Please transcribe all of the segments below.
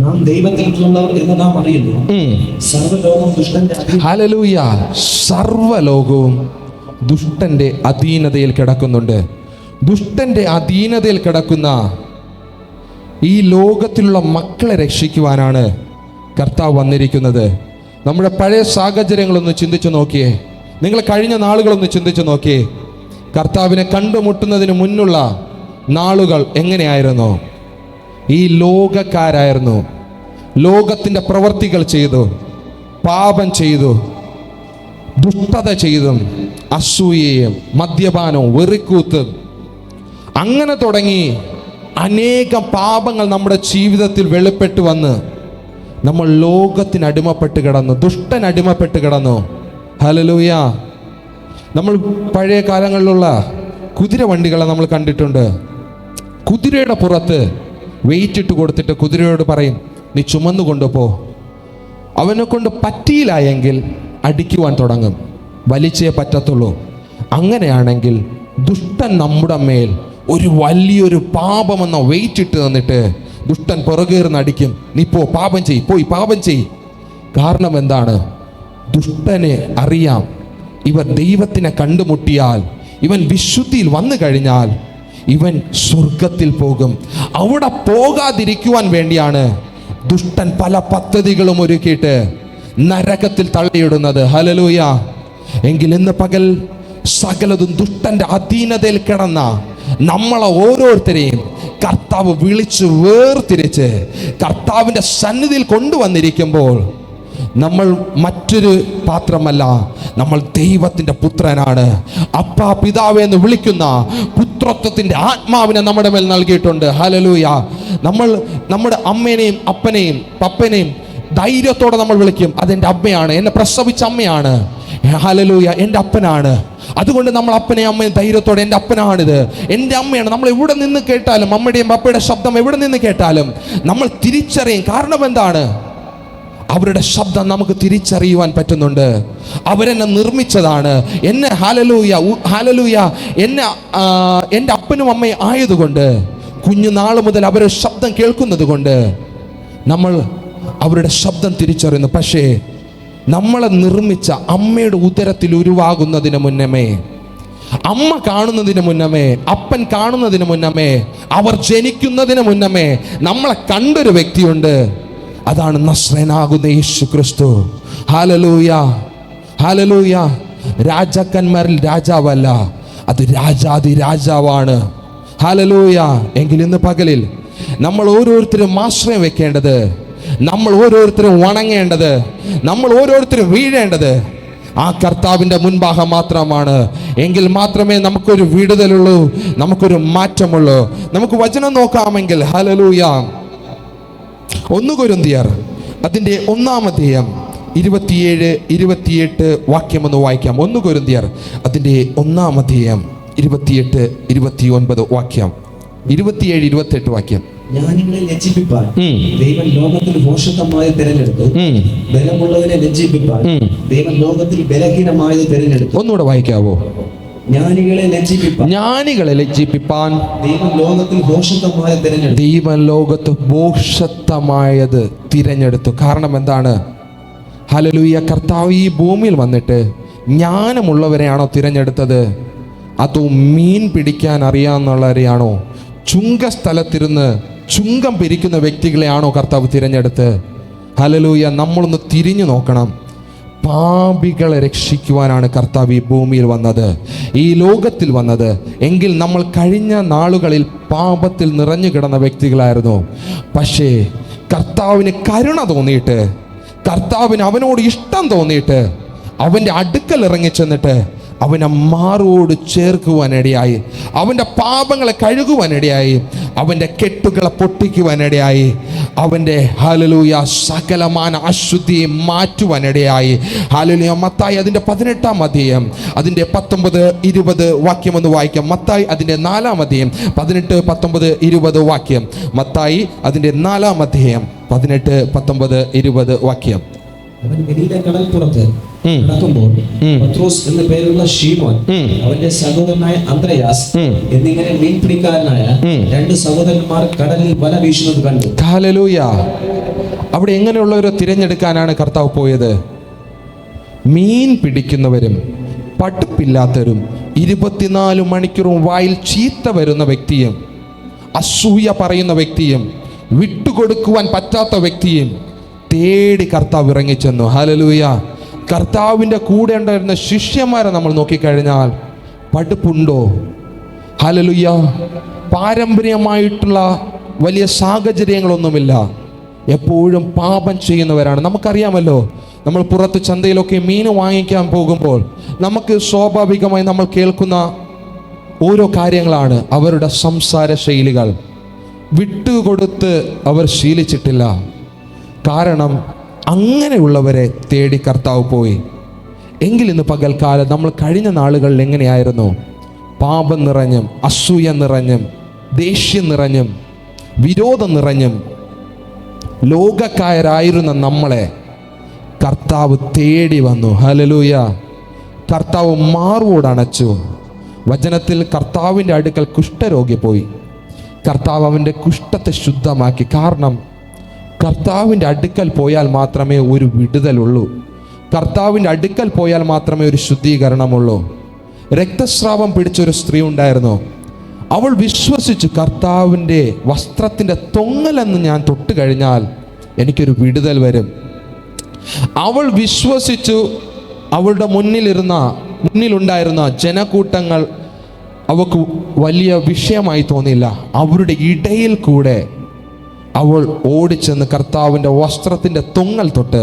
നാം ദൈവത്തിലുള്ളവർ എന്ന് നാം അറിയുന്നു. സർവ്വലോകവും ദുഷ്ടന്റെ ഹല്ലേലൂയ. സർവ്വലോകവും ദുഷ്ടന്റെ അധീനതയിൽ കിടക്കുന്നുണ്ട്. ദുഷ്ടന്റെ അധീനതയിൽ കിടക്കുന്ന ഈ ലോകത്തിലുള്ള മക്കളെ രക്ഷിക്കുവാനാണ് കർത്താവ് വന്നിരിക്കുന്നത്. നമ്മുടെ പഴയ സാഹചര്യങ്ങളൊന്ന് ചിന്തിച്ചു നോക്കിയേ. നിങ്ങൾ കഴിഞ്ഞ നാളുകളൊന്ന് ചിന്തിച്ചു നോക്കിയേ. കർത്താവിനെ കണ്ടുമുട്ടുന്നതിന് മുന്നുള്ള നാളുകൾ എങ്ങനെയായിരുന്നു? ഈ ലോകക്കാരായിരുന്നു. ലോകത്തിൻ്റെ പ്രവർത്തികൾ ചെയ്തു, പാപം ചെയ്തു, ദുഷ്ടത ചെയ്തും, അസൂയയും മദ്യപാനവും വെറിക്കൂത്തും, അങ്ങനെ തുടങ്ങി അനേകം പാപങ്ങൾ നമ്മുടെ ജീവിതത്തിൽ വെളിപ്പെട്ട് വന്ന് നമ്മൾ ലോകത്തിന് അടിമപ്പെട്ട് കിടന്നു, ദുഷ്ടൻ അടിമപ്പെട്ട് കിടന്നു. ഹല്ലേലൂയ. നമ്മൾ പഴയ കാലങ്ങളിലുള്ള കുതിര വണ്ടികളെ നമ്മൾ കണ്ടിട്ടുണ്ട്. കുതിരയുടെ പുറത്ത് വെയിറ്റ് ഇട്ട് കൊടുത്തിട്ട് കുതിരയോട് പറയും, നീ ചുമന്നു കൊണ്ടുപോ. അവനെ കൊണ്ട് പറ്റിയില്ലായെങ്കിൽ അടിക്കുവാൻ തുടങ്ങും, വലിച്ചേ പറ്റത്തുള്ളൂ. അങ്ങനെയാണെങ്കിൽ ദുഷ്ടൻ നമ്മുടെ മേൽ ഒരു വലിയൊരു പാപമെന്ന വെയിറ്റ് ഇട്ട് തന്നിട്ട് ദുഷ്ടൻ പുറകേർന്ന് അടിക്കും. നീ പോ, പാപം ചെയ്, പോയി പാപം ചെയ്. കാരണം എന്താണ്? ദുഷ്ടനെ അറിയാം, ഇവൻ ദൈവത്തിനെ കണ്ടുമുട്ടിയാൽ, ഇവൻ വിശുദ്ധിയിൽ വന്നു കഴിഞ്ഞാൽ ഇവൻ സ്വർഗത്തിൽ പോകും. അവിടെ പോകാതിരിക്കുവാൻ വേണ്ടിയാണ് ദുഷ്ടൻ പല പദ്ധതികളും ഒരുക്കിയിട്ട് നരകത്തിൽ തള്ളിയിടുന്നത്. ഹല്ലേലൂയ. എങ്കിൽ ഇന്ന് പകൽ സകലതും ദുഷ്ടന്റെ അധീനതയിൽ കിടന്ന നമ്മളെ ഓരോരുത്തരെയും കർത്താവ് വിളിച്ച് വേർതിരിച്ച് കർത്താവിൻ്റെ സന്നിധിയിൽ കൊണ്ടുവന്നിരിക്കുമ്പോൾ നമ്മൾ മറ്റൊരു പാത്രമല്ല, നമ്മൾ ദൈവത്തിൻ്റെ പുത്രനാണ്. അപ്പാ പിതാവേ എന്ന് വിളിക്കുന്ന പുത്രത്വത്തിൻ്റെ ആത്മാവിനെ നമ്മുടെ മേൽ നൽകിയിട്ടുണ്ട്. ഹല്ലേലൂയ. നമ്മൾ നമ്മുടെ അമ്മേനെയും അപ്പനെയും പപ്പനെയും ധൈര്യത്തോടെ നമ്മൾ വിളിക്കും, അതെൻ്റെ അമ്മയാണ്, എന്നെ പ്രസവിച്ച അമ്മയാണ്. ഹല്ലേലൂയ, എൻ്റെ അപ്പനാണ്. അതുകൊണ്ട് നമ്മൾ അപ്പനെയും അമ്മയും ധൈര്യത്തോടെ, എൻ്റെ അപ്പനാണിത്, എൻ്റെ അമ്മയാണ്. നമ്മൾ എവിടെ നിന്ന് കേട്ടാലും, അമ്മയുടെയും പപ്പയുടെ ശബ്ദം എവിടെ നിന്ന് കേട്ടാലും നമ്മൾ തിരിച്ചറിയും. കാരണം എന്താണ്? അവരുടെ ശബ്ദം നമുക്ക് തിരിച്ചറിയുവാൻ പറ്റുന്നുണ്ട്. അവരെന്നെ നിർമ്മിച്ചതാണ്. എന്നെ ഹല്ലേലൂയ ഹല്ലേലൂയ എന്നെ എൻ്റെ അപ്പനും അമ്മയും ആയതുകൊണ്ട്, കുഞ്ഞുനാൾ മുതൽ അവരുടെ ശബ്ദം കേൾക്കുന്നത് കൊണ്ട് നമ്മൾ അവരുടെ ശബ്ദം തിരിച്ചറിയുന്നു. പക്ഷേ നമ്മളെ നിർമ്മിച്ച അമ്മയുടെ ഉദരത്തിൽ ഉരുവാകുന്നതിന് മുന്നമേ, അമ്മ കാണുന്നതിന് മുന്നമേ, അപ്പൻ കാണുന്നതിന് മുന്നമേ, അവർ ജനിക്കുന്നതിന് മുന്നമേ നമ്മളെ കണ്ടൊരു വ്യക്തിയുണ്ട്. അതാണ് നസ്രയനാകുന്ന യേശു ക്രിസ്തു. Hallelujah hallelujah. രാജാക്കന്മാരിൽ രാജാവല്ല, അത് രാജാതി രാജാവാണ്. ഹല്ലേലൂയ. എങ്കിൽ ഇന്ന് പകലിൽ നമ്മൾ ഓരോരുത്തരും ആശ്രയം വെക്കേണ്ടത്, നമ്മൾ ഓരോരുത്തരും വണങ്ങേണ്ടത്, നമ്മൾ ഓരോരുത്തരും വീഴേണ്ടത് ആ കർത്താവിൻ്റെ മുൻഭാഗം മാത്രമാണ്. എങ്കിൽ മാത്രമേ നമുക്കൊരു വിടുതലുള്ളൂ, നമുക്കൊരു മാറ്റമുള്ളൂ. നമുക്ക് വചനം നോക്കാമെങ്കിൽ ഹല്ലേലൂയ. 1 കൊരിന്ത്യർ അതിൻ്റെ 1-ാം അധ്യായം 27-28 വാക്യം ഒന്ന് വായിക്കാം. 1 കൊരിന്ത്യർ അതിൻ്റെ 1-ാം അധ്യായം 28-29 വാക്യം, 27-28 വാക്യം. ജ്ഞാനികളെ ലജ്ജിപ്പിപ്പാൻ ദൈവം ലോകത്തിൽ ഭോഷത്വമായത് തിരഞ്ഞെടുത്തു, ബലമുള്ളതിനെ ലജ്ജിപ്പിപ്പാൻ ദൈവം ലോകത്തിൽ ബലഹീനമായത് തിരഞ്ഞെടുത്തു. ഒന്നുകൂടെ വായിക്കാവോ? ജ്ഞാനികളെ ലജ്ജിപ്പിപ്പാൻ ദൈവം ലോകത്തിൽ ഭോഷത്വമായത് തിരഞ്ഞെടുത്തു. ദൈവം ലോകത്ത് ഭോഷത്വമായത് തിരഞ്ഞെടുത്തു. കാരണം എന്താണ്? ഹല്ലേലൂയ. കർത്താവ് ഈ ഭൂമിയിൽ വന്നിട്ട് ജ്ഞാനമുള്ളവരെയാണോ തിരഞ്ഞെടുത്തത്? അതോ മീൻ പിടിക്കാൻ അറിയാവുന്നവരെയാണോ? ചുങ്കസ്ഥലത്തിരുന്ന് ചുങ്കം പിരിക്കുന്ന വ്യക്തികളെയാണോ കർത്താവ് തിരഞ്ഞെടുത്ത്? ഹല്ലേലൂയ. നമ്മളൊന്ന് തിരിഞ്ഞു നോക്കണം. പാപികളെ രക്ഷിക്കുവാനാണ് കർത്താവ് ഈ ഭൂമിയിൽ വന്നത്, ഈ ലോകത്തിൽ വന്നത്. എങ്കിൽ നമ്മൾ കഴിഞ്ഞ നാളുകളിൽ പാപത്തിൽ നിറഞ്ഞു കിടന്ന വ്യക്തികളായിരുന്നു. പക്ഷേ കർത്താവിന് കരുണ തോന്നിയിട്ട്, കർത്താവിന് അവനോട് ഇഷ്ടം തോന്നിയിട്ട് അവൻ്റെ അടുക്കൽ ഇറങ്ങിച്ചെന്നിട്ട് അവനെ മാറോട് ചേർക്കുവാനിടയായി, അവൻ്റെ പാപങ്ങളെ കഴുകുവാനിടയായി, അവൻ്റെ കെട്ടുകളെ പൊട്ടിക്കുവാനിടയായി, അവൻ്റെ ഹല്ലേലൂയ സകലമാന അശുദ്ധിയെ മാറ്റുവാനിടയായി. ഹല്ലേലൂയ. മത്തായി അതിൻ്റെ 18-ാം അധ്യായം അതിൻ്റെ 19-20 വാക്യം ഒന്ന് വായിക്കാം. മത്തായി അതിൻ്റെ 4-ാം അധ്യായം 18, 19, 20 വാക്യം. മത്തായി അതിൻ്റെ 4-ാം അധ്യായം 18, 19, 20 വാക്യം. അവൻ ഗലീല കടൽപ്പുറത്ത് നടക്കുമ്പോൾ പത്രോസ് എന്ന പേരുള്ള ശീമോൻ, അവന്റെ സഹോദരനായ അന്ത്രയാസ് എന്നിങ്ങനെ മീൻ പിടിക്കാരനായ 2 സഹോദരന്മാർ കടലിൽ വല വീശുന്നത് കണ്ടു. ഹല്ലേലൂയ. അവിടെ എങ്ങനെയുള്ളവരെ തിരഞ്ഞെടുക്കാനാണ് കർത്താവ് പോയത്? മീൻ പിടിക്കുന്നവരും പഠിപ്പില്ലാത്തവരും 24 മണിക്കൂറും വായിൽ ചീത്ത വരുന്ന വ്യക്തിയും അസൂയ പറയുന്ന വ്യക്തിയും വിട്ടുകൊടുക്കുവാൻ പറ്റാത്ത വ്യക്തിയും തേടി കർത്താവ് ഇറങ്ങിച്ചെന്നു. ഹല്ലേലൂയ. കർത്താവിൻ്റെ കൂടെ ഉണ്ടായിരുന്ന ശിഷ്യന്മാരെ നമ്മൾ നോക്കിക്കഴിഞ്ഞാൽ പഠിപ്പുണ്ടോ? ഹല്ലേലൂയ. പാരമ്പര്യമായിട്ടുള്ള വലിയ സാഹചര്യങ്ങളൊന്നുമില്ല. എപ്പോഴും പാപം ചെയ്യുന്നവരാണ്. നമുക്കറിയാമല്ലോ, നമ്മൾ പുറത്ത് ചന്തയിലൊക്കെ മീൻ വാങ്ങിക്കാൻ പോകുമ്പോൾ നമുക്ക് സ്വാഭാവികമായി നമ്മൾ കേൾക്കുന്ന ഓരോ കാര്യങ്ങളാണ് അവരുടെ സംസാര ശൈലികൾ. വിട്ടുകൊടുത്ത് അവർ ശീലിച്ചിട്ടില്ല. കാരണം അങ്ങനെയുള്ളവരെ തേടി കർത്താവ് പോയി. എങ്കിൽ ഇന്ന് പകൽക്കാലം നമ്മൾ കഴിഞ്ഞ നാളുകളിൽ എങ്ങനെയായിരുന്നു? പാപം നിറഞ്ഞും അസൂയ നിറഞ്ഞും ദേഷ്യം നിറഞ്ഞും വിരോധം നിറഞ്ഞും ലോകക്കാരായിരുന്ന നമ്മളെ കർത്താവ് തേടി വന്നു. ഹല്ലേലൂയ. കർത്താവ് മാർവോടണച്ചു. വചനത്തിൽ കർത്താവിൻ്റെ അടുക്കൽ കുഷ്ഠരോഗി പോയി. കർത്താവ് അവൻ്റെ കുഷ്ഠത്തെ ശുദ്ധമാക്കി. കാരണം കർത്താവിൻ്റെ അടുക്കൽ പോയാൽ മാത്രമേ ഒരു വിടുതലുള്ളൂ. കർത്താവിൻ്റെ അടുക്കൽ പോയാൽ മാത്രമേ ഒരു ശുദ്ധീകരണമുള്ളൂ. രക്തസ്രാവം പിടിച്ചൊരു സ്ത്രീ ഉണ്ടായിരുന്നു. അവൾ വിശ്വസിച്ചു, കർത്താവിൻ്റെ വസ്ത്രത്തിൻ്റെ തൊങ്ങലെന്ന് ഞാൻ തൊട്ട് കഴിഞ്ഞാൽ എനിക്കൊരു വിടുതൽ വരും. അവൾ വിശ്വസിച്ചു. അവളുടെ മുന്നിലുണ്ടായിരുന്ന ജനക്കൂട്ടങ്ങൾ അവൾക്ക് വലിയ വിഷയമായി തോന്നിയില്ല. അവരുടെ ഇടയിൽ കൂടെ അവൾ ഓടിച്ചെന്ന് കർത്താവിൻ്റെ വസ്ത്രത്തിൻ്റെ തൊങ്ങൽ തൊട്ട്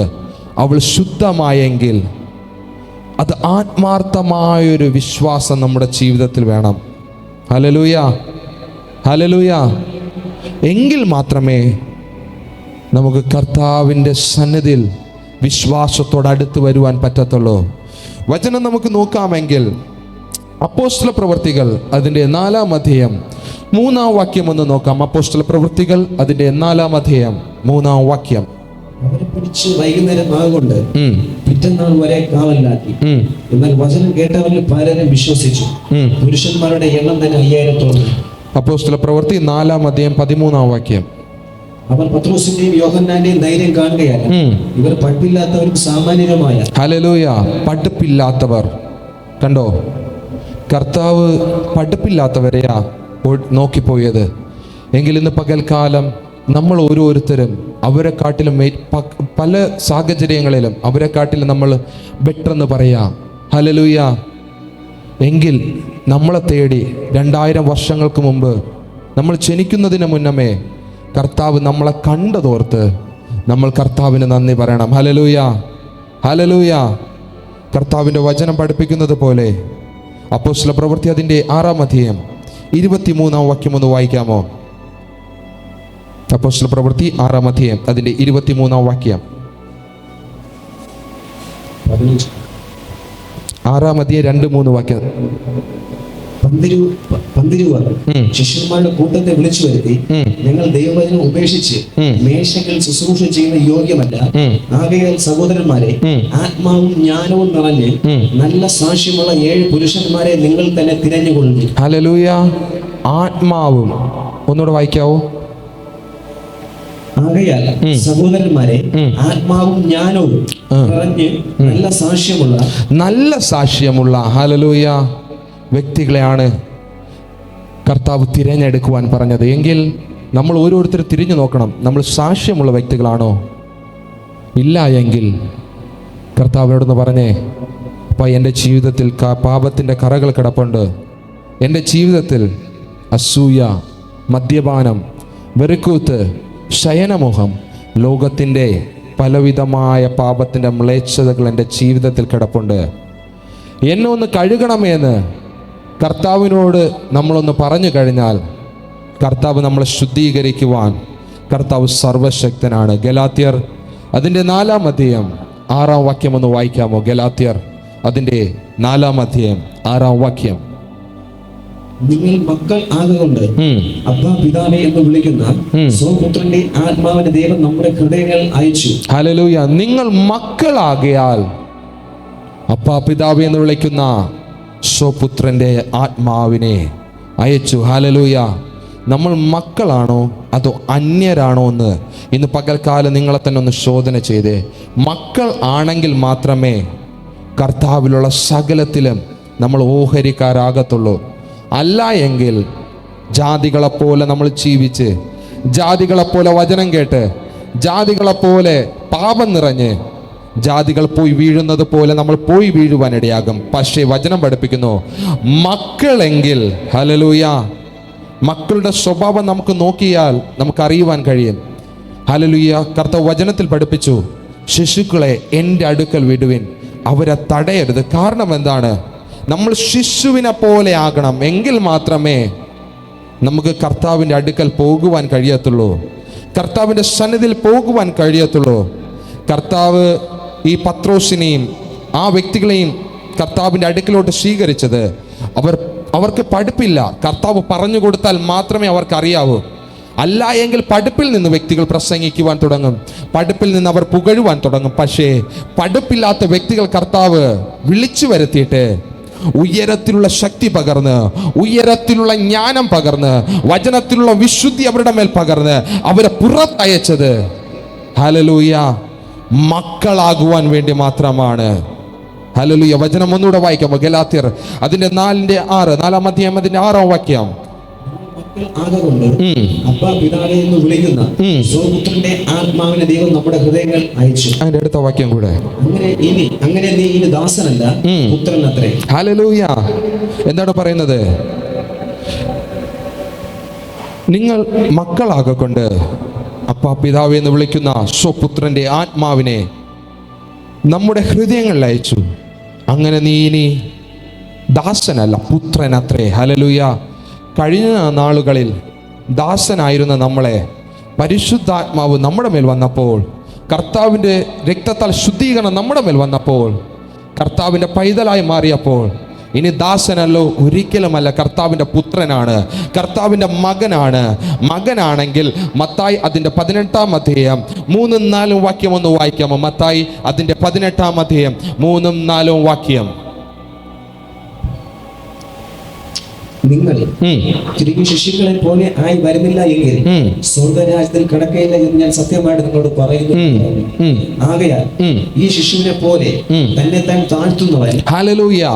അവൾ ശുദ്ധമായെങ്കിൽ അത് ആത്മാർത്ഥമായൊരു വിശ്വാസം നമ്മുടെ ജീവിതത്തിൽ വേണം. Hallelujah, hallelujah. എങ്കിൽ മാത്രമേ നമുക്ക് കർത്താവിൻ്റെ സന്നിധിയിൽ വിശ്വാസത്തോട് അടുത്ത് വരുവാൻ പറ്റത്തുള്ളൂ. വചനം നമുക്ക് നോക്കാമെങ്കിൽ അപ്പോസ്തല പ്രവൃത്തികൾ അതിൻ്റെ 4-ാം അധ്യായം 3-ാം വാക്യം ഒന്ന് നോക്കാം. അപ്പോസ്തല പ്രവൃത്തികൾ അതിൻ്റെ 4-ാം അധ്യായം 3-ാം വാക്യം. അവരെ പിടിച്ച് വൈകുന്നേരം ആകൊണ്ട് പിറ്റന്നാൾ വരെ കാവലിലാക്കി. എന്നാൽ വചനം കേട്ടവരിൽ പലരും വിശ്വസിച്ചു. പുരുഷന്മാരുടെ എണ്ണം തന്നെ 5000-ഓളം. അപ്പോസ്തല പ്രവൃത്തി 4-ാം അധ്യായം 13-ാം വാക്യം. അവർ പത്രോസിന്റെയും യോഹന്നാന്റെയും ധൈര്യം കാണുകയല്ല, ഇവർ പഠിപ്പില്ലാത്തവരും സാമാന്യരുമായ. ഹല്ലേലൂയ. പഠിപ്പില്ലാത്തവർ. കണ്ടോ, കർത്താവ് പഠിപ്പില്ലാത്തവരെയാ നോക്കിപ്പോയത്. എങ്കിൽ ഇന്ന് പകൽക്കാലം നമ്മൾ ഓരോരുത്തരും അവരെക്കാട്ടിലും പല സാഹചര്യങ്ങളിലും അവരെക്കാട്ടിലും നമ്മൾ ബെറ്റർ എന്ന് പറയാം. ഹല്ലേലൂയ. എങ്കിൽ നമ്മളെ തേടി 2000 വർഷങ്ങൾക്ക് മുമ്പ് നമ്മൾ ജനിക്കുന്നതിന് മുന്നമേ കർത്താവ് നമ്മളെ കണ്ടതോർത്ത് നമ്മൾ കർത്താവിന് നന്ദി പറയണം. Hallelujah, hallelujah. കർത്താവിൻ്റെ വചനം പഠിപ്പിക്കുന്നത് പോലെ അപ്പോസ്തല പ്രവൃത്തി അതിൻ്റെ 6-ാം അധ്യായം 23-ാം വാക്യം ഒന്ന് വായിക്കാമോ? അപ്പോസ്തല പ്രവൃത്തി 6-ാം അധ്യായം അതിൻ്റെ 23-ാം വാക്യം. 6-ാം അധ്യായം 2-3 വാക്യം. പന്തിരുവർ ശിഷ്യന്മാരുടെ കൂട്ടത്തെ വിളിച്ചു വരുത്തി, ഞങ്ങൾ ദൈവവചനം ഉപേക്ഷിച്ച് മേശകൾ ശുശ്രൂഷ ചെയ്യുന്ന യോഗ്യമല്ല. ആകയാൽ സഹോദരന്മാരെ, ആത്മാവും ജ്ഞാനവും നിറഞ്ഞ് നല്ല സാക്ഷ്യമുള്ള 7 പുരുഷന്മാരെ നിങ്ങൾ തന്നെ തിരഞ്ഞുകൊള്ളുന്നു. ഹല്ലേലൂയ. ആത്മാവും, ഒന്നുകൂടെ വായിക്കാവോ? ആകയാൽ സഹോദരന്മാരെ, ആത്മാവും ജ്ഞാനവും നിറഞ്ഞ് നല്ല സാക്ഷ്യമുള്ള ഹല്ലേലൂയ വ്യക്തികളെയാണ് കർത്താവ് തിരഞ്ഞെടുക്കുവാൻ പറഞ്ഞത്. എങ്കിൽ നമ്മൾ ഓരോരുത്തരും തിരിഞ്ഞു നോക്കണം, നമ്മൾ സാക്ഷ്യമുള്ള വ്യക്തികളാണോ? ഇല്ല എങ്കിൽ കർത്താവിനോടൊന്ന് പറഞ്ഞേ, അപ്പം എൻ്റെ ജീവിതത്തിൽ പാപത്തിൻ്റെ കറകൾ കിടപ്പുണ്ട്. എൻ്റെ ജീവിതത്തിൽ അസൂയ, മദ്യപാനം, വെറുക്കൂത്ത്, ശയനമോഹം, ലോകത്തിൻ്റെ പലവിധമായ പാപത്തിൻ്റെ മ്ലേച്ഛതകൾ എൻ്റെ ജീവിതത്തിൽ കിടപ്പുണ്ട്. എന്നെ ഒന്ന് കഴുകണമെന്ന് കർത്താവിനോട് നമ്മളൊന്ന് പറഞ്ഞു കഴിഞ്ഞാൽ കർത്താവ് നമ്മളെ ശുദ്ധീകരിക്കുവാൻ കർത്താവ് സർവശക്തനാണ്. ഗലാത്യർ അതിൻ്റെ 4-ാം അധ്യായം 6-ാം വാക്യം ഒന്ന് വായിക്കാമോ? ഗലാത്യർ അതിൻ്റെ 4-ാം അധ്യായം 6-ാം വാക്യം. നിങ്ങൾ മക്കൾ ആകൊണ്ട് അബ്ബാ പിതാവേ എന്ന് വിളിക്കുന്ന സ്വപുത്രന്റെ ആത്മാവിന്റെ ദൈവം നമ്മുടെ ഹൃദയങ്ങൾ അയച്ചു. ഹല്ലേലൂയ. നിങ്ങൾ മക്കളാകയാൽ അപ്പാ പിതാവേ എന്ന് വിളിക്കുന്ന സ്വപുത്രന്റെ ആത്മാവിനെ അയച്ചു. ഹല്ലേലൂയ. നമ്മൾ മക്കളാണോ അതോ അന്യരാണോ എന്ന് ഇന്ന് പകൽക്കാലം നിങ്ങളെ തന്നെ ഒന്ന് ശോധന ചെയ്തേ. മക്കൾ ആണെങ്കിൽ മാത്രമേ കർത്താവിലുള്ള സകലത്തിലും നമ്മൾ ഓഹരിക്കാരാകത്തുള്ളൂ. അല്ല എങ്കിൽ ജാതികളെപ്പോലെ നമ്മൾ ജീവിച്ച്, ജാതികളെപ്പോലെ വചനം കേട്ട്, ജാതികളെപ്പോലെ പാപം നിറഞ്ഞ് ജാതികൾ പോയി വീഴുന്നത് പോലെ നമ്മൾ പോയി വീഴുവാനിടയാകും. പക്ഷേ വചനം പഠിപ്പിക്കുന്നു, മക്കളെങ്കിൽ, ഹല്ലേലൂയ, മക്കളുടെ സ്വഭാവം നമുക്ക് നോക്കിയാൽ നമുക്കറിയുവാൻ കഴിയും. ഹല്ലേലൂയ. കർത്താവ് വചനത്തിൽ പഠിപ്പിച്ചു, ശിശുക്കളെ എൻ്റെ അടുക്കൽ വിടുവിൻ, അവരെ തടയരുത്. കാരണം എന്താണ്? നമ്മൾ ശിശുവിനെ പോലെ ആകണം. എങ്കിൽ മാത്രമേ നമുക്ക് കർത്താവിൻ്റെ അടുക്കൽ പോകുവാൻ കഴിയത്തുള്ളൂ, കർത്താവിൻ്റെ സന്നിധിയിൽ പോകുവാൻ കഴിയത്തുള്ളൂ. കർത്താവ് ഈ പത്രോസിനെയും ആ വ്യക്തികളെയും കർത്താവിൻ്റെ അടുക്കലോട്ട് സ്വീകരിച്ചത് അവർക്ക് പഠിപ്പില്ല. കർത്താവ് പറഞ്ഞു കൊടുത്താൽ മാത്രമേ അവർക്ക് അറിയാവൂ. അല്ല എങ്കിൽ പഠിപ്പിൽ നിന്ന് വ്യക്തികൾ പ്രസംഗിക്കുവാൻ തുടങ്ങും, പഠിപ്പിൽ നിന്ന് അവർ പുകഴുവാൻ തുടങ്ങും. പക്ഷേ പഠിപ്പില്ലാത്ത വ്യക്തികൾ കർത്താവ് വിളിച്ചു വരുത്തിയിട്ട് ഉയരത്തിലുള്ള ശക്തി പകർന്ന്, ഉയരത്തിലുള്ള ജ്ഞാനം പകർന്ന്, വചനത്തിലുള്ള വിശുദ്ധി അവരുടെ മേൽ പകർന്ന് അവരെ പുറത്തയച്ചത്, ഹല്ലേലൂയ, മക്കളാകുവാൻ വേണ്ടി മാത്രമാണ്. ഹല്ലേലൂയ. വചനം ഒന്നുകൂടെ വായിക്കാം. ഗലാത്യർ അതിന്റെ 4:6, 4-ാം അധ്യായം അതിന്റെ 6-ാം വാക്യം. ആകൊണ്ട് അപ്പാ പിതാവേ എന്ന് വിളിക്കുന്ന സ്വപുത്രന്റെ ആത്മാവിനെ ദൈവം നമ്മുടെ ഹൃദയങ്ങൾ അയച്ചു. അതിന്റെ അടുത്ത വാക്യം കൂടെ. അങ്ങനെ നീ ഇനി ദാസനല്ല, പുത്രൻ അത്രേ. ഹല്ലേലൂയ. എന്താണ് പറയുന്നത്? നിങ്ങൾ മക്കളാകൊണ്ട് അപ്പാ പിതാവേ എന്ന് വിളിക്കുന്ന സ്വപുത്രന്റെ ആത്മാവിനെ നമ്മുടെ ഹൃദയങ്ങളിൽ അയച്ചു. അങ്ങനെ നീ ഇനി ദാസനല്ല, പുത്രൻ അത്രേ. ഹല്ലേലൂയ. കഴിഞ്ഞ നാളുകളിൽ ദാസനായിരുന്ന നമ്മളെ പരിശുദ്ധാത്മാവ് നമ്മുടെ മേൽ വന്നപ്പോൾ, കർത്താവിൻ്റെ രക്തത്താൽ ശുദ്ധീകരണം നമ്മുടെ മേൽ വന്നപ്പോൾ, കർത്താവിൻ്റെ പൈതലായി മാറിയപ്പോൾ ഇനി ദാസനല്ലോ, ഒരിക്കലുമല്ല, കർത്താവിൻ്റെ പുത്രനാണ്, കർത്താവിൻ്റെ മകനാണ്. മകനാണെങ്കിൽ മത്തായി അതിൻ്റെ 18-ാം അധ്യായം 3-4 വാക്യം ഒന്ന് വായിക്കാമോ? മത്തായി അതിൻ്റെ 18-ാം അധ്യായം 3-4 വാക്യം. നിങ്ങൾ തിരികെ ശിശുക്കളെ പോലെ ആയി വരുന്നില്ല എങ്കിൽ സ്വർഗരാജ്യത്തിൽ കിടക്കയില്ല എന്ന് ഞാൻ സത്യമായിട്ട് നിങ്ങളോട് പറയുന്നു. ആകയാൽ ഈ ശിശുവിനെ പോലെ തന്നെ താൻ താഴ്ത്തുന്നവൻ. ഹല്ലേലൂയ.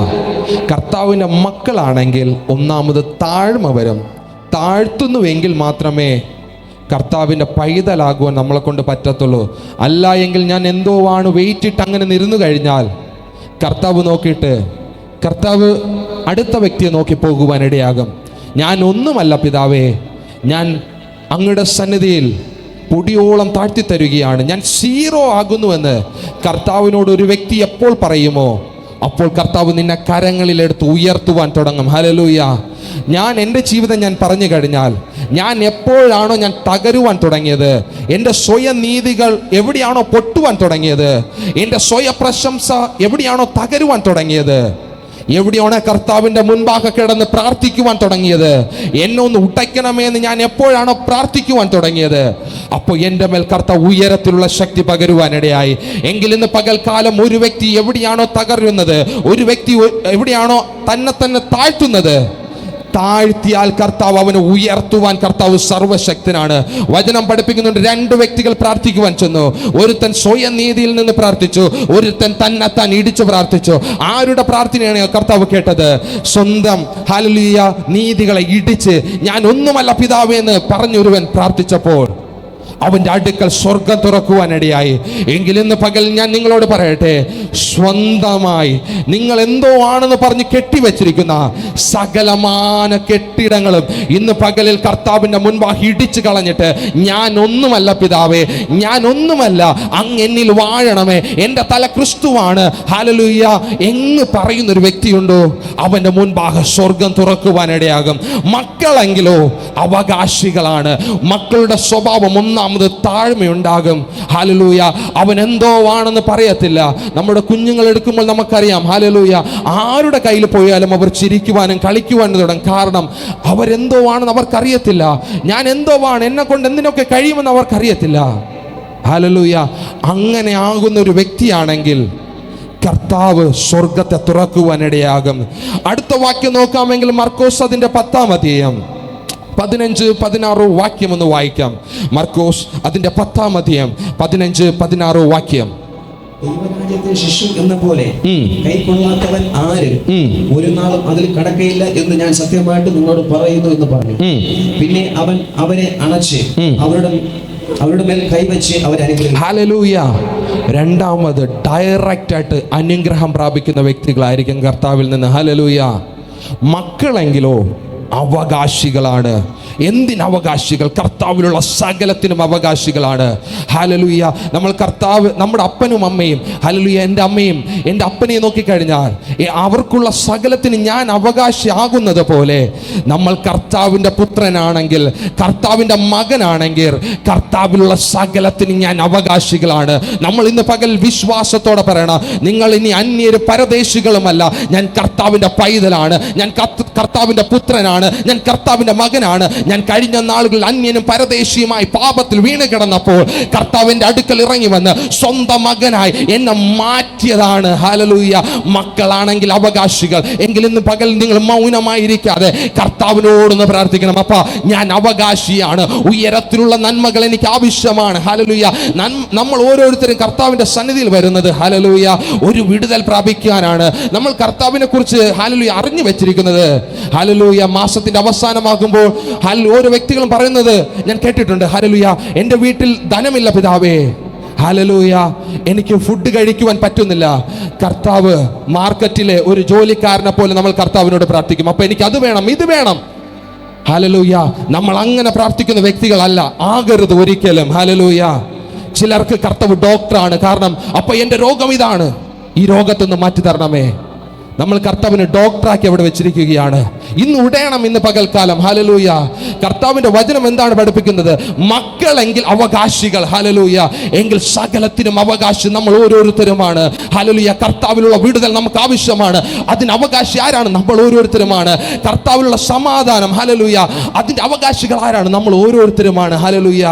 കർത്താവിന്റെ മക്കളാണെങ്കിൽ ഒന്നാമത് താഴ്മ വരും. താഴ്ത്തുന്നുവെങ്കിൽ മാത്രമേ കർത്താവിൻ്റെ പൈതലാകുവാൻ നമ്മളെ കൊണ്ട് പറ്റത്തുള്ളൂ. അല്ല എങ്കിൽ ഞാൻ എന്തോ ആണ് വെയിറ്റിട്ട് അങ്ങനെ നിരുന്നു കഴിഞ്ഞാൽ കർത്താവ് നോക്കിയിട്ട് കർത്താവ് അടുത്ത വ്യക്തിയെ നോക്കി പോകുവാനിടയാകും. ഞാൻ ഒന്നുമല്ല പിതാവേ, ഞാൻ അങ്ങയുടെ സന്നിധിയിൽ പൊടിയോളം താഴ്ത്തിത്തരുകയാണ്, ഞാൻ 0 ആകുന്നുവെന്ന് കർത്താവിനോട് ഒരു വ്യക്തി എപ്പോൾ പറയുമോ അപ്പോൾ കർത്താവ് നിന്നെ കരങ്ങളിലെടുത്ത് ഉയർത്തുവാൻ തുടങ്ങും. ഹല്ലേലൂയ. ഞാൻ എൻ്റെ ജീവിതം ഞാൻ പറഞ്ഞു കഴിഞ്ഞാൽ, ഞാൻ എപ്പോഴാണോ ഞാൻ തകരുവാൻ തുടങ്ങിയത്, എൻ്റെ സ്വയം നീതികൾ എവിടെയാണോ പൊട്ടുവാൻ തുടങ്ങിയത്, എൻ്റെ സ്വയ പ്രശംസ എവിടെയാണോ തകരുവാൻ തുടങ്ങിയത്, എവിടെയാണ് കർത്താവിൻ്റെ മുൻപാകെ കിടന്ന് പ്രാർത്ഥിക്കുവാൻ തുടങ്ങിയത്, എന്നെ ഒന്ന് ഉടയ്ക്കണമേ എന്ന് ഞാൻ എപ്പോഴാണോ പ്രാർത്ഥിക്കുവാൻ തുടങ്ങിയത്, അപ്പോൾ എൻ്റെ മേൽ കർത്താവ് ഉയരത്തിലുള്ള ശക്തി പകരുവാനിടയായി. എങ്കിൽ ഇന്ന് പകൽക്കാലം ഒരു വ്യക്തി എവിടെയാണോ തകരുന്നത്, ഒരു വ്യക്തി എവിടെയാണോ തന്നെ താഴ്ത്തുന്നത്, താഴ്ത്തിയാൽ കർത്താവ് അവനെ ഉയർത്തുവാൻ കർത്താവ് സർവശക്തനാണ്. വചനം പഠിപ്പിക്കുന്നുണ്ട്, 2 വ്യക്തികൾ പ്രാർത്ഥിക്കുവാൻ ചെന്നു. ഒരുത്തൻ സ്വയം നീതിയിൽ നിന്ന് പ്രാർത്ഥിച്ചു, ഒരുത്തൻ തന്നെത്താൻ ഇടിച്ചു പ്രാർത്ഥിച്ചു. ആരുടെ പ്രാർത്ഥനയാണ് കർത്താവ് കേട്ടത്? സ്വന്തം ഹല്ലേലൂയ നീതികളെ ഇടിച്ച് ഞാൻ ഒന്നുമല്ല പിതാവേ എന്ന് പറഞ്ഞൊരുവൻ പ്രാർത്ഥിച്ചപ്പോൾ അവൻ്റെ അടുക്കൽ സ്വർഗം തുറക്കുവാനിടയായി. എങ്കിൽ ഇന്ന് പകൽ ഞാൻ നിങ്ങളോട് പറയട്ടെ, സ്വന്തമായി നിങ്ങൾ എന്തോ ആണെന്ന് പറഞ്ഞ് കെട്ടിവെച്ചിരിക്കുന്ന സകലമാന കെട്ടിടങ്ങളും ഇന്ന് പകലിൽ കർത്താവിൻ്റെ മുൻപാകെ ഇടിച്ചു കളഞ്ഞിട്ട്, ഞാൻ ഒന്നുമല്ല പിതാവേ, ഞാൻ ഒന്നുമല്ല, അങ്ങ് എന്നിൽ വാഴണമേ, എൻ്റെ തല ക്രിസ്തുവാണ്, ഹല്ലേലൂയ എന്ന് പറയുന്നൊരു വ്യക്തിയുണ്ടോ അവൻ്റെ മുൻപാകെ സ്വർഗം തുറക്കുവാനിടയാകും. മക്കളെങ്കിലോ അവകാശികളാണ്. മക്കളുടെ സ്വഭാവം ഒന്നാമത് താഴ്മയുണ്ടാകും. ഹല്ലേലൂയ. അവൻ എന്തോ ആണെന്ന് പറയത്തില്ല. നമ്മുടെ കുഞ്ഞുങ്ങൾ എടുക്കുമ്പോൾ നമുക്കറിയാം, ഹല്ലേലൂയ, ആരുടെ കയ്യിൽ പോയാലും അവർ ചിരിക്കുവാനും കളിക്കുവാനും തുടങ്ങും. കാരണം അവരെന്തോ ആണെന്ന് അവർക്കറിയത്തില്ല. ഞാൻ എന്തോ ആണ്, എന്നെ കൊണ്ട് എന്തിനൊക്കെ കഴിയുമെന്ന് അവർക്കറിയത്തില്ല. ഹല്ലേലൂയ. അങ്ങനെ ആകുന്ന ഒരു വ്യക്തിയാണെങ്കിൽ കർത്താവ് സ്വർഗത്തെ തുറക്കുവാനിടയാകും. അടുത്ത വാക്യം നോക്കാമെങ്കിൽ മർക്കോസ് അതിന്റെ 10-ാം അധ്യായം 15-16 വാക്യം ഒന്ന് വായിക്കാം. മർക്കോസ് അതിന്റെ 10-ാം അധ്യായം 15-16 വാക്യം. ദൈവരാജ്യത്തെ ശിശു എന്ന പോലെ കൈക്കൊള്ളാത്തവൻ ആരും ഒരു നാളും അതിൽ കടക്കയില്ല എന്ന് ഞാൻ സത്യമായിട്ട് നിങ്ങളോട് പറയുന്നു എന്ന് പറഞ്ഞു. പിന്നെ അവൻ അവരെ അണച്ച് അവരുടെ മേൽ കൈവച്ച് അവരെ അനുഗ്രഹിച്ചു. ഹല്ലേലൂയ. രണ്ടാമത് ഡയറക്റ്റ് ആയിട്ട് അനുഗ്രഹം പ്രാപിക്കുന്ന വ്യക്തികളായിരിക്കും കർത്താവിൽ നിന്ന്. ഹല്ലേലൂയ. മക്കളെങ്കിലോ അവകാശികളാണ്. എന്തിനവകാശികൾ? കർത്താവിലുള്ള സകലത്തിനും അവകാശികളാണ്. ഹല്ലേലൂയ. നമ്മൾ കർത്താവ്, നമ്മുടെ അപ്പനും അമ്മയും, ഹല്ലേലൂയ, എൻ്റെ അമ്മയും എൻ്റെ അപ്പനെയും നോക്കിക്കഴിഞ്ഞാൽ അവർക്കുള്ള സകലത്തിന് ഞാൻ അവകാശിയാകുന്നത് പോലെ നമ്മൾ കർത്താവിൻ്റെ പുത്രനാണെങ്കിൽ, കർത്താവിൻ്റെ മകനാണെങ്കിൽ, കർത്താവിലുള്ള സകലത്തിന് ഞാൻ അവകാശികളാണ്. നമ്മൾ ഇന്ന് പകൽ വിശ്വാസത്തോടെ പറയണം, നിങ്ങൾ ഇനി അന്യര് പരദേശികളുമല്ല, ഞാൻ കർത്താവിൻ്റെ പൈതലാണ്, ഞാൻ കർത്താവിൻ്റെ പുത്രനാണ്, ഞാൻ കർത്താവിൻ്റെ മകനാണ്. ഞാൻ കഴിഞ്ഞ നാളുകളിൽ അന്യനും പരദേശിയുമായി പാപത്തിൽ വീണ് കിടന്നപ്പോൾ കർത്താവിൻ്റെ അടുക്കൽ ഇറങ്ങി വന്ന് സ്വന്തം മകനായി എന്നെ മാറ്റിയതാണ്. ഹല്ലേലൂയ. മക്കളാണെങ്കിൽ അവകാശികൾ. എങ്കിൽ ഇന്ന് പകൽ നിങ്ങൾ മൗനമായിരിക്കാതെ കർത്താവിനോടൊന്ന് പ്രാർത്ഥിക്കണം. അപ്പാ, ഞാൻ അവകാശിയാണ്, ഉയരത്തിലുള്ള നന്മകൾ എനിക്ക് ആവശ്യമാണ്. ഹല്ലേലൂയ. നമ്മൾ ഓരോരുത്തരും കർത്താവിൻ്റെ സന്നിധിയിൽ വരുന്നത് ഹല്ലേലൂയ ഒരു വിടുതൽ പ്രാപിക്കാനാണ്. നമ്മൾ കർത്താവിനെ കുറിച്ച് ഹല്ലേലൂയ അറിഞ്ഞു വെച്ചിരിക്കുന്നത്. ഹല്ലേലൂയ. മാസത്തിന്റെ അവസാനമാകുമ്പോൾ ഓരോ വ്യക്തികളും പറയുന്നത് ഞാൻ കേട്ടിട്ടുണ്ട്. ഹല്ലേലൂയ, എൻ്റെ വീട്ടിൽ ധനമില്ല പിതാവേ. ഹല്ലേലൂയ, എനിക്ക് ഫുഡ് കഴിക്കുവാൻ പറ്റുന്നില്ല. കർത്താവ് മാർക്കറ്റിലെ ഒരു ജോലിക്കാരനെ പോലെ നമ്മൾ കർത്താവിനോട് പ്രാർത്ഥിക്കും. അപ്പൊ എനിക്ക് അത് വേണം, ഇത് വേണം. ഹല്ലേലൂയ. നമ്മൾ അങ്ങനെ പ്രാർത്ഥിക്കുന്ന വ്യക്തികളല്ല, ആകരുത് ഒരിക്കലും. ഹല്ലേലൂയ. ചിലർക്ക് കർത്താവ് ഡോക്ടറാണ്. കാരണം അപ്പൊ എൻ്റെ രോഗം ഇതാണ്, ഈ രോഗത്തൊന്ന് മാറ്റി തരണമേ. നമ്മൾ കർത്താവിനെ ഡോക്ടറാക്കി അവിടെ വെച്ചിരിക്കുകയാണ്. ഇന്ന് ഉടയണം, ഇന്ന് പകൽക്കാലം. ഹല്ലേലൂയ. കർത്താവിന്റെ വചനം എന്താണ് പഠിപ്പിക്കുന്നത്? മക്കളെങ്കിൽ അവകാശികൾ. ഹല്ലേലൂയ. എങ്കിൽ സകലത്തിനും അവകാശി നമ്മൾ ഓരോരുത്തരുമാണ്. ഹല്ലേലൂയ. കർത്താവിലുള്ള വിടുതൽ നമുക്ക് ആവശ്യമാണ്. അതിന് അവകാശി ആരാണ്? നമ്മൾ ഓരോരുത്തരുമാണ്. കർത്താവിലുള്ള സമാധാനം, ഹല്ലേലൂയ, അതിന്റെ അവകാശികൾ ആരാണ്? നമ്മൾ ഓരോരുത്തരുമാണ്. ഹല്ലേലൂയ.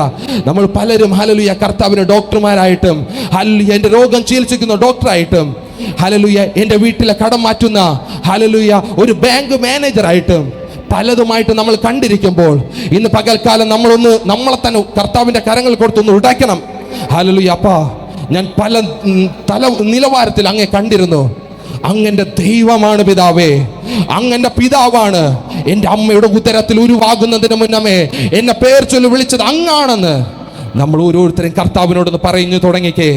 നമ്മൾ പലരും ഹല്ലേലൂയ കർത്താവിന് ഡോക്ടർമാരായിട്ടും, ഹല്ലേലൂയ, എൻ്റെ രോഗം ചികിത്സിക്കുന്ന ഡോക്ടറായിട്ടും, ഹല്ലേലൂയ, എൻ്റെ വീട്ടിലെ കടം മാറ്റുന്ന, ഹല്ലേലൂയ, ഒരു ബാങ്ക് മാനേജറായിട്ടും പലതുമായിട്ട് നമ്മൾ കണ്ടിരിക്കുമ്പോൾ ഇന്ന് പകൽക്കാലം നമ്മളെ തന്നെ കർത്താവിൻ്റെ കരങ്ങൾ കൊടുത്തൊന്ന് ഉടയ്ക്കണം. ഹല്ലേലൂയ. അപ്പാ, ഞാൻ പല നിലവാരത്തിൽ അങ്ങേ കണ്ടിരുന്നു. അങ്ങൻ്റെ ദൈവമാണ് പിതാവേ, അങ്ങൻ്റെ പിതാവാണ്. എൻ്റെ അമ്മയുടെ ഉദരത്തിൽ ഉരുവാകുന്നതിന് മുന്നമേ എന്നെ പേർ ചൊല്ലി വിളിച്ചത് അങ്ങാണെന്ന് നമ്മൾ ഓരോരുത്തരും കർത്താവിനോടൊന്ന് പറഞ്ഞു തുടങ്ങിക്കേ.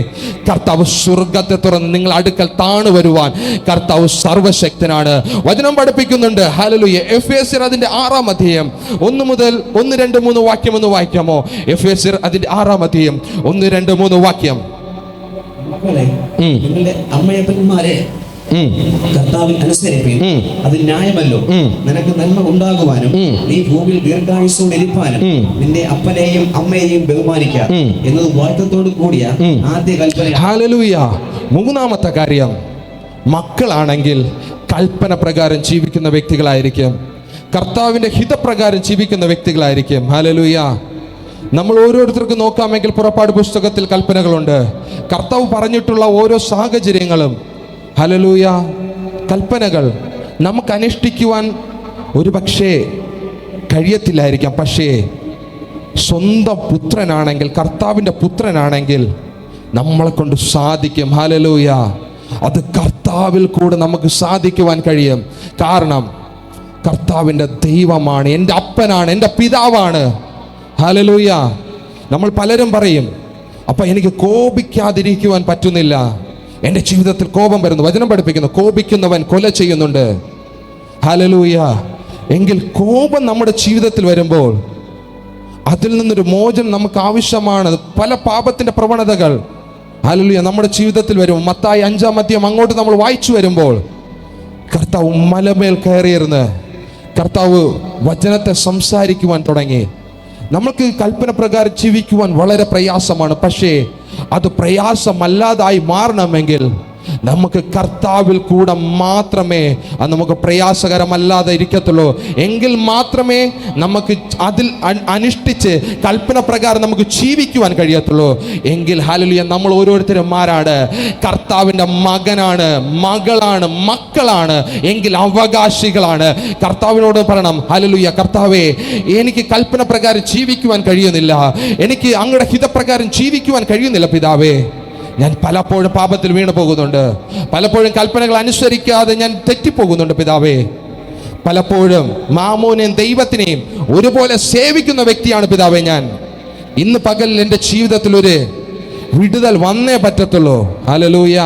കർത്താവ് സ്വർഗത്തെ തുറന്ന് നിങ്ങൾ അടുക്കൽ താണു വരുവാൻ കർത്താവ് സർവശക്തനാണ്. വചനം പഠിപ്പിക്കുന്നുണ്ട്. ഹല്ലേലൂയ. എഫേസ്യർ അതിന്റെ 6-ാം അധ്യായം 1 മുതൽ 1, 2, 3 വാക്യം ഒന്ന് വായിക്കാമോ? എഫേസ്യർ അതിന്റെ 6-ാം അധ്യായം 1, 2, 3 വാക്യം. മക്കളെ, നിങ്ങളുടെ അമ്മയപ്പന്മാരെ കർത്താവിൽ അനുസരിപ്പീൻ, അത് ന്യായമല്ലോ. നിനക്ക് നന്മ ഉണ്ടാകുവാനും നീ ഭൂമിയിൽ ദീർഘായുസ്സോടെ ഇരിപ്പാനും നിന്റെ അപ്പനെയും അമ്മയെയും ബഹുമാനിക്കുക എന്നത് വാക്യത്തോട് കൂടിയ ആദ്യ കൽപ്പന. ഹല്ലേലൂയ. മൂന്നാമത്തെ കാര്യം, മക്കളാണെങ്കിൽ കൽപ്പന പ്രകാരം ജീവിക്കുന്ന വ്യക്തികളായിരിക്കും. കർത്താവിന്റെ ഹിതപ്രകാരം ജീവിക്കുന്ന വ്യക്തികളായിരിക്കും. ഹല്ലേലൂയ. നമ്മൾ ഓരോരുത്തർക്കും നോക്കാമെങ്കിൽ പുറപ്പാട് പുസ്തകത്തിൽ കൽപ്പനകളുണ്ട്. കർത്താവ് പറഞ്ഞിട്ടുള്ള ഓരോ സാഹചര്യങ്ങളും, ഹല്ലേലൂയ, കൽപ്പനകൾ നമുക്ക് അനുഷ്ഠിക്കുവാൻ ഒരു പക്ഷേ കഴിയത്തില്ലായിരിക്കാം. പക്ഷേ സ്വന്തം പുത്രനാണെങ്കിൽ, കർത്താവിൻ്റെ പുത്രനാണെങ്കിൽ നമ്മളെ കൊണ്ട് സാധിക്കും. ഹല്ലേലൂയ. അത് കർത്താവിൽ കൂടെ നമുക്ക് സാധിക്കുവാൻ കഴിയും. കാരണം കർത്താവിൻ്റെ ദൈവമാണ്, എൻ്റെ അപ്പനാണ്, എൻ്റെ പിതാവാണ്. ഹല്ലേലൂയ. നമ്മൾ പലരും പറയും, അപ്പം എനിക്ക് കോപിക്കാതിരിക്കുവാൻ പറ്റുന്നില്ല, എൻ്റെ ജീവിതത്തിൽ കോപം വരുന്നു. വചനം പഠിപ്പിക്കുന്നു, കോപിക്കുന്നവൻ കൊല ചെയ്യുന്നുണ്ട്. ഹല്ലേലൂയ. എങ്കിൽ കോപം നമ്മുടെ ജീവിതത്തിൽ വരുമ്പോൾ അതിൽ നിന്നൊരു മോചനം നമുക്ക് ആവശ്യമാണ്. പല പാപത്തിൻ്റെ പ്രവണതകൾ ഹല്ലേലൂയ നമ്മുടെ ജീവിതത്തിൽ വരും. മത്തായി 5-ാം അധ്യായം അങ്ങോട്ട് നമ്മൾ വായിച്ചു വരുമ്പോൾ കർത്താവ് മലമേൽ കയറിയിരുന്ന് കർത്താവ് വചനത്തെ സംസാരിക്കുവാൻ തുടങ്ങി. നമുക്ക് കൽപ്പന പ്രകാരം ജീവിക്കുവാൻ വളരെ പ്രയാസമാണ്. പക്ഷേ അത് പ്രയാസമല്ലാതായി മാറണമെങ്കിൽ നമുക്ക് കർത്താവിൽ കൂടെ മാത്രമേ അത് നമുക്ക് പ്രയാസകരമല്ലാതെ ഇരിക്കത്തുള്ളൂ. എങ്കിൽ മാത്രമേ നമുക്ക് അതിൽ അനുഷ്ഠിച്ച് കൽപ്പന പ്രകാരം നമുക്ക് ജീവിക്കുവാൻ കഴിയത്തുള്ളൂ. എങ്കിൽ ഹല്ലേലൂയ, നമ്മൾ ഓരോരുത്തരും ആരാണ്? കർത്താവിൻ്റെ മകനാണ്, മകളാണ്, മക്കളാണ്. എങ്കിൽ അവകാശികളാണ്. കർത്താവിനോട് പറയണം, ഹല്ലേലൂയ, കർത്താവേ, എനിക്ക് കൽപ്പന പ്രകാരം ജീവിക്കുവാൻ കഴിയുന്നില്ല, എനിക്ക് അങ്ങയുടെ ഹിതപ്രകാരം ജീവിക്കുവാൻ കഴിയുന്നില്ല പിതാവേ. ഞാൻ പലപ്പോഴും പാപത്തിൽ വീണു പോകുന്നുണ്ട്, പലപ്പോഴും കൽപ്പനകൾ അനുസരിക്കാതെ ഞാൻ തെറ്റിപ്പോകുന്നുണ്ട് പിതാവേ. പലപ്പോഴും മാമോനെയും ദൈവത്തിനെയും ഒരുപോലെ സേവിക്കുന്ന വ്യക്തിയാണ് പിതാവേ ഞാൻ. ഇന്ന് പകൽ എൻ്റെ ജീവിതത്തിൽ ഒരു വിടുതൽ വന്നേ പറ്റത്തുള്ളൂ. ഹല്ലേലൂയ.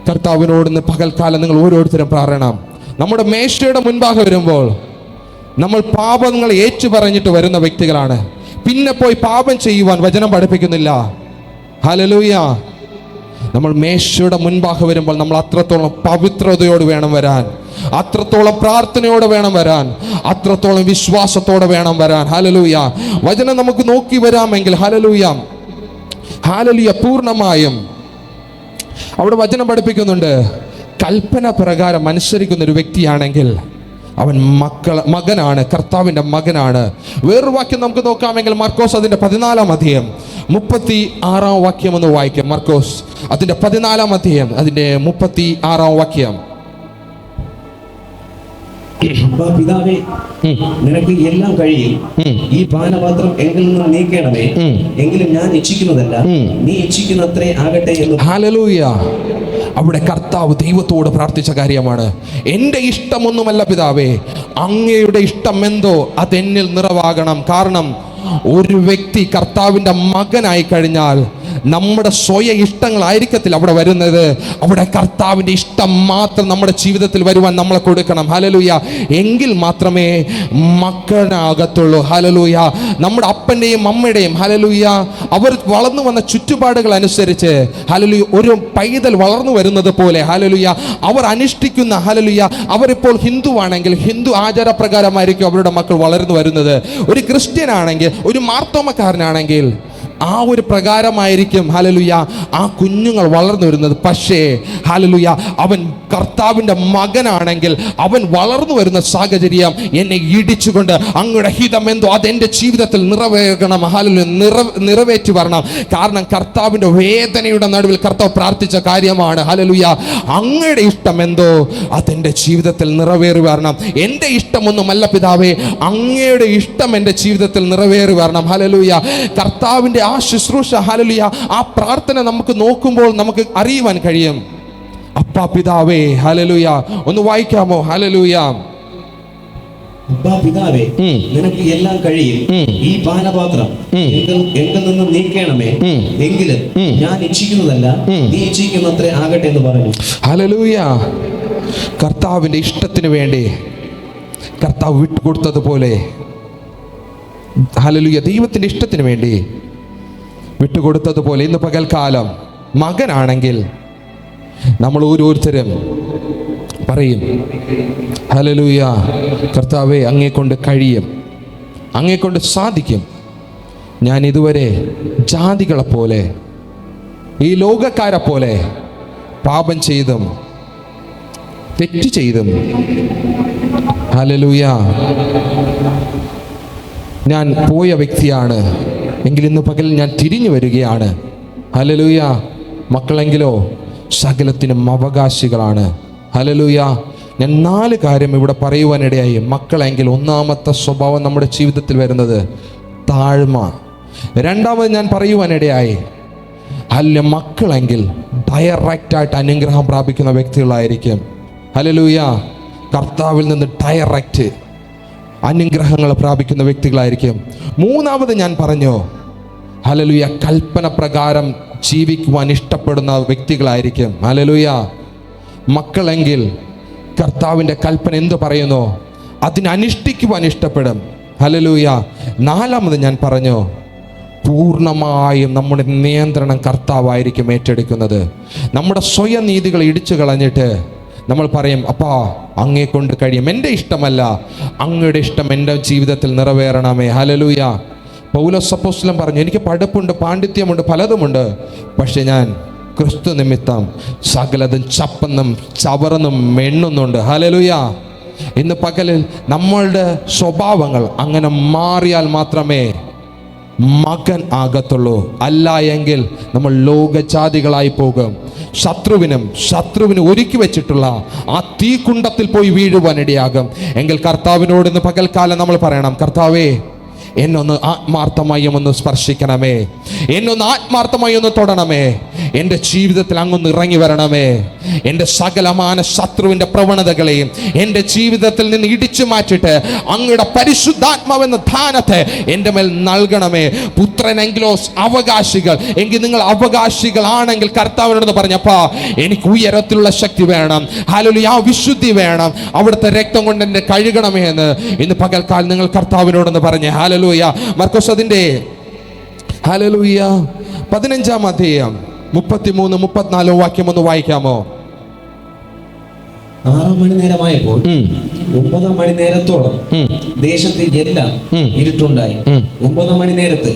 കർത്താവിനോട് ഇന്ന് പകൽക്കാലം നിങ്ങൾ ഓരോരുത്തരും പറയണം. നമ്മുടെ മേശയുടെ മുൻപാകെ വരുമ്പോൾ നമ്മൾ പാപങ്ങൾ ഏറ്റു പറഞ്ഞിട്ട് വരുന്ന വ്യക്തികളാണ്. പിന്നെ പോയി പാപം ചെയ്യുവാൻ വചനം പഠിപ്പിക്കുന്നില്ല. ഹല്ലേലൂയ. നമ്മൾ മേശയുടെ മുൻപാകെ വരുമ്പോൾ നമ്മൾ അത്രത്തോളം പവിത്രതയോട് വേണം വരാൻ, അത്രത്തോളം പ്രാർത്ഥനയോടെ വേണം വരാൻ, അത്രത്തോളം വിശ്വാസത്തോടെ വേണം വരാൻ. ഹല്ലേലൂയ. വചനം നമുക്ക് നോക്കി വരാമെങ്കിൽ ഹല്ലേലൂയ, ഹല്ലേലൂയ, പൂർണ്ണമായും അവിടെ വചനം പഠിപ്പിക്കുന്നുണ്ട്. കൽപ്പന പ്രകാരം അനുസരിക്കുന്ന ഒരു വ്യക്തിയാണെങ്കിൽ അവൻ മകനാണ്, കർത്താവിൻ്റെ മകനാണ്. വേറൊരു വാക്യം നമുക്ക് നോക്കാമെങ്കിൽ മർക്കോസ് അതിൻ്റെ 14-ാം അധ്യായം 36-ാം വാക്യം ഒന്ന് വായിക്കാം. മർക്കോസ് അതിൻ്റെ 14-ാം അധ്യായം അതിൻ്റെ 36-ാം വാക്യം. പിതാവേ, നിനക്ക് എല്ലാം കഴിയും, ഈ പാനപാത്രം എങ്കിൽ നിന്ന് നീക്കണമേ, എങ്കിലും ഞാൻ ഇച്ഛിക്കുന്നതല്ല, നീ ഇച്ഛിക്കുന്നത്രേ ആകട്ടെ എന്ന്. ഹല്ലേലൂയ. അവിടെ കർത്താവ് ദൈവത്തോട് പ്രാർത്ഥിച്ച കാര്യമാണ്. എൻ്റെ ഇഷ്ടമൊന്നുമല്ല പിതാവേ, അങ്ങയുടെ ഇഷ്ടം എന്തോ അതെന്നിൽ നിറവാകണം. കാരണം ഒരു വ്യക്തി കർത്താവിൻ്റെ മകനായി കഴിഞ്ഞാൽ നമ്മുടെ സ്വയ ഇഷ്ടങ്ങളായിരിക്കത്തില്ല അവിടെ വരുന്നത്. അവിടെ കർത്താവിൻ്റെ ഇഷ്ടം മാത്രം നമ്മുടെ ജീവിതത്തിൽ വരുവാൻ നമ്മളെ കൊടുക്കണം. ഹല്ലേലൂയ. എങ്കിൽ മാത്രമേ മക്കനാകത്തുള്ളൂ. ഹല്ലേലൂയ. നമ്മുടെ അപ്പൻ്റെയും അമ്മയുടെയും ഹല്ലേലൂയ അവർ വളർന്നു വന്ന ചുറ്റുപാടുകൾ അനുസരിച്ച് ഹല്ലേലൂയ ഒരു പൈതൽ വളർന്നു വരുന്നത് പോലെ ഹല്ലേലൂയ അവർ അനുഷ്ഠിക്കുന്ന ഹല്ലേലൂയ അവരിപ്പോൾ ഹിന്ദുവാണെങ്കിൽ ഹിന്ദു ആചാരപ്രകാരമായിരിക്കും അവരുടെ മക്കൾ വളർന്നു വരുന്നത്. ഒരു ക്രിസ്ത്യൻ ആണെങ്കിൽ, ഒരു മാർത്തോമക്കാരനാണെങ്കിൽ ആ ഒരു പ്രകാരമായിരിക്കും ഹല്ലേലൂയ ആ കുഞ്ഞുങ്ങൾ വളർന്നു വരുന്നത്. പക്ഷേ ഹല്ലേലൂയ അവൻ കർത്താവിൻ്റെ മകനാണെങ്കിൽ അവൻ വളർന്നു വരുന്ന സാഹചര്യം എന്നെ ഇടിച്ചുകൊണ്ട് അങ്ങയുടെ ഹിതം എന്തോ അതെൻ്റെ ജീവിതത്തിൽ നിറവേറണം. ഹല്ലേലൂയ, നിറവേറ്റി വരണം. കാരണം കർത്താവിൻ്റെ വേദനയുടെ നടുവിൽ കർത്താവ് പ്രാർത്ഥിച്ച കാര്യമാണ്. ഹല്ലേലൂയ, അങ്ങയുടെ ഇഷ്ടം എന്തോ അതെൻ്റെ ജീവിതത്തിൽ നിറവേറി വരണം. എൻ്റെ ഇഷ്ടമൊന്നുമല്ല പിതാവേ, അങ്ങയുടെ ഇഷ്ടം എൻ്റെ ജീവിതത്തിൽ നിറവേറി വരണം. ഹല്ലേലൂയ. കർത്താവിൻ്റെ ആ ശുശ്രൂഷ ഹല്ലേലൂയ ആ പ്രാർത്ഥന നമുക്ക് നോക്കുമ്പോൾ നമുക്ക് അറിയുവാൻ കഴിയും. അപ്പാ പിതാവേ, ഹല്ലേലൂയ, ഒന്ന് വായിക്കാമോ? ഹല്ലേലൂയ. അപ്പാ പിതാവേ, നിനക്ക് എല്ലാം കഴിയും, ഈ പാനപാത്രം എങ്കിൽ നിന്ന് നീക്കണമേ, എങ്കിലും ഞാൻ ഇച്ഛിക്കുന്നതല്ല, നീ ഇച്ഛിക്കുന്നത്രേ ആകട്ടെ എന്ന് പറഞ്ഞു. ഹല്ലേലൂയ. കർത്താവിൻ്റെ ഇഷ്ടത്തിന് വേണ്ടി കർത്താവ് വിട്ടുകൊടുത്തതുപോലെ ഹല്ലേലൂയ ദൈവത്തിൻ്റെ ഇഷ്ടത്തിന് വേണ്ടി വിട്ടുകൊടുത്തതുപോലെ ഇന്ന് പകൽക്കാലം മകനാണെങ്കിൽ നമ്മൾ ഓരോരുത്തരും പറയും, ഹല്ലേലൂയ, കർത്താവേ, അങ്ങേക്കൊണ്ട് കഴിയും, അങ്ങേക്കൊണ്ട് സാധിക്കും. ഞാൻ ഇതുവരെ ജാതികളെ പോലെ ഈ ലോകക്കാരെ പോലെ പാപം ചെയ്തും തെറ്റ് ചെയ്തും ഹല്ലേലൂയ ഞാൻ പോയ വ്യക്തിയാണ്. എങ്കിൽ ഇന്ന് പകൽ ഞാൻ തിരിഞ്ഞു വരികയാണ്. ഹല്ലേലൂയ. മക്കളെങ്കിലോ സകലത്തിനും അവകാശികളാണ്. ഹല്ലേലൂയ. ഞാൻ 4 കാര്യം ഇവിടെ പറയുവാനിടയായി. മക്കളെങ്കിൽ ഒന്നാമത്തെ സ്വഭാവം നമ്മുടെ ജീവിതത്തിൽ വരുന്നത് താഴ്മ. രണ്ടാമത് ഞാൻ പറയുവാനിടയായി മക്കളെങ്കിൽ ഡയറക്റ്റായിട്ട് അനുഗ്രഹം പ്രാപിക്കുന്ന വ്യക്തികളായിരിക്കും. ഹല്ലേലൂയ. കർത്താവിൽ നിന്ന് ഡയറക്റ്റ് അനുഗ്രഹങ്ങൾ പ്രാപിക്കുന്ന വ്യക്തികളായിരിക്കും. മൂന്നാമത് ഞാൻ പറഞ്ഞു, ഹല്ലേലൂയ, കൽപ്പന പ്രകാരം ജീവിക്കുവാൻ ഇഷ്ടപ്പെടുന്ന വ്യക്തികളായിരിക്കും. ഹല്ലേലൂയ. മക്കളെങ്കിൽ കർത്താവിൻ്റെ കൽപ്പന എന്ത് പറയുന്നു അതിനനുഷ്ഠിക്കുവാൻ ഇഷ്ടപ്പെടും. ഹല്ലേലൂയ. നാലാമത് ഞാൻ പറഞ്ഞു, പൂർണ്ണമായും നമ്മുടെ നിയന്ത്രണം കർത്താവായിരിക്കും ഏറ്റെടുക്കുന്നത്. നമ്മുടെ സ്വയം നീതികൾ ഇടിച്ചു കളഞ്ഞിട്ട് നമ്മൾ പറയും, അപ്പാ അങ്ങേ കൊണ്ട് കഴിയും, എൻ്റെ ഇഷ്ടമല്ല, അങ്ങയുടെ ഇഷ്ടം എൻ്റെ ജീവിതത്തിൽ നിറവേറണമേ. ഹല്ലേലൂയ. പൗലോസ് അപ്പോസ്തലൻ പറഞ്ഞു, എനിക്ക് പഠിപ്പുണ്ട്, പാണ്ഡിത്യമുണ്ട്, പലതുമുണ്ട്, പക്ഷെ ഞാൻ ക്രിസ്തു നിമിത്തം സകലതും ചപ്പന്നും ചവറന്നും എണ്ണുന്നുണ്ട്. ഹല്ലേലൂയ. ഇന്ന് പകലിൽ നമ്മളുടെ സ്വഭാവങ്ങൾ അങ്ങനെ മാറിയാൽ മാത്രമേ മകൻ ആകത്തുള്ളൂ. അല്ല എങ്കിൽ നമ്മൾ ലോകജാതികളായി പോകും. ശത്രുവിന് ഒരുക്കി വെച്ചിട്ടുള്ള ആ തീക്കുണ്ടത്തിൽ പോയി വീഴുവാനിടയാകും. എങ്കിൽ കർത്താവിനോട് ഇന്ന് പകൽക്കാലം നമ്മൾ പറയണം, കർത്താവേ, എന്നൊന്ന് ആത്മാർത്ഥമായി ഒന്ന് സ്പർശിക്കണമേ, എന്നൊന്ന് ആത്മാർത്ഥമായി ഒന്ന് തൊടണമേ, എൻ്റെ ജീവിതത്തിൽ അങ്ങൊന്ന് ഇറങ്ങി വരണമേ. എൻ്റെ സകലമാന ശത്രുവിൻ്റെ പ്രവണതകളെയും എൻ്റെ ജീവിതത്തിൽ നിന്ന് ഇടിച്ചു മാറ്റിയിട്ട് അങ്ങയുടെ പരിശുദ്ധാത്മാവെന്ന ദാനത്തെ എൻ്റെ മേൽ നൽകണമേ. പുത്രനെങ്കിലോ അവകാശികൾ, എങ്കിൽ നിങ്ങൾ അവകാശികളാണെങ്കിൽ കർത്താവിനോട് പറഞ്ഞപ്പാ, എനിക്ക് ഉയരത്തിലുള്ള ശക്തി വേണം, ഹല്ലേലൂയ, ആ വിശുദ്ധി വേണം, അവിടുത്തെ രക്തം കൊണ്ട് എന്നെ കഴുകണമേ എന്ന് ഇന്ന് പകൽക്കാലം നിങ്ങൾ കർത്താവിനോടൊന്ന് പറഞ്ഞേ. ഹല്ലേലൂയ. മർക്കോസ് അതിൻ്റെ ഹല്ലേലൂയ 15-ാം അധ്യായം 33-34 വാക്യം ഒന്ന് വായിക്കാമോ? 6 മണി നേരമായപ്പോൾ 9 മണി നേരത്തോളം ദേശത്ത് എല്ലാം ഇരുട്ടുണ്ടായി. 9 മണി നേരത്ത്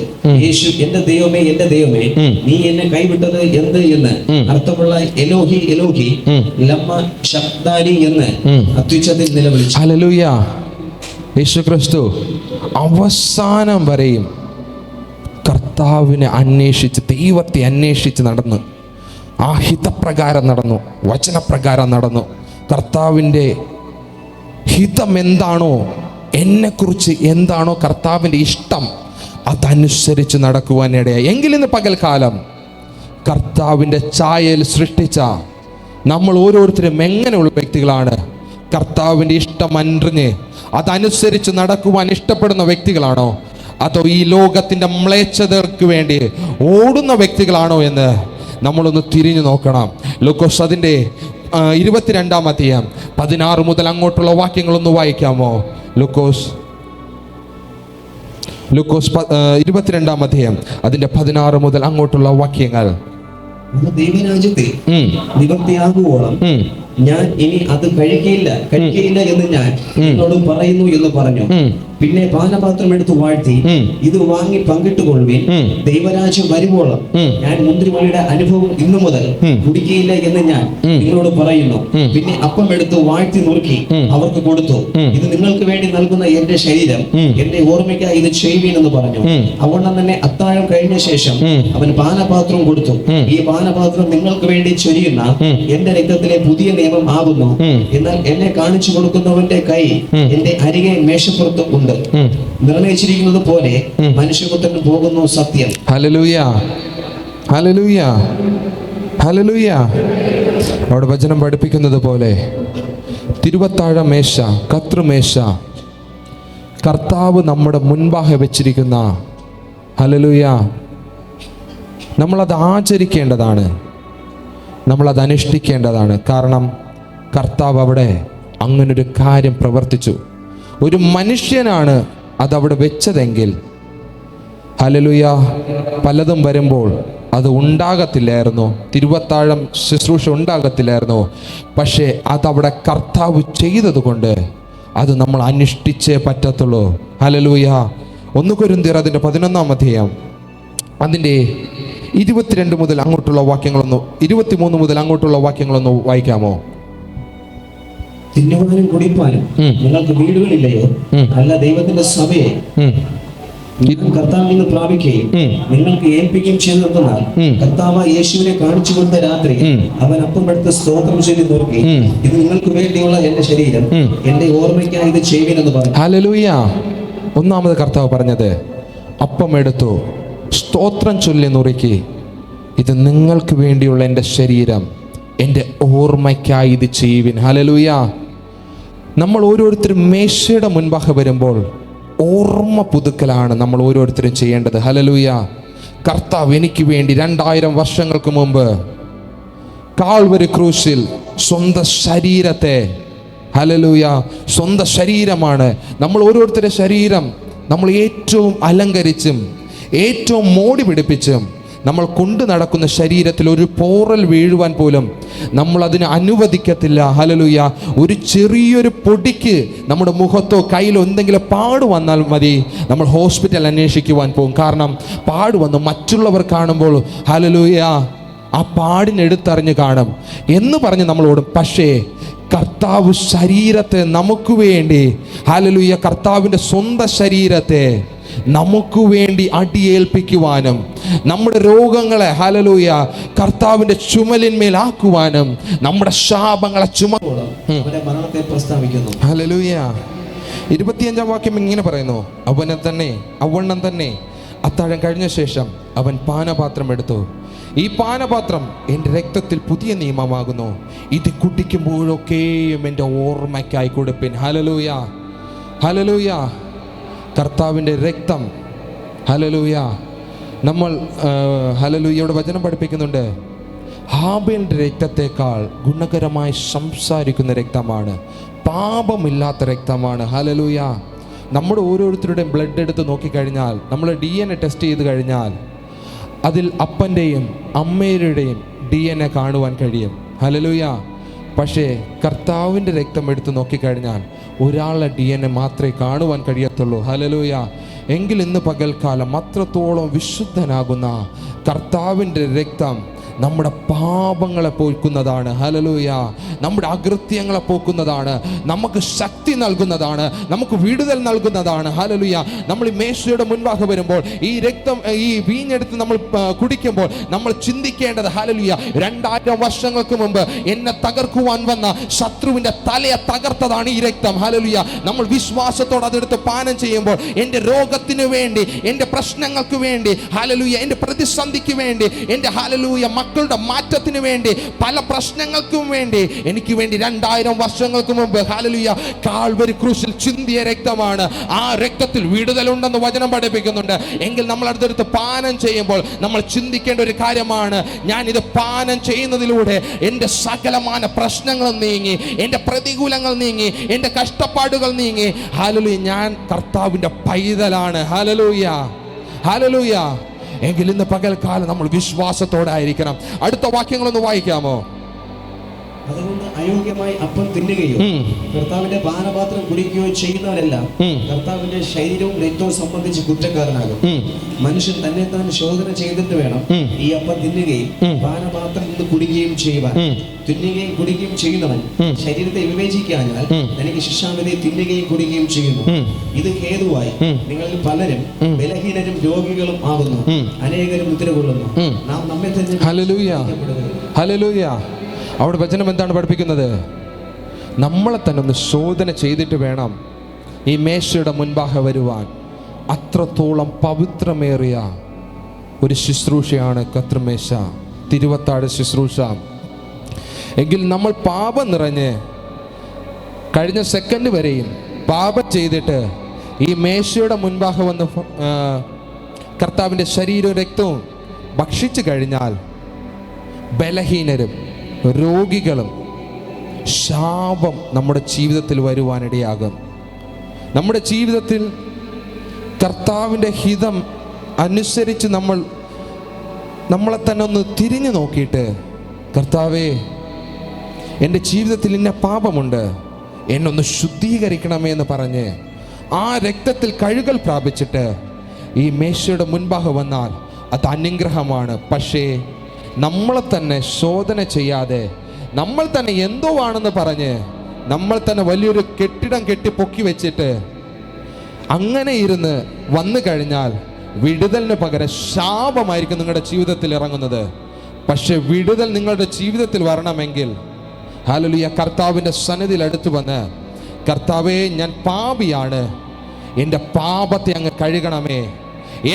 യേശു, എന്റെ ദൈവമേ, എന്റെ ദൈവമേ, നീ എന്നെ കൈവിട്ടത് എന്ത് എന്ന് അർത്ഥമുള്ള എലോഹി എലോഹി ലമ്മ ശബ്ദാനി എന്ന് അത്യുച്ചത്തിൽ നിലവിളിച്ചു. ഹല്ലേലൂയ. യേശു ക്രിസ്തു അവസാനം വരെയും കർത്താവിനെ അന്വേഷിച്ച്, ദൈവത്തെ അന്വേഷിച്ച് നടന്നു. ആ ഹിതപ്രകാരം നടന്നു, വചനപ്രകാരം നടന്നു. കർത്താവിൻ്റെ ഹിതം എന്താണോ, എന്നെക്കുറിച്ച് എന്താണോ കർത്താവിൻ്റെ ഇഷ്ടം, അതനുസരിച്ച് നടക്കുവാനിടയായി. എങ്കിലിന്ന് പകൽക്കാലം കർത്താവിൻ്റെ ഛായയിൽ സൃഷ്ടിച്ച നമ്മൾ ഓരോരുത്തരും എങ്ങനെയുള്ള വ്യക്തികളാണ്? കർത്താവിൻ്റെ ഇഷ്ടം അറിഞ്ഞ് അതനുസരിച്ച് നടക്കുവാൻ ഇഷ്ടപ്പെടുന്ന വ്യക്തികളാണോ, അതോ ഈ ലോകത്തിൻ്റെ മ്ലേച്ഛതയ്ക്ക് വേണ്ടി ഓടുന്ന വ്യക്തികളാണോ എന്ന് നമ്മളൊന്ന് തിരിഞ്ഞു നോക്കണം. ലൂക്കോസ് അതിൻ്റെ 22-ാം അധ്യായം 16 മുതൽ അങ്ങോട്ടുള്ള വാക്യങ്ങളൊന്ന് വായിക്കാമോ? ലൂക്കോസ് 22-ാം അധ്യായം അതിൻ്റെ 16 മുതൽ അങ്ങോട്ടുള്ള വാക്യങ്ങൾ. ദൈവരാജ്യത്തെ നിവൃത്തിയാകുവോളം ഞാൻ ഇനി അത് കഴിക്കയില്ല എന്ന് ഞാൻ നിങ്ങളോട് പറയുന്നു എന്ന് പറഞ്ഞു. പിന്നെ പാനപാത്രം എടുത്ത് വാഴ്ത്തി, ഇത് വാങ്ങി പങ്കിട്ടുകൊള്ളുവിൻ, ദൈവരാജ്യം വരുവോളം ഞാൻ മുന്തിരിവള്ളിയുടെ അനുഭവം ഇന്നു മുതൽ കുടിക്കയില്ല എന്ന് ഞാൻ നിങ്ങളോട് പറയുന്നു. പിന്നെ അപ്പം എടുത്ത് വാഴ്ത്തി നുറുക്കി അവർക്ക് കൊടുത്തു, ഇത് നിങ്ങൾക്ക് വേണ്ടി നൽകുന്ന എന്റെ ശരീരം, എന്റെ ഓർമ്മയ്ക്കായി ഇത് ചെയ്യുവീൻ എന്ന് പറഞ്ഞു. അവണ്ണം തന്നെ അത്താഴം കഴിഞ്ഞ ശേഷം അവൻ പാനപാത്രം കൊടുത്തു, ഈ പാനപാത്രം നിങ്ങൾക്ക് വേണ്ടി ചൊരിയുന്ന എന്റെ രക്തത്തിലെ പുതിയ നിയമം ആകുന്നു. എന്നാൽ എന്നെ കാണിച്ചു കൊടുക്കുന്നവന്റെ കൈ എന്റെ അരികെ മേശപ്പുറത്ത് ഉണ്ട്. നിർണയിച്ചിരിക്കുന്നത് പോലെ മനുഷ്യപുത്രൻ പോകുന്നു സത്യം. ഹല്ലേലൂയ, ഹല്ലേലൂയ, ഹല്ലേലൂയ. അവിടെ വചനം പഠിപ്പിക്കുന്നത് പോലെ തിരുവത്താഴ മേശ, കർത്തൃമേശ കർത്താവ് നമ്മുടെ മുൻപാകെ വെച്ചിരിക്കുന്ന, ഹല്ലേലൂയ, നമ്മളത് ആചരിക്കേണ്ടതാണ്, നമ്മളത് അനുഷ്ഠിക്കേണ്ടതാണ്. കാരണം കർത്താവ് അവിടെ അങ്ങനൊരു കാര്യം പ്രവർത്തിച്ചു. ഒരു മനുഷ്യനാണ് അതവിടെ വെച്ചതെങ്കിൽ, ഹല്ലേലൂയ, പലതും വരുമ്പോൾ അത് ഉണ്ടാകത്തില്ലായിരുന്നു, തിരുവത്താഴം ശുശ്രൂഷ ഉണ്ടാകത്തില്ലായിരുന്നു. പക്ഷേ അതവിടെ കർത്താവ് ചെയ്തത് കൊണ്ട് അത് നമ്മൾ അനുഷ്ഠിച്ചേ പറ്റത്തുള്ളൂ. ഹല്ലേലൂയ. 1 കൊരിന്ത്യർ അതിൻ്റെ 11-ാം അധ്യായം അതിൻ്റെ 22 മുതൽ അങ്ങോട്ടുള്ള വാക്യങ്ങളൊന്ന്, 23 മുതൽ അങ്ങോട്ടുള്ള വാക്യങ്ങളൊന്ന് വായിക്കാമോ? തിന്നുവാനും കുടിപ്പാനും നിങ്ങൾക്ക് വീടുകളില്ലയോ? അല്ല, ദൈവത്തിന്റെ സഭയെ കർത്താവിൽ നിന്ന് പ്രാപിക്കുകയും നിങ്ങൾക്ക് ഏൽപ്പിക്കുകയും ചെയ്തെന്നാൽ, കർത്താവ് യേശുവിനെ കാണിച്ചു കൊടുത്ത രാത്രി അവൻ അപ്പം എടുത്ത് സ്തോത്രം ചൊല്ലി നോക്കി, ഇത് നിങ്ങൾക്ക് വേണ്ടിയുള്ള എന്റെ ശരീരം, എന്റെ ഓർമ്മയ്ക്കായി ഇത് ചെയ്യുമെന്ന് പറഞ്ഞു. ഹല്ലേലൂയ. ഒന്നാമത് കർത്താവ് പറഞ്ഞത്, അപ്പം എടുത്തു സ്തോത്രം ചൊല്ലി നുറുക്കി, ഇത് നിങ്ങൾക്ക് വേണ്ടിയുള്ള എൻ്റെ ശരീരം, എൻ്റെ ഓർമ്മയ്ക്കായി ഇത് ചെയ്യുവിൻ. ഹല്ലേലൂയ. നമ്മൾ ഓരോരുത്തരും മേശയുടെ മുൻപാകെ വരുമ്പോൾ ഓർമ്മ പുതുക്കലാണ് നമ്മൾ ഓരോരുത്തരും ചെയ്യേണ്ടത്. ഹല്ലേലൂയ. കർത്താവ് എനിക്ക് വേണ്ടി 2000 വർഷങ്ങൾക്ക് മുമ്പ് കാൽവരി ക്രൂശിൽ സ്വന്തം ശരീരത്തെ, ഹല്ലേലൂയ, സ്വന്തം ശരീരമാണ്, നമ്മൾ ഓരോരുത്തരുടെ ശരീരം നമ്മൾ ഏറ്റവും അലങ്കരിച്ചും ഏറ്റവും മോടി പിടിപ്പിച്ചും നമ്മൾ കൊണ്ടു നടക്കുന്ന ശരീരത്തിൽ ഒരു പോറൽ വീഴുവാൻ പോലും നമ്മൾ അതിന് അനുവദിക്കത്തില്ല. ഹല്ലേലൂയ. ഒരു ചെറിയൊരു പൊടിക്ക് നമ്മുടെ മുഖത്തോ കയ്യിലോ എന്തെങ്കിലും പാട് വന്നാൽ മതി, നമ്മൾ ഹോസ്പിറ്റൽ അന്വേഷിക്കുവാൻ പോകും. കാരണം പാട് വന്ന് മറ്റുള്ളവർ കാണുമ്പോൾ, ഹല്ലേലൂയ, ആ പാടിനെടുത്തറിഞ്ഞ് കാണും എന്ന് പറഞ്ഞ് നമ്മൾ ഓടും. പക്ഷേ കർത്താവ് ശരീരത്തെ നമുക്ക് വേണ്ടി, ഹല്ലേലൂയ, കർത്താവിൻ്റെ സ്വന്തം ശരീരത്തെ നമുക്ക് വേണ്ടി അടിയേൽപ്പിക്കുവാനും നമ്മുടെ രോഗങ്ങളെ, ഹല്ലേലൂയ, കർത്താവിൻ്റെ ചുമലിന്മേലാക്കുവാനും നമ്മുടെ ശാപങ്ങളെ അവന്റെ മരണത്തെ പ്രസ്താവിക്കുന്നു. ഹല്ലേലൂയ. 25-ാം വാക്യം ഇങ്ങനെ പറയുന്നു, അവണ്ണം തന്നെ അത്താഴം കഴിഞ്ഞ ശേഷം അവൻ പാനപാത്രം എടുത്തു. ഈ പാനപാത്രം എൻ്റെ രക്തത്തിൽ പുതിയ നിയമമാകുന്നു, ഇത് കുടിക്കുമ്പോഴൊക്കെയും എൻ്റെ ഓർമ്മയ്ക്കായി കൊടുപ്പിൻ. Hallelujah, hallelujah. കർത്താവിൻ്റെ രക്തം, ഹല്ലേലൂയ. നമ്മൾ ഹല്ലേലൂയയുടെ വചനം പഠിപ്പിക്കുന്നുണ്ട്, ഹാബേലിൻ്റെ രക്തത്തെക്കാൾ ഗുണകരമായി സംസാരിക്കുന്ന രക്തമാണ്, പാപമില്ലാത്ത രക്തമാണ്. ഹല്ലേലൂയ. നമ്മുടെ ഓരോരുത്തരുടെയും ബ്ലഡ് എടുത്ത് നോക്കിക്കഴിഞ്ഞാൽ, നമ്മൾ DNA ടെസ്റ്റ് ചെയ്ത് കഴിഞ്ഞാൽ അതിൽ അപ്പൻ്റെയും അമ്മയുടെയും DNA കാണുവാൻ കഴിയും. ഹല്ലേലൂയ. പക്ഷേ കർത്താവിൻ്റെ രക്തം എടുത്ത് നോക്കിക്കഴിഞ്ഞാൽ ഒരാളുടെ DNA മാത്രമേ കാണുവാൻ കഴിയത്തുള്ളൂ. ഹല്ലേലൂയ. എങ്കിൽ ഇന്ന് പകൽക്കാലം അത്രത്തോളം വിശുദ്ധനാകുന്ന കർത്താവിൻ്റെ രക്തം നമ്മുടെ പാപങ്ങളെ പോക്കുന്നതാണ്. ഹല്ലേലൂയ. നമ്മുടെ അകൃത്യങ്ങളെ പോക്കുന്നതാണ്, നമുക്ക് ശക്തി നൽകുന്നതാണ്, നമുക്ക് വിടുതൽ നൽകുന്നതാണ്. ഹല്ലേലൂയ. നമ്മൾ ഈ മേശയുടെ മുൻപാകെ വരുമ്പോൾ ഈ രക്തം, ഈ വീഞ്ഞെടുത്ത് നമ്മൾ കുടിക്കുമ്പോൾ നമ്മൾ ചിന്തിക്കേണ്ടത്, ഹല്ലേലൂയ, 2000 വർഷങ്ങൾക്ക് മുമ്പ് എന്നെ തകർക്കുവാൻ വന്ന ശത്രുവിൻ്റെ തലയെ തകർത്തതാണ് ഈ രക്തം. ഹല്ലേലൂയ. നമ്മൾ വിശ്വാസത്തോടെ അതെടുത്ത് പാനം ചെയ്യുമ്പോൾ എൻ്റെ രോഗത്തിന് വേണ്ടി, എൻ്റെ പ്രശ്നങ്ങൾക്ക് വേണ്ടി, ഹല്ലേലൂയ, എൻ്റെ പ്രതിസന്ധിക്ക് വേണ്ടി, എൻ്റെ ഹല്ലേലൂയ മക്കളുടെ മാറ്റത്തിന് വേണ്ടി, പല പ്രശ്നങ്ങൾക്കും വേണ്ടി, എനിക്ക് വേണ്ടി 2000 വർഷങ്ങൾക്ക് മുമ്പ്, ഹല്ലേലൂയ, കാൽവരി ക്രൂശിൽ ചിന്തിയ രക്തമാണ്. ആ രക്തത്തിൽ വിടുതലുണ്ടെന്ന് വചനം പഠിപ്പിക്കുന്നുണ്ട്. എങ്കിൽ നമ്മൾ അടുത്തെടുത്ത് പാനം ചെയ്യുമ്പോൾ നമ്മൾ ചിന്തിക്കേണ്ട ഒരു കാര്യമാണ്, ഞാൻ ഇത് പാനം ചെയ്യുന്നതിലൂടെ എൻ്റെ സകലമായ പ്രശ്നങ്ങൾ നീങ്ങി, എൻ്റെ പ്രതികൂലങ്ങൾ നീങ്ങി, എൻ്റെ കഷ്ടപ്പാടുകൾ നീങ്ങി. ഹല്ലേലൂയ, ഞാൻ കർത്താവിൻ്റെ പൈതലാണ്. Hallelujah, hallelujah. എങ്കിൽ ഇന്ന് പകൽക്കാലം നമ്മൾ വിശ്വാസത്തോടെ ആയിരിക്കണം. അടുത്ത വാക്യങ്ങളൊന്ന് വായിക്കാമോ? അതുകൊണ്ട് അയോഗ്യമായി അപ്പം തിന്നുകയോ കർത്താവിന്റെ പാനപാത്രം കുടിക്കുകയോ ചെയ്യുന്നവരെല്ലാം കർത്താവിന്റെ ശരീരവും രക്തവും സംബന്ധിച്ച് കുറ്റക്കാരനാകും. മനുഷ്യൻ തന്നെ താൻ ശോധന ചെയ്തിട്ട് വേണം ഈ അപ്പം തിന്നുകയും പാനപാത്രം നിന്ന് കുടിക്കുകയും ചെയ്യുവാൻ. തിന്നുകയും കുടിക്കുകയും ചെയ്യുന്നവൻ ശരീരത്തെ വിവേചിക്കാഞ്ഞാൽ തനിക്ക് ശിക്ഷാവിധി തിന്നുകയും കുടിക്കുകയും ചെയ്യുന്നു. ഇത് ഹേതുവായി നിങ്ങളിൽ പലരും ബലഹീനരും രോഗികളും ആകുന്നു, അനേകരും മുദ്ര കൊള്ളുന്നു. നാം നമ്മെ തന്നെ ഹല്ലേലൂയ, ഹല്ലേലൂയ. അവിടെ വചനം എന്താണ് പഠിപ്പിക്കുന്നത്? നമ്മളെ തന്നെ ഒന്ന് ശോധന ചെയ്തിട്ട് വേണം ഈ മേശയുടെ മുൻപാകെ വരുവാൻ. അത്രത്തോളം പവിത്രമേറിയ ഒരു ശുശ്രൂഷയാണ് കർത്തൃമേശ, തിരുവത്താഴ ശുശ്രൂഷ. എങ്കിൽ നമ്മൾ പാപം നിറഞ്ഞ് കഴിഞ്ഞ സെക്കൻഡ് വരെയും പാപം ചെയ്തിട്ട് ഈ മേശയുടെ മുൻപാകെ വന്ന് കർത്താവിൻ്റെ ശരീരവും രക്തവും ഭക്ഷിച്ചു കഴിഞ്ഞാൽ ബലഹീനരും രോഗികളും ശാപം നമ്മുടെ ജീവിതത്തിൽ വരുവാനിടയാകും. നമ്മുടെ ജീവിതത്തിൽ കർത്താവിൻ്റെ ഹിതം അനുസരിച്ച് നമ്മളെ തന്നെ ഒന്ന് തിരിഞ്ഞു നോക്കിയിട്ട്, കർത്താവേ, എൻ്റെ ജീവിതത്തിൽ ഇന്ന പാപമുണ്ട്, എന്നൊന്ന് ശുദ്ധീകരിക്കണമേ എന്ന് പറഞ്ഞ് ആ രക്തത്തിൽ കഴുകൽ പ്രാപിച്ചിട്ട് ഈ മേശയുടെ മുൻപാകെ വന്നാൽ അത് അനുഗ്രഹമാണ്. പക്ഷേ നമ്മളെ തന്നെ ശോധന ചെയ്യാതെ, നമ്മൾ തന്നെ എന്തോ ആണെന്ന് പറഞ്ഞ് നമ്മൾ തന്നെ വലിയൊരു കെട്ടിടം കെട്ടി പൊക്കി വെച്ചിട്ട് അങ്ങനെ ഇരുന്ന് വന്നു കഴിഞ്ഞാൽ വിടുതലിന് പകരം ശാപമായിരിക്കും നിങ്ങളുടെ ജീവിതത്തിൽ ഇറങ്ങുന്നത്. പക്ഷെ വിടുതൽ നിങ്ങളുടെ ജീവിതത്തിൽ വരണമെങ്കിൽ, ഹല്ലേലൂയ, കർത്താവിൻ്റെ സന്നിധിയിൽ അടുത്ത് വന്ന്, കർത്താവേ, ഞാൻ പാപിയാണ്, എൻ്റെ പാപത്തെ അങ്ങ് കഴുകണമേ,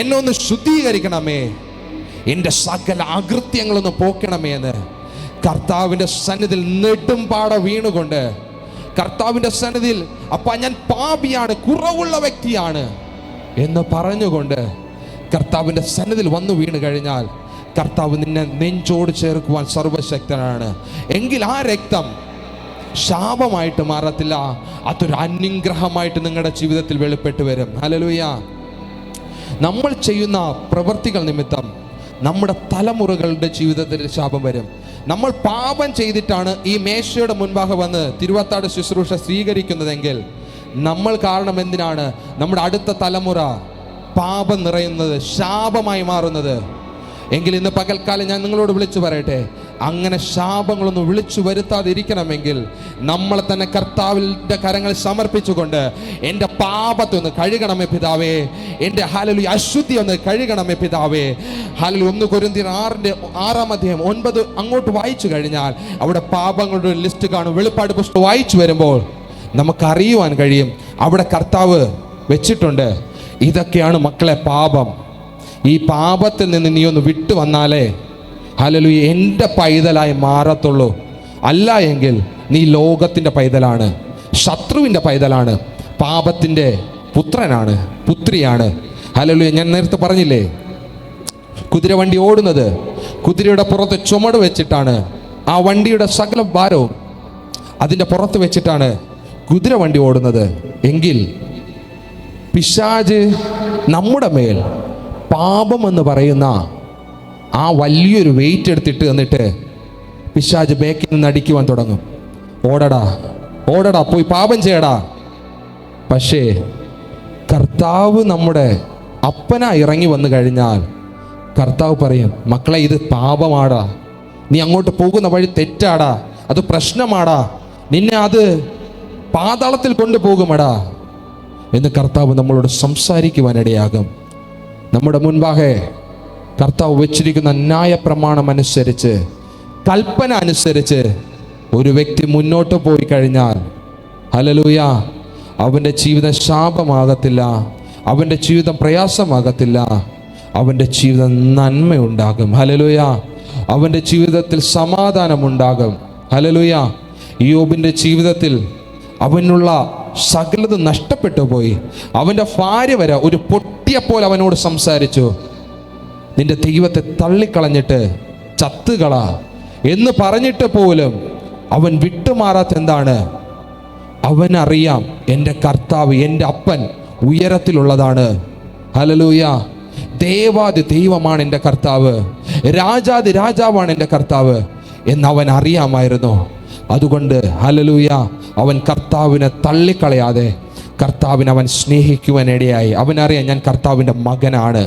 എന്നെ ഒന്ന് ശുദ്ധീകരിക്കണമേ, എൻ്റെ സകല അകൃത്യങ്ങളൊന്ന് പോക്കണമേ എന്ന് കർത്താവിൻ്റെ സന്നിധിയിൽ നെടുമ്പാട വീണുകൊണ്ട്, കർത്താവിൻ്റെ സന്നിധിയിൽ, അപ്പ ഞാൻ പാപിയാണ്, കുറവുള്ള വ്യക്തിയാണ് എന്ന് പറഞ്ഞുകൊണ്ട് കർത്താവിൻ്റെ സന്നിധിയിൽ വന്നു വീണ് കഴിഞ്ഞാൽ കർത്താവ് നിന്നെ നെഞ്ചോട് ചേർക്കുവാൻ സർവശക്തനാണ്. എങ്കിൽ ആ രക്തം ശാപമായിട്ട് മാറത്തില്ല, അതൊരു അനുഗ്രഹമായിട്ട് നിങ്ങളുടെ ജീവിതത്തിൽ വെളിപ്പെട്ട് വരും. ഹല്ലേലൂയ. നമ്മൾ ചെയ്യുന്ന പ്രവൃത്തികൾ നിമിത്തം നമ്മുടെ തലമുറകളുടെ ജീവിതത്തിൽ ശാപം വരും. നമ്മൾ പാപം ചെയ്തിട്ടാണ് ഈ മേശയുടെ മുൻപാകെ വന്ന് തിരുവത്താഴ ശുശ്രൂഷ സ്വീകരിക്കുന്നതെങ്കിൽ നമ്മൾ കാരണം എന്തിനാണ് നമ്മുടെ അടുത്ത തലമുറ പാപം നിറയുന്നത്, ശാപമായി മാറുന്നത്? എങ്കിൽ ഇന്ന് പകൽക്കാലം ഞാൻ നിങ്ങളോട് വിളിച്ചു പറയട്ടെ, അങ്ങനെ ശാപങ്ങളൊന്നും വിളിച്ചു വരുത്താതിരിക്കണമെങ്കിൽ നമ്മളെ തന്നെ കർത്താവിൻ്റെ കരങ്ങൾ സമർപ്പിച്ചുകൊണ്ട് എൻ്റെ പാപത്തെ ഒന്ന് കഴുകണമേ പിതാവേ, എൻ്റെ ഹല്ലേലൂയ അശുദ്ധി ഒന്ന് കഴുകണമേ പിതാവേ. ഹല്ലേലൂയ 1 കൊരിന്ത്യർ 6:9 അങ്ങോട്ട് വായിച്ചു കഴിഞ്ഞാൽ അവിടെ പാപങ്ങളുടെ ഒരു ലിസ്റ്റ് കാണും. വെളിപ്പാട് പുസ്തകം വായിച്ചു വരുമ്പോൾ നമുക്കറിയുവാൻ കഴിയും, അവിടെ കർത്താവ് വെച്ചിട്ടുണ്ട്, ഇതൊക്കെയാണ് മക്കളെ പാപം. ഈ പാപത്തിൽ നിന്ന് നീ ഒന്ന് വിട്ടു വന്നാലേ ഹല്ലേലൂയ എൻ്റെ പൈതലായി മാറത്തുള്ളൂ. അല്ല എങ്കിൽ നീ ലോകത്തിൻ്റെ പൈതലാണ്, ശത്രുവിൻ്റെ പൈതലാണ്, പാപത്തിൻ്റെ പുത്രനാണ്, പുത്രിയാണ്. ഹല്ലേലൂയ. ഞാൻ നേരത്തെ പറഞ്ഞില്ലേ, കുതിരവണ്ടി ഓടുന്നത് കുതിരയുടെ പുറത്ത് ചുമട് വെച്ചിട്ടാണ്. ആ വണ്ടിയുടെ സകല ഭാരവും അതിൻ്റെ പുറത്ത് വെച്ചിട്ടാണ് കുതിരവണ്ടി ഓടുന്നത്. എങ്കിൽ പിശാച് നമ്മുടെ മേൽ പാപമെന്ന് പറയുന്ന ആ വലിയൊരു വെയിറ്റ് എടുത്തിട്ട് എന്നിട്ട് പിശാച് ബേക്കിൽ നിന്ന് അടിക്കുവാൻ തുടങ്ങും. ഓടടാ ഓടടാ, പോയി പാപം ചെയ്യടാ. പക്ഷേ കർത്താവ് നമ്മുടെ അപ്പനായി ഇറങ്ങി വന്നു കഴിഞ്ഞാൽ കർത്താവ് പറയും, മക്കളെ ഇത് പാപമാടാ, നീ അങ്ങോട്ട് പോകുന്ന വഴി തെറ്റാടാ, അത് പ്രശ്നമാടാ, നിന്നെ അത് പാതാളത്തിൽ കൊണ്ടുപോകുമടാ എന്ന് കർത്താവ് നമ്മളോട് സംസാരിക്കുവാനിടയാകും. നമ്മുടെ മുൻപാകെ കർത്താവ് വെച്ചിരിക്കുന്ന ന്യായപ്രമാണം അനുസരിച്ച്, കൽപ്പന അനുസരിച്ച് ഒരു വ്യക്തി മുന്നോട്ട് പോയി കഴിഞ്ഞാൽ ഹല്ലേലൂയ, അവൻ്റെ ജീവിതം ശാപമാകത്തില്ല, അവൻ്റെ ജീവിതം പ്രയാസമാകത്തില്ല, അവൻ്റെ ജീവിതം നന്മയുണ്ടാകും. ഹല്ലേലൂയ. അവൻ്റെ ജീവിതത്തിൽ സമാധാനമുണ്ടാകും. ഹല്ലേലൂയ. യോബിൻ്റെ ജീവിതത്തിൽ അവനുള്ള സകലതും നഷ്ടപ്പെട്ടു പോയി. അവൻ്റെ ഭാര്യ വരെ ഒരു പൊട്ടിയപ്പോൾ അവനോട് സംസാരിച്ചു, നിന്റെ ദൈവത്തെ തള്ളിക്കളഞ്ഞിട്ട് ചത്തുകള എന്ന് പറഞ്ഞിട്ട് പോലും അവൻ വിട്ടുമാറാത്ത എന്താണ്? അവനറിയാം എൻ്റെ കർത്താവ്, എൻ്റെ അപ്പൻ ഉയരത്തിലുള്ളതാണ്. ഹല്ലേലൂയ. ദേവാദി ദൈവമാണ് എൻ്റെ കർത്താവ്, രാജാദി രാജാവാണ് എൻ്റെ കർത്താവ് എന്നവൻ അറിയാമായിരുന്നു. അതുകൊണ്ട് ഹല്ലേലൂയ, അവൻ കർത്താവിനെ തള്ളിക്കളയാതെ കർത്താവിനെ അവൻ സ്നേഹിക്കുവാനിടയായി. അവനറിയാം ഞാൻ കർത്താവിൻ്റെ മകനാണ്,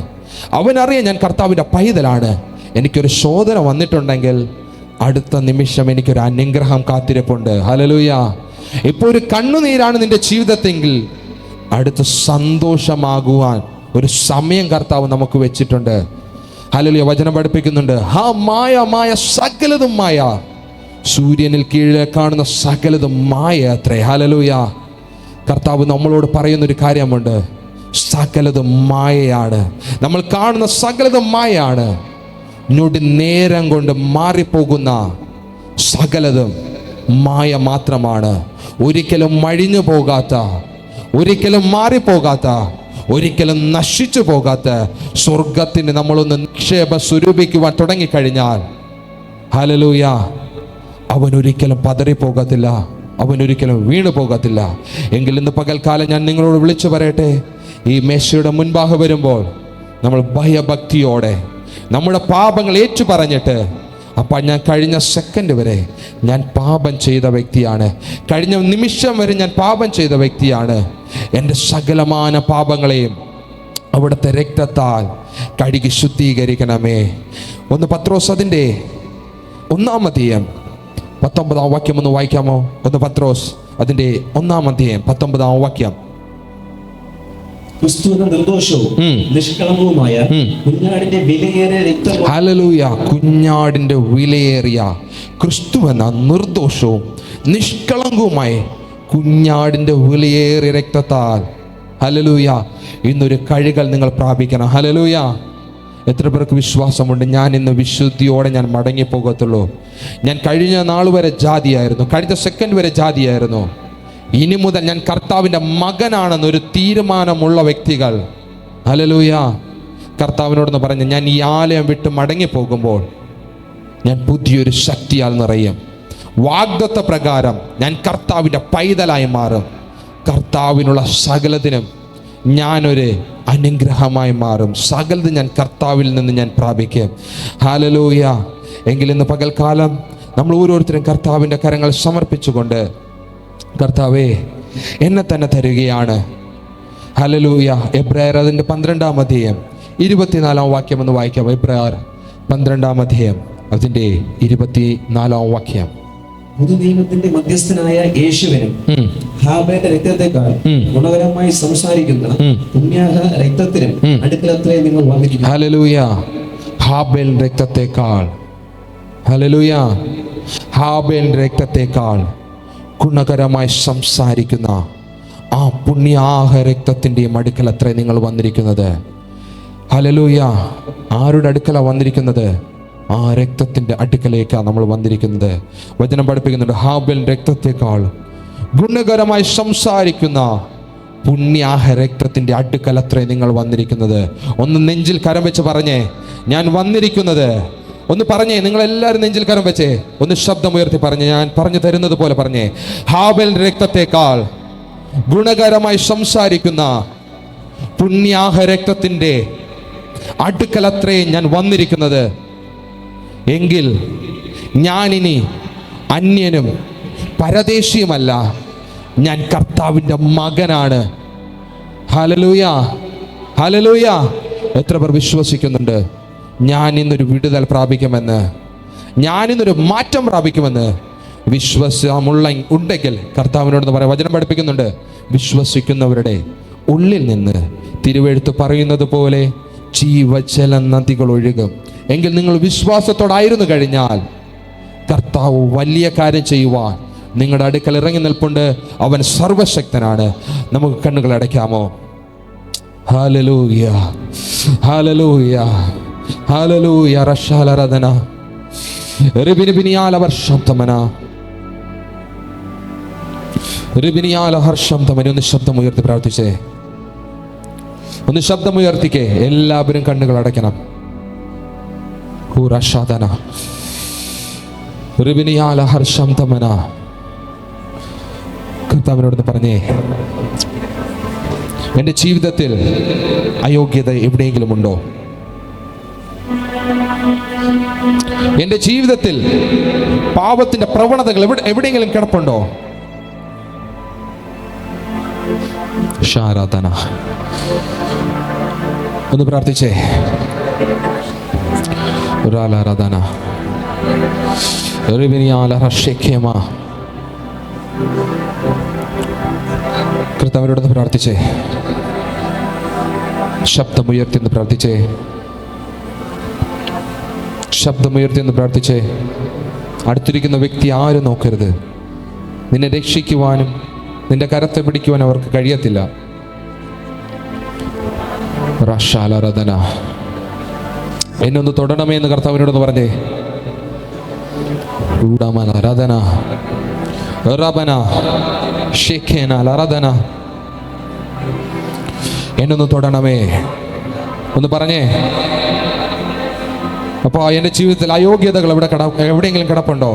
അവനറിയാം ഞാൻ കർത്താവിൻ്റെ പൈതലാണ്. എനിക്കൊരു ശോധന വന്നിട്ടുണ്ടെങ്കിൽ അടുത്ത നിമിഷം എനിക്കൊരു അനുഗ്രഹം കാത്തിരിപ്പുണ്ട്. ഹല്ലേലൂയ. ഇപ്പോൾ ഒരു കണ്ണുനീരാണ് നിന്റെ ജീവിതത്തെങ്കിൽ അടുത്ത സന്തോഷമാകുവാൻ ഒരു സമയം കർത്താവ് നമുക്ക് വെച്ചിട്ടുണ്ട്. ഹല്ലേലൂയ. വചനം പഠിപ്പിക്കുന്നുണ്ട്, ഹാ മായ മായ സകലതും മായ, സൂര്യനിൽ കീഴെ കാണുന്ന സകലതും മായ അത്രേ. ഹല്ലേലൂയ. കർത്താവ് നമ്മളോട് പറയുന്നൊരു കാര്യമുണ്ട്, സകലതും മായയാണ്. നമ്മൾ കാണുന്ന സകലതും മായയാണ്. ഞൊടി നേരം കൊണ്ട് മാറിപ്പോകുന്ന സകലതും മായ മാത്രമാണ്. ഒരിക്കലും മഴിഞ്ഞു പോകാത്ത, ഒരിക്കലും മാറിപ്പോകാത്ത, ഒരിക്കലും നശിച്ചു പോകാത്ത സ്വർഗത്തിന് നമ്മളൊന്ന് നിക്ഷേപം സ്വരൂപിക്കുവാൻ തുടങ്ങിക്കഴിഞ്ഞാൽ ഹല്ലേലൂയ, അവനൊരിക്കലും പതറിപ്പോകത്തില്ല, അവനൊരിക്കലും വീണു പോകത്തില്ല. എങ്കിൽ ഇന്ന് പകൽക്കാലം ഞാൻ നിങ്ങളോട് വിളിച്ചു പറയട്ടെ, ഈ മേശയുടെ മുൻപാകെ വരുമ്പോൾ നമ്മൾ ഭയഭക്തിയോടെ നമ്മുടെ പാപങ്ങൾ ഏറ്റു പറഞ്ഞിട്ട്, അപ്പം ഞാൻ കഴിഞ്ഞ സെക്കൻഡ് വരെ ഞാൻ പാപം ചെയ്ത വ്യക്തിയാണ്, കഴിഞ്ഞ നിമിഷം വരെ ഞാൻ പാപം ചെയ്ത വ്യക്തിയാണ്. എൻ്റെ സകലമാന പാപങ്ങളെയും അവിടുത്തെ രക്തത്താൽ കഴുകി ശുദ്ധീകരിക്കണമേ. 1 പത്രോസ് അതിൻ്റെ 1-ാം അധ്യായം 19-ാം വാക്യം ഒന്ന് വായിക്കാമോ? 1 പത്രോസ് അതിൻ്റെ 1-ാം അധ്യായം 19-ാം വാക്യം. ക്രിസ്തുവിന്റെ നിർദോഷവും നിഷ്കളങ്കവുമായ കുഞ്ഞാടിന്റെ വിലയേറിയ രക്തം, ഹല്ലേലൂയ, കുഞ്ഞാടിന്റെ വിലയേറിയ ക്രിസ്തുവെന്ന നിർദോഷവും നിഷ്കളങ്കവുമായ കുഞ്ഞാടിന്റെ വിലയേറിയ രക്തത്താൽ ഹല്ലേലൂയ ഇന്നൊരു കഴുകൽ നിങ്ങൾ പ്രാപിക്കണം. ഹല്ലേലൂയ. എത്ര പേർക്ക് വിശ്വാസമുണ്ട്, ഞാൻ ഇന്ന് വിശുദ്ധിയോടെ ഞാൻ മടങ്ങിപ്പോകത്തുള്ളൂ? ഞാൻ കഴിഞ്ഞ നാൾ വരെ ജാതിയായിരുന്നു, കഴിഞ്ഞ സെക്കൻഡ് വരെ ജാതിയായിരുന്നു, ഇനി മുതൽ ഞാൻ കർത്താവിൻ്റെ മകനാണെന്നൊരു തീരുമാനമുള്ള വ്യക്തികൾ ഹല്ലേലൂയ കർത്താവിനോടൊന്ന് പറഞ്ഞ്, ഞാൻ ഈ ആലയം വിട്ട് മടങ്ങിപ്പോകുമ്പോൾ ഞാൻ പുതിയൊരു ശക്തിയാൽ നിറയും. വാഗ്ദത്ത പ്രകാരം ഞാൻ കർത്താവിൻ്റെ പൈതലായി മാറും. കർത്താവിനുള്ള സകലത്തിനും ഞാനൊരു അനുഗ്രഹമായി മാറും. സകലതും ഞാൻ കർത്താവിൽ നിന്ന് ഞാൻ പ്രാപിക്കും. ഹല്ലേലൂയ. എങ്കിൽ ഇന്ന് പകൽക്കാലം നമ്മൾ ഓരോരുത്തരും കർത്താവിൻ്റെ കരങ്ങൾ സമർപ്പിച്ചുകൊണ്ട്, കർത്താവേ എന്നെ തന്നെ തരികയാണ്. ഹല്ലേലൂയ. എബ്രായർ അതിൻ്റെ 12-ാം അധ്യായം 24-ാം വാക്യം ഒന്ന് വായിക്കാം. എബ്രായർ 12-ാം അധ്യായം അതിന്റെ 24-ാം വാക്യം. പുതുനിയമത്തിന്റെ മധ്യസ്ഥനായ യേശുവിനും ഹാബേലിന്റെ രക്തത്തെക്കാൾ ഗുണകരമായി സംസാരിക്കുന്ന പുണ്യാഹ രക്തത്തിനും അടുക്കലത്രേ നിങ്ങൾ വന്നിരിക്കുന്നു. ഹല്ലേലൂയ. ഹാബേൽ രക്തത്തെക്കാൾ, ഹല്ലേലൂയ, ഹാബേൽ രക്തത്തെക്കാൾ ഗുണകരമായി സംസാരിക്കുന്ന ആ പുണ്യാഹ രക്തത്തിൻ്റെയും അടുക്കലത്രേ നിങ്ങൾ വന്നിരിക്കുന്നത്. ഹല്ലേലൂയ. ആരുടെ അടുക്കലാണ് വന്നിരിക്കുന്നത്? ആ രക്തത്തിൻ്റെ അടുക്കലേക്കാണ് നമ്മൾ വന്നിരിക്കുന്നത്. വചനം പഠിപ്പിക്കുന്നുണ്ട്, ഹാബേൽ രക്തത്തെക്കാൾ ഗുണകരമായി സംസാരിക്കുന്ന പുണ്യാഹ രക്തത്തിൻ്റെ അടുക്കലത്രേ നിങ്ങൾ വന്നിരിക്കുന്നത്. ഒന്ന് നെഞ്ചിൽ കരം വെച്ച് പറഞ്ഞേ, ഞാൻ വന്നിരിക്കുന്നത്. ഒന്ന് പറഞ്ഞേ, നിങ്ങളെല്ലാവരും നെഞ്ചിൽ കരം വെച്ചേ, ഒന്ന് ശബ്ദമുയർത്തി പറഞ്ഞേ, ഞാൻ പറഞ്ഞു തരുന്നത് പോലെ പറഞ്ഞേ, ഹാബേൽ രക്തത്തെക്കാൾ ഗുണകരമായി സംസാരിക്കുന്ന പുണ്യാഹ രക്തത്തിൻ്റെ അടുക്കലത്രേ ഞാൻ വന്നിരിക്കുന്നത്. എങ്കിൽ ഞാനിനി അന്യനും പരദേശിയുമല്ല, ഞാൻ കർത്താവിൻ്റെ മകനാണ്. Hallelujah, hallelujah. എത്ര പേർ വിശ്വസിക്കുന്നുണ്ട് ഞാൻ ഇന്നൊരു വിടുതൽ പ്രാപിക്കുമെന്ന്, ഞാൻ ഇന്നൊരു മാറ്റം പ്രാപിക്കുമെന്ന്? വിശ്വാസമുള്ള ഉണ്ടെങ്കിൽ കർത്താവിനോട് പറയാം. വചനം പഠിപ്പിക്കുന്നുണ്ട്, വിശ്വസിക്കുന്നവരുടെ ഉള്ളിൽ നിന്ന് തിരുവെഴുത്ത് പറയുന്നത് പോലെ ജീവജല നദികൾ ഒഴുകും. എങ്കിൽ നിങ്ങൾ വിശ്വാസത്തോടായിരുന്നു കഴിഞ്ഞാൽ കർത്താവ് വലിയ കാര്യം ചെയ്യുവാൻ നിങ്ങളുടെ അടുക്കൽ ഇറങ്ങി നിൽപ്പുണ്ട്. അവൻ സർവശക്തനാണ്. നമുക്ക് കണ്ണുകൾ അടയ്ക്കാമോ? ഹല്ലേലൂയ, ഹല്ലേലൂയ, ഹല്ലേലൂയ. റഷാലരദന റിബിനിബിനിയാല വർഷംതമന റിബിനിയാല ഹർഷംതമന. ഒന്ന് ശബ്ദമുയർത്തി പ്രാർത്ഥിച്ചേ, ഒന്ന് ശബ്ദമുയർത്തിക്കേ. എല്ലാവരും കണ്ണുകൾ അടയ്ക്കണം. ഹൂറഷാദന റിബിനിയാല ഹർഷംതമന. കർത്താവിനോട് പറഞ്ഞേ, എൻ്റെ ജീവിതത്തിൽ അയോഗ്യത എവിടെയെങ്കിലും ഉണ്ടോ? എൻ്റെ ജീവിതത്തിൽ പാപത്തിന്റെ പ്രവണതകൾ എവിടെയെങ്കിലും കിടപ്പുണ്ടോ? ഷാരാധന. ഒന്ന് പ്രാർത്ഥിച്ചേ. റാലാരാധന റിബിനിയാല ഹർഷേഖ്യമ. കർത്താവിനോട് പ്രാർത്ഥിച്ചേ, ശബ്ദമുയർത്തി എന്ന് പ്രാർത്ഥിച്ചേ, ശബ്ദമുയർത്തി എന്ന് പ്രാർത്ഥിച്ചേ. അടുത്തിരിക്കുന്ന വ്യക്തി ആരും നോക്കരുത്. നിന്നെ രക്ഷിക്കുവാനും നിന്റെ കരത്തെ പിടിക്കുവാനും അവർക്ക് കഴിയത്തില്ല. റഷാലരദന. എന്നൊന്ന് തൊടണമേ എന്ന് കർത്താവിനോടൊന്ന് പറഞ്ഞേ. രദന റബന ഷേഖേന ലറദന. എന്നൊന്ന് തൊടണമേ ഒന്ന് പറഞ്ഞേ. അപ്പോൾ എൻ്റെ ജീവിതത്തിൽ അയോഗ്യതകൾ എവിടെയെങ്കിലും കിടപ്പുണ്ടോ?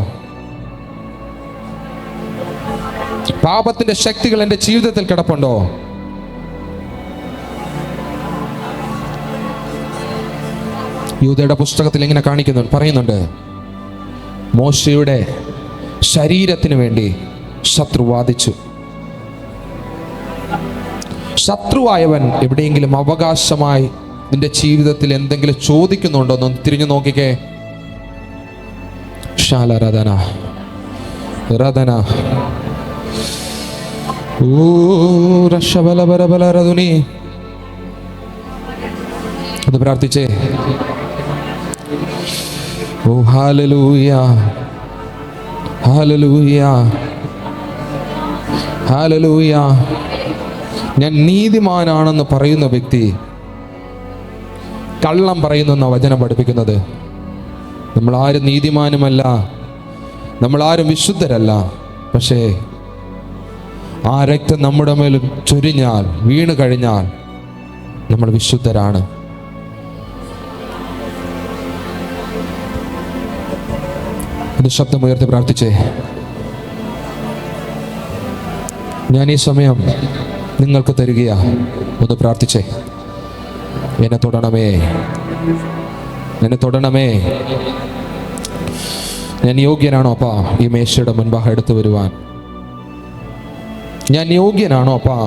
പാപത്തിന്റെ ശക്തികൾ എൻ്റെ ജീവിതത്തിൽ കിടപ്പുണ്ടോ? യൂദയുടെ പുസ്തകത്തിൽ ഇങ്ങനെ പറയുന്നുണ്ട്, മോശയുടെ ശരീരത്തിന് വേണ്ടി ശത്രു വാദിച്ചു. ശത്രുവായവൻ എവിടെയെങ്കിലും അവകാശമായി നിന്റെ ജീവിതത്തിൽ എന്തെങ്കിലും ചോദിക്കുന്നുണ്ടോ എന്ന് തിരിഞ്ഞു നോക്കിക്കേ. ശാലരദന രദന രശബലബലബലരദുനി. അത് പ്രാർത്ഥിച്ചേ. ഓ ഹല്ലേലൂയ, ഹല്ലേലൂയ, ഹല്ലേലൂയ. ഞാൻ നീതിമാനാണെന്ന് പറയുന്ന വ്യക്തി കള്ളം പറയുന്നെന്ന വചനം പഠിപ്പിക്കുന്നത്. നമ്മളാരും നീതിമാനുമല്ല, നമ്മളാരും വിശുദ്ധരല്ല. പക്ഷേ ആ രക്തം നമ്മുടെ മേൽ ചൊരിഞ്ഞാൽ, വീണ് കഴിഞ്ഞാൽ നമ്മൾ വിശുദ്ധരാണ്. ഇത് ശബ്ദമുയർത്തി പ്രാർത്ഥിച്ചേ. ഞാൻ ഈ സമയം നിങ്ങൾക്ക് തരികയാ. ഒന്ന് പ്രാർത്ഥിച്ചേ. എന്നെ തൊടണമേ, എന്നെ തൊടണമേ. ഞാൻ യോഗ്യനാണോ അപ്പാ ഈ മേശയുടെ മുൻപാകെ എടുത്തു വരുവാൻ? ഞാൻ യോഗ്യനാണോ അപ്പാ?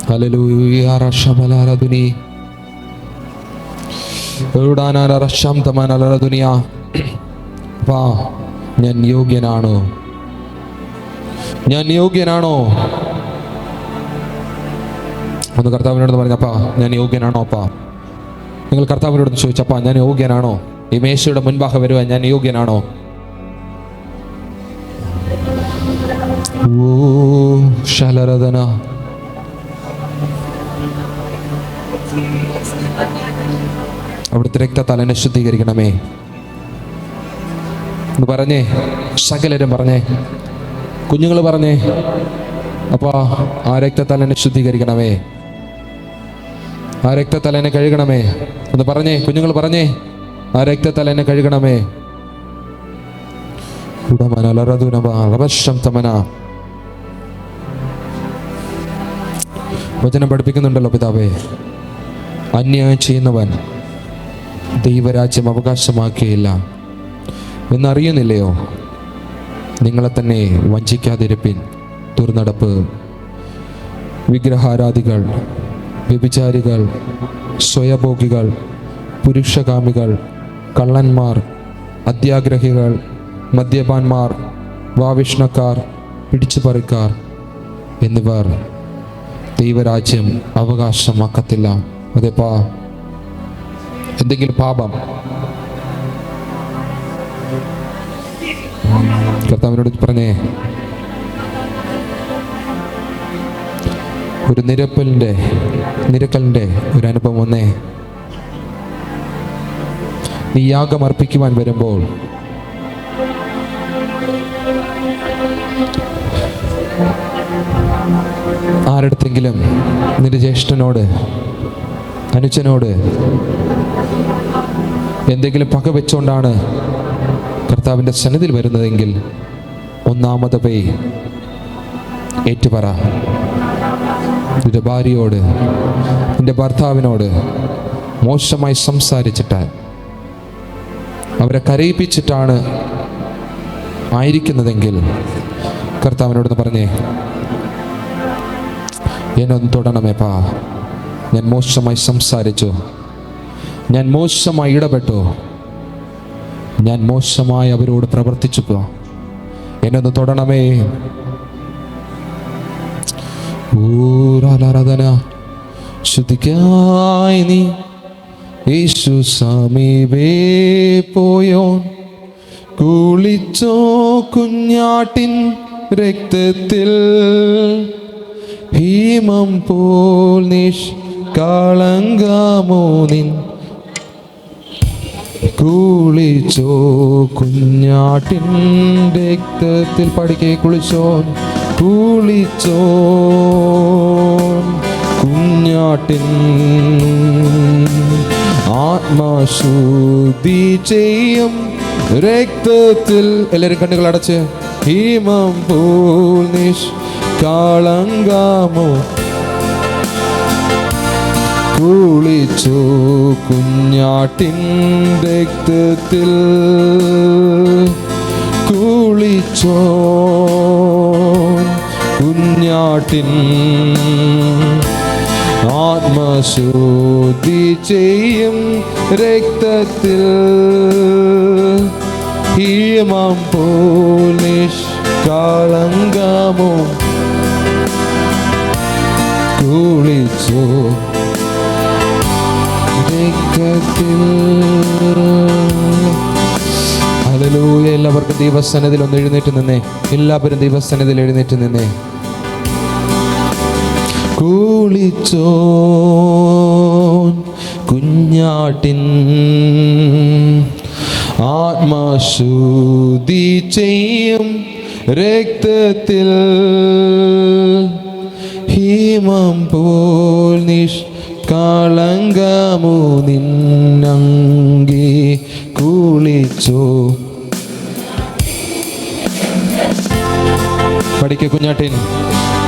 ഹല്ലേലൂയ. റശബലരദുനി അപ്പാ, ഞാൻ യോഗ്യനാണോ? ഞാൻ യോഗ്യനാണോ? ഒന്ന് കർത്താവിനോട് പറഞ്ഞപ്പാ, ഞാൻ യോഗ്യനാണോ അപ്പാ? നിങ്ങൾ കർത്താവിനോട് ചോദിച്ചപ്പാ, ഞാൻ യോഗ്യനാണോ? ഈ മേശയുടെ മുൻപാകെ വരുവാൻ ഞാൻ യോഗ്യനാണോ? ഓ ശലരദന, അവിടുത്തെ രക്തത്താൽ എന്നെ ശുദ്ധീകരിക്കണമേ എന്ന് പറഞ്ഞേ. സകലരും പറഞ്ഞേ, കുഞ്ഞുങ്ങൾ പറഞ്ഞേ, അപ്പാ ആ രക്തത്താൽ എന്നെ ശുദ്ധീകരിക്കണമേ, ആ രക്തത്താൽ എന്നെ കഴുകണമേ എന്ന് പറഞ്ഞേ. കുഞ്ഞുങ്ങൾ പറഞ്ഞേ, ആ രക്തത്താൽ എന്നെ കഴുകണമേ. വചനം പഠിപ്പിക്കുന്നുണ്ടല്ലോ പിതാവേ, അന്യായം ചെയ്യുന്നവൻ ദൈവരാജ്യം അവകാശമാക്കിയില്ല എന്നറിയുന്നില്ലയോ? നിങ്ങളെ തന്നെ വഞ്ചിക്കാതിരിപ്പിൻ. ദുർനടപ്പ്, വിഗ്രഹാരാധികൾ, വ്യഭിചാരികൾ, സ്വയഭോഗികൾ, പുരുഷകാമികൾ, കള്ളന്മാർ, അത്യാഗ്രഹികൾ, മദ്യപാന്മാർ, വാവിഷ്ണക്കാർ, പിടിച്ചുപറിക്കാർ എന്നിവർ ദൈവരാജ്യം അവകാശമാക്കത്തില്ല. അതെപ്പാ, എന്തെങ്കിലും പാപം കർത്താവിനോട് പറഞ്ഞേ. ഒരു നിരക്കലിൻ്റെ ഒരു അനുഭവം വന്നേ. നീ യാഗം അർപ്പിക്കുവാൻ വരുമ്പോൾ ആരടുത്തെങ്കിലും നിന്റെ ജ്യേഷ്ഠനോട്, അനുജനോട് എന്തെങ്കിലും പക വെച്ചുകൊണ്ടാണ് കർത്താവിൻ്റെ സന്നിധിയിൽ വരുന്നതെങ്കിൽ ഒന്നാമത് പോയി ഏറ്റുപറ. നിന്റെ ഭാര്യയോട്, നിന്റെ ഭർത്താവിനോട് മോശമായി സംസാരിച്ചിട്ട് അവരെ കരയിപ്പിച്ചിട്ടാണ് ആയിരിക്കുന്നതെങ്കിൽ കർത്താവിനോടൊന്ന് പറഞ്ഞേ, എന്നൊന്ന് തൊടണമേപ്പാ, ഞാൻ മോശമായി സംസാരിച്ചു, ഞാൻ മോശമായി ഇടപെട്ടു, ഞാൻ മോശമായി അവരോട് പ്രവർത്തിച്ചു, എന്നൊന്ന് തൊടണമേ. ഊരാരാധന. ശുദ്ധിക്കായി നീ യേശു സമീപേ പോയോൻ, കുളിച്ചോ കുഞ്ഞാട്ടിൻ രക്തത്തിൽ, ഭീമം പോൽ നിഷ്കളങ്കമോ നിൻ, കുളിച്ചോ കുഞ്ഞാട്ടിൻ രക്തത്തിൽ. പഠിക്കേ, കുളിച്ചോൻ, കുളിച്ചോ കുഞ്ഞാട്ടിൻ ആത്മശുദ്ധി ചെയ്യും രക്തത്തിൽ. എല്ലാവരും കണ്ണുകൾ അടച്ച്, ഭീമം പോൽ നിഷ്കളങ്കമോ, കുളിച്ചോ കുഞ്ഞാട്ടിൻ രക്തത്തിൽ, കുളിച്ചോ കുഞ്ഞാട്ടിൻ ആത്മശുദ്ധി ചെയ്യും രക്തത്തിൽ, ഹീമം പോൽ നിഷ്കളങ്കമോ, കുളിച്ചോ രക്തത്തിൽ. ഹല്ലേലൂയ. എല്ലാവർക്കും ദൈവസന്നിധിയിൽ ഒന്ന് എഴുന്നേറ്റ് നിന്നേ. എല്ലാവരും ദൈവസന്നിധിയിൽ എഴുന്നേറ്റ് നിന്നേ. കുളിച്ചോ കുഞ്ഞാട്ടിൻ ആത്മശുദ്ധി ചെയ്യും രക്തത്തിൽ, ഹീമം പോൽ നിഷ്കളങ്കമോ നിന്നങ്കി, കുളിച്ചോ. പഠിക്ക, കുഞ്ഞാട്ടിൻ,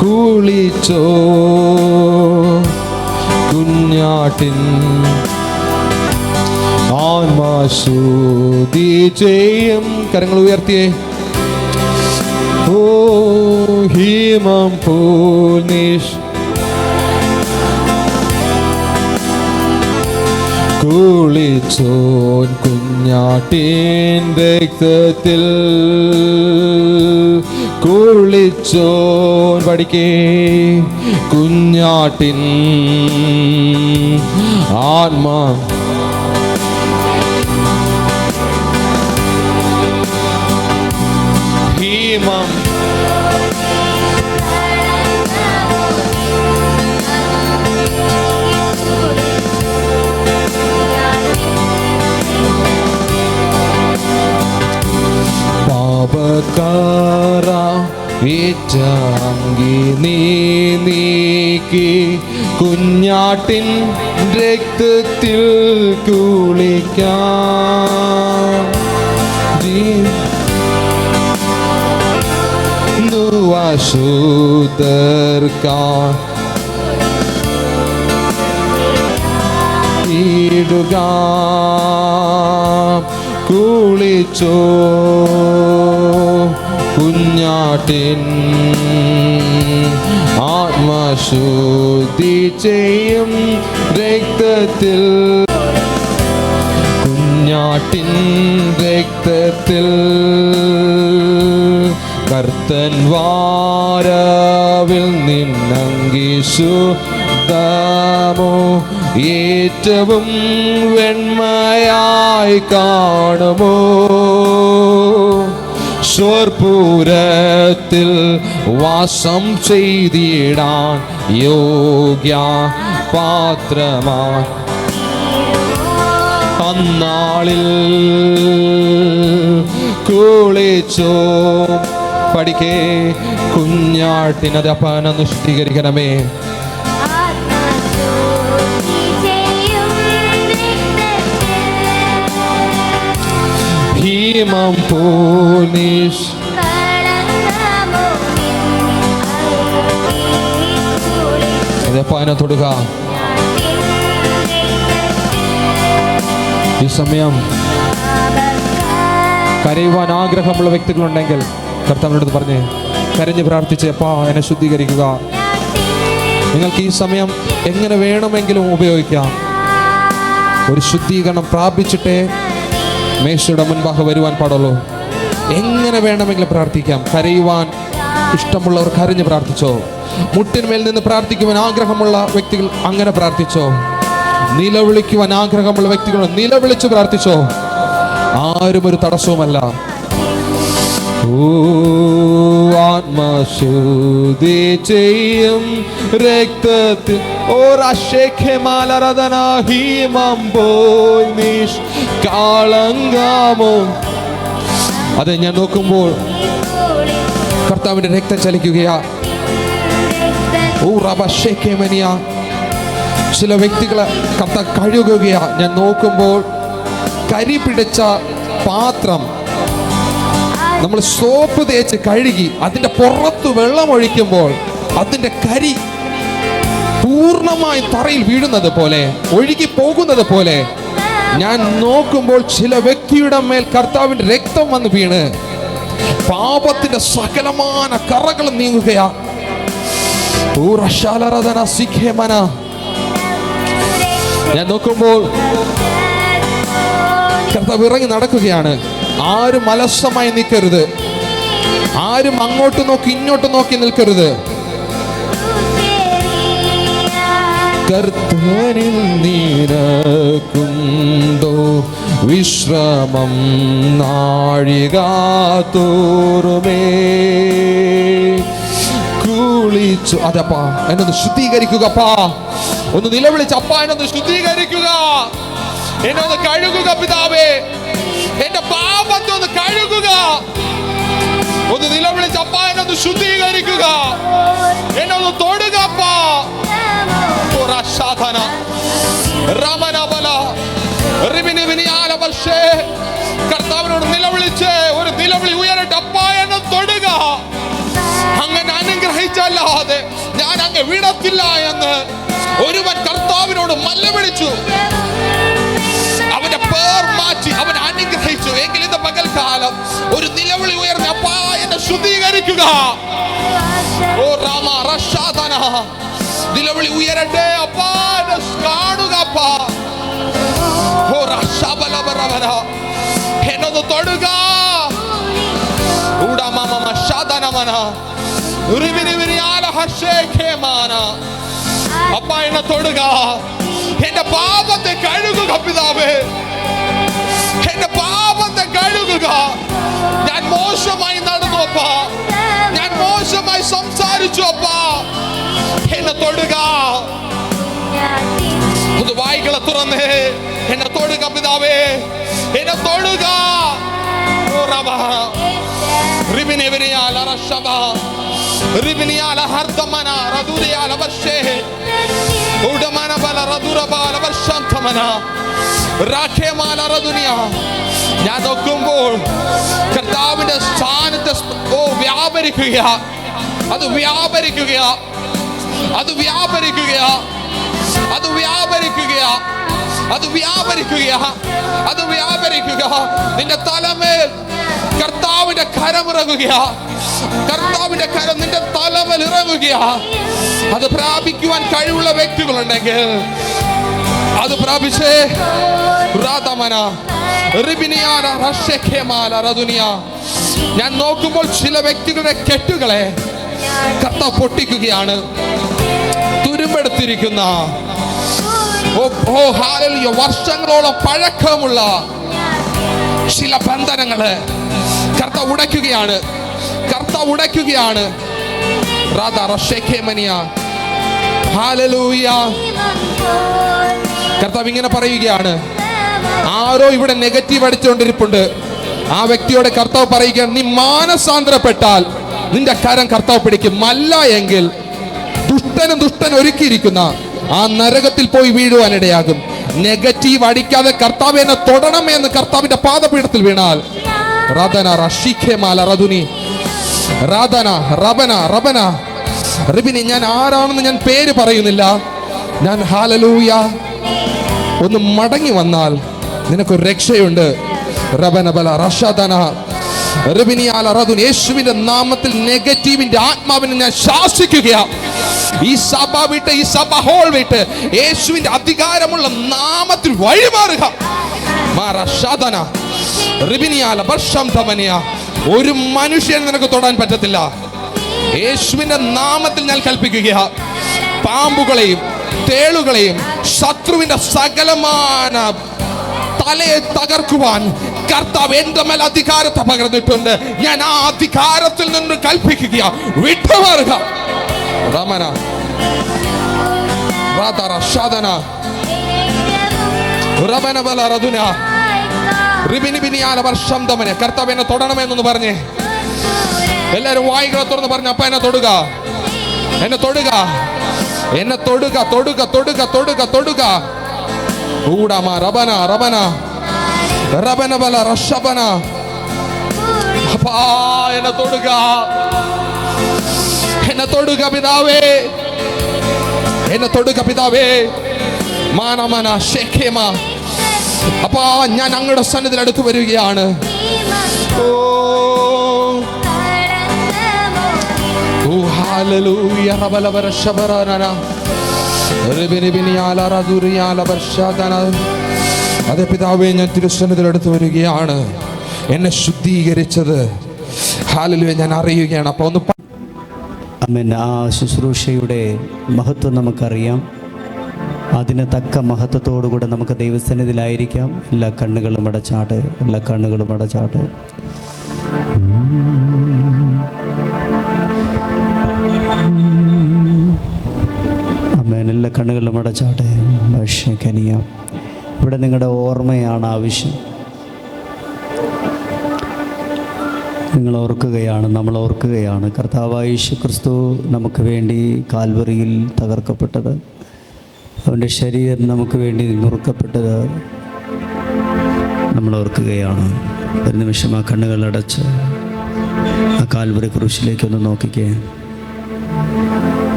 കുളിച്ചോ കുഞ്ഞാട്ടിൻ ആത്മശുദ്ധി ചെയ്യും. കരങ്ങൾ ഉയർത്തിയേ. ഓ ഹീമം പോൽ കുളിച്ചോൻ കുഞ്ഞാട്ടിൻ രക്തത്തിൽ, കുളിച്ചോൻ പഠിക്കേ കുഞ്ഞാട്ടിൻ ആത്മാ ഭീമം പാപക്കാര ഏറ്റങ്കി നീ നീക്കി കുഞ്ഞാട്ടിൻ രക്തത്തിൽ കുളിക്കാം. അശുദ്ധർക്കാ ഇടുക കുളിച്ചോ കുഞ്ഞാട്ടിൻ ആത്മശുദ്ധി ചെയ്യും രക്തത്തിൽ, കുഞ്ഞാട്ടിൻ രക്തത്തിൽ കർത്തൻ വാരവിൽ നിന്നങ്കി ശുദ്ധമോ ഏറ്റവും വെണ്മയായി കാണുമോ, സ്വർപൂരത്തിൽ വാസം ചെയ്തിടാൻ യോഗ്യ പാത്രമായി അന്നാളിൽ കുളിച്ചോ പഠിക്കേ കുഞ്ഞാട്ടിനത് അപ്പനൊന്ന് ശുദ്ധീകരിക്കണമേ. ഭീമം പോലീസ് അതപ്പനെ തൊടുക. ഈ സമയം കരയുവാൻ ആഗ്രഹമുള്ള വ്യക്തികളുണ്ടെങ്കിൽ കർത്താവിനോട് പറഞ്ഞ് കരഞ്ഞ് പ്രാർത്ഥിച്ച് അപ്പാ എന്നെ ശുദ്ധീകരിക്കുക. നിങ്ങൾക്ക് ഈ സമയം എങ്ങനെ വേണമെങ്കിലും ഉപയോഗിക്കാം. ഒരു ശുദ്ധീകരണം പ്രാപിച്ചിട്ടേ മേശയുടെ മുൻപാകെ വരുവാൻ പാടുള്ളൂ. എങ്ങനെ വേണമെങ്കിലും പ്രാർത്ഥിക്കാം. കരയുവാൻ ഇഷ്ടമുള്ളവർ കരഞ്ഞ് പ്രാർത്ഥിച്ചോ. മുട്ടിന്മേൽ നിന്ന് പ്രാർത്ഥിക്കുവാൻ ആഗ്രഹമുള്ള വ്യക്തികൾ അങ്ങനെ പ്രാർത്ഥിച്ചോ. നിലവിളിക്കുവാൻ ആഗ്രഹമുള്ള വ്യക്തികൾ നിലവിളിച്ച് പ്രാർത്ഥിച്ചോ. ആരും ഒരു തടസ്സവുമല്ല. ആത്മശുദ്ധി ചെയ്യും രക്തത്തിൽ കളങ്കമോ. അതെ, ഞാൻ നോക്കുമ്പോൾ കർത്താവിന്റെ രക്തം ചലിക്കുകയാ. ചില വ്യക്തികളെ കർത്താവ് കഴുകുകയാ. ഞാൻ നോക്കുമ്പോൾ കരി പിടിച്ച പാത്രം നമ്മൾ സോപ്പ് തേച്ച് കഴുകി അതിന്റെ പുറത്ത് വെള്ളം ഒഴിക്കുമ്പോൾ അതിന്റെ കരി പൂർണ്ണമായി തറയിൽ വീഴുന്നത് പോലെ, ഒഴുകി പോകുന്നത് പോലെ ഞാൻ നോക്കുമ്പോൾ ചില വ്യക്തിയുടെ മേൽ കർത്താവിന്റെ രക്തം വന്ന് വീണ് പാപത്തിന്റെ സകലമാന കറകൾ നീങ്ങുകയാ. ഞാൻ നോക്കുമ്പോൾ കർത്താവ് ഇറങ്ങി നടക്കുകയാണ്. ആരും അലസമായി നിൽക്കരുത്. ആരും അങ്ങോട്ട് നോക്കി ഇങ്ങോട്ട് നോക്കി നിൽക്കരുത്. കർത്താവിൽ നിനക്കുണ്ടോ വിശ്രമം നാഴിക തോറുമേ കുളിച്ചു. അതപ്പാ എന്നൊന്ന് ശുദ്ധീകരിക്കുക. അപ്പാ ഒന്ന് നിലവിളിച്ച് അപ്പാ എന്നൊന്ന് ശുദ്ധീകരിക്കുക. എന്നെ ഒന്ന് കഴുകുക പിതാവേ. എന്റെ പാപത്തെ ഒന്ന് കഴുകുക. ഒന്ന് നിലവിളിച്ച് അപ്പാ എന്നൊന്ന് ശുദ്ധീകരിക്കുക. എന്നെ ഒന്ന് തൊടുക അപ്പാ. കർത്താവിനോട് നിലവിളിച്ച് ഒരു നിലവിളി ഉയരട്ടെ. അപ്പാ എന്നെ തൊടുക. അങ്ങനെ അനുഗ്രഹിച്ചല്ലാതെ ഞാൻ അങ്ങ് വിടത്തില്ല എന്ന് ഒരുവൻ കർത്താവിനോട് മല്ലവിളിച്ചു. അവന്റെ പേർ മാറ്റി അവൻ അനുഗ്രഹിച്ചു. എങ്കിൽ ഇന്ന് പകൽക്കാലം ഒരു നിലവിളി ഉയർന്ന അപ്പാ എന്നെ ശുദ്ധീകരിക്കുക. ഓ രാമ നിലവിളി ഉയരട്ടെ. അപ്പാ എന്നെ കാണുക. അപ്പാ എന്നൊന്ന് തൊടുക. അപ്പ എന്നെ തൊടുക. എന്റെ പാപത്തെ കഴുകുക പിതാവേ, എന്റെ പാപത്തെ കഴുകുക. ഞാൻ മോശമായി നടന്നു അപ്പാ, ഞാൻ മോശമായി സംസാരിച്ചു അപ്പാ, എന്നെ തൊടുക. അത് വായികളെ തുറന്നേ, എന്നെ തൊടുക പിതാവേ, എന്നെ തൊടുക. ഞാൻ നോക്കുമ്പോൾ കർത്താവിന്റെ സ്ഥാനത്തെ വ്യാപരിക്കുക, അത് വ്യാപരിക്കുക, അത് വ്യാപരിക്കുക, അത് വ്യാപരിക്കുക, അത് വ്യാപരിക്കുക, അത് വ്യാപരിക്കുക. നിന്റെ തലമേൽ കർത്താവിന്റെ കരം ഇറങ്ങുക, കർത്താവിന്റെ കരം നിന്റെ തലമേൽ ഇറങ്ങുക. അത് പ്രാപിക്കുവാൻ കഴിവുള്ള വ്യക്തികളുണ്ടെങ്കിൽ അത് പ്രാപിച്ചേ. ഞാൻ നോക്കുമ്പോൾ ചില വ്യക്തികളുടെ കെട്ടുകളെ കർത്താവ് പൊട്ടിക്കുകയാണ്. തുരുമ്പെടുത്തിരിക്കുന്ന വർഷങ്ങളോളം പഴക്കമുള്ള ചില ബന്ധനങ്ങള് കർത്താവ് ഉടയ്ക്കുകയാണ്, കർത്താവ് ഉടയ്ക്കുകയാണ്. കർത്താവ് ഇങ്ങനെ പറയുകയാണ്. ആരോ ഇവിടെ നെഗറ്റീവ് അടിച്ചുകൊണ്ടിരിപ്പുണ്ട്. ആ വ്യക്തിയോട് കർത്താവ് പറയുകയാണ്, നീ മാനസാന്തരപ്പെട്ടാൽ നിന്റെ കരം കർത്താവ് പിടിക്കും. അല്ല എങ്കിൽ ദുഷ്ടൻ ഒരുക്കിയിരിക്കുന്ന ആ നരകത്തിൽ പോയി വീഴുവാനിടയാകും. നെഗറ്റീവ് അടിക്കാതെ കർത്താവ് എന്നെ തൊടണം എന്ന് കർത്താവിന്റെ പാദപീഠത്തിൽ വീണാൽ ഞാൻ ആരാണെന്ന് ഞാൻ പേര് പറയുന്നില്ല. ഞാൻ ഹല്ലേലൂയ ഒന്ന് മടങ്ങി വന്നാൽ നിനക്കൊരു രക്ഷയുണ്ട്. യേശുവിന്റെ നാമത്തിൽ നെഗറ്റീവിന്റെ ആത്മാവിനെ ഞാൻ ശാസിക്കുകയാണ്. ഈ സഭ വിട്ട്, ഈ സഭ ഹോൾ വിട്ട് യേശുവിന്റെ അധികാരമുള്ള നാമത്തിൽ വഴിമാറുക. ഒരു മനുഷ്യൻ നിനക്ക് തൊടാൻ പറ്റത്തില്ല. യേശുവിന്റെ നാമത്തിൽ ഞാൻ കൽപ്പിക്കുക, പാമ്പുകളെയും തേളുകളെയും ശത്രുവിന്റെ സകലമാന തലയെ തകർക്കുവാൻ കർത്താവ് എന്റെ മേൽ അധികാരത്തെ പകർന്നിട്ടുണ്ട്. ഞാൻ ആ അധികാരത്തിൽ നിന്ന് കൽപ്പിക്കുക, വിട്ടുമാറുക. കർത്താവ് എന്നെ തൊടണമെന്നൊന്ന് പറഞ്ഞേ. എല്ലാരും വായികളെ തുറന്ന് പറഞ്ഞു, അപ്പ എന്നെ തൊടുക, എന്നെ തൊടുക, എന്നെ തൊടുക, തൊടുക, തൊടുക, തൊടുക, തൊടുക. എന്നെ തൊടുക, എന്നെ തൊടുക പിതാവേ, എന്നെ തൊടുക പിതാവേ. മാനമന ശേഖേമ. അപ്പാ ഞാൻ അങ്ങയുടെ സന്നിധിയിൽ അടുത്ത് വരികയാണ്. അതെ പിതാവേ, ഞാൻ തിരുസന്നിധിയിൽ അടുത്ത് വരികയാണ്. എന്നെ ശുദ്ധീകരിച്ചത് ഹല്ലേലൂയ ഞാൻ അറിയുകയാണ്. അപ്പൊ ഒന്ന് ആമേൻ. ആ ശുശ്രൂഷയുടെ മഹത്വം നമുക്കറിയാം. അതിന് തക്ക മഹത്വത്തോടുകൂടെ നമുക്ക് ദൈവസന്നിധിയിലായിരിക്കാം. എല്ലാ കണ്ണുകളും അടച്ചാട്ട്, എല്ലാ കണ്ണുകളും അടച്ചാട്ട്. ആമേൻ. എല്ലാ കണ്ണുകളും അടച്ചാട്ടെ. പക്ഷേ കനിയ ഇവിടെ നിങ്ങളുടെ ഓർമ്മയാണ് ആവശ്യം. നിങ്ങൾ ഓർക്കുകയാണ്, നമ്മൾ ഓർക്കുകയാണ്. കർത്താവായ യേശുക്രിസ്തു നമുക്ക് വേണ്ടി കാൽവറിയിൽ തകർക്കപ്പെട്ടത്, അവൻ്റെ ശരീരം നമുക്ക് വേണ്ടി നുറുക്കപ്പെട്ടത് നമ്മൾ ഓർക്കുകയാണ്. ഒരു നിമിഷം ആ കണ്ണുകളടച്ച് ആ കാൽവറി ക്രൂശിലേക്കൊന്ന് നോക്കിക്കേ.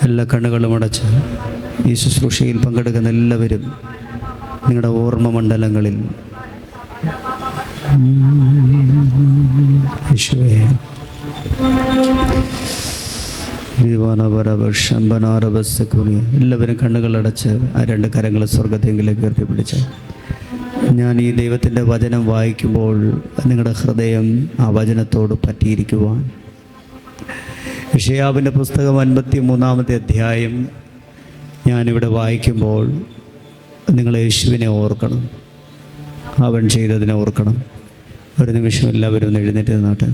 എല്ലാ കണ്ണുകളും അടച്ച് ഈ ശുശ്രൂഷയിൽ പങ്കെടുക്കുന്ന എല്ലാവരും നിങ്ങളുടെ ഓർമ്മ മണ്ഡലങ്ങളിൽ യേശുവേ, എല്ലാവരും കണ്ണുകളടച്ച് ആ രണ്ട് കരങ്ങൾ സ്വർഗത്തെങ്കിലേക്ക് ഉയർത്തിപ്പിടിച്ച് ഞാൻ ഈ ദൈവത്തിൻ്റെ വചനം വായിക്കുമ്പോൾ നിങ്ങളുടെ ഹൃദയം ആ വചനത്തോട് പറ്റിയിരിക്കുവാൻ, യെശയ്യാവിൻ്റെ പുസ്തകം 53-ാമത്തെ അധ്യായം ഞാനിവിടെ വായിക്കുമ്പോൾ നിങ്ങൾ യേശുവിനെ ഓർക്കണം, അവൻ ചെയ്തതിനെ ഓർക്കണം. ഒരു നിമിഷം എല്ലാവരും ഒന്ന് എഴുന്നേറ്റ് നിന്നാട്ടെ.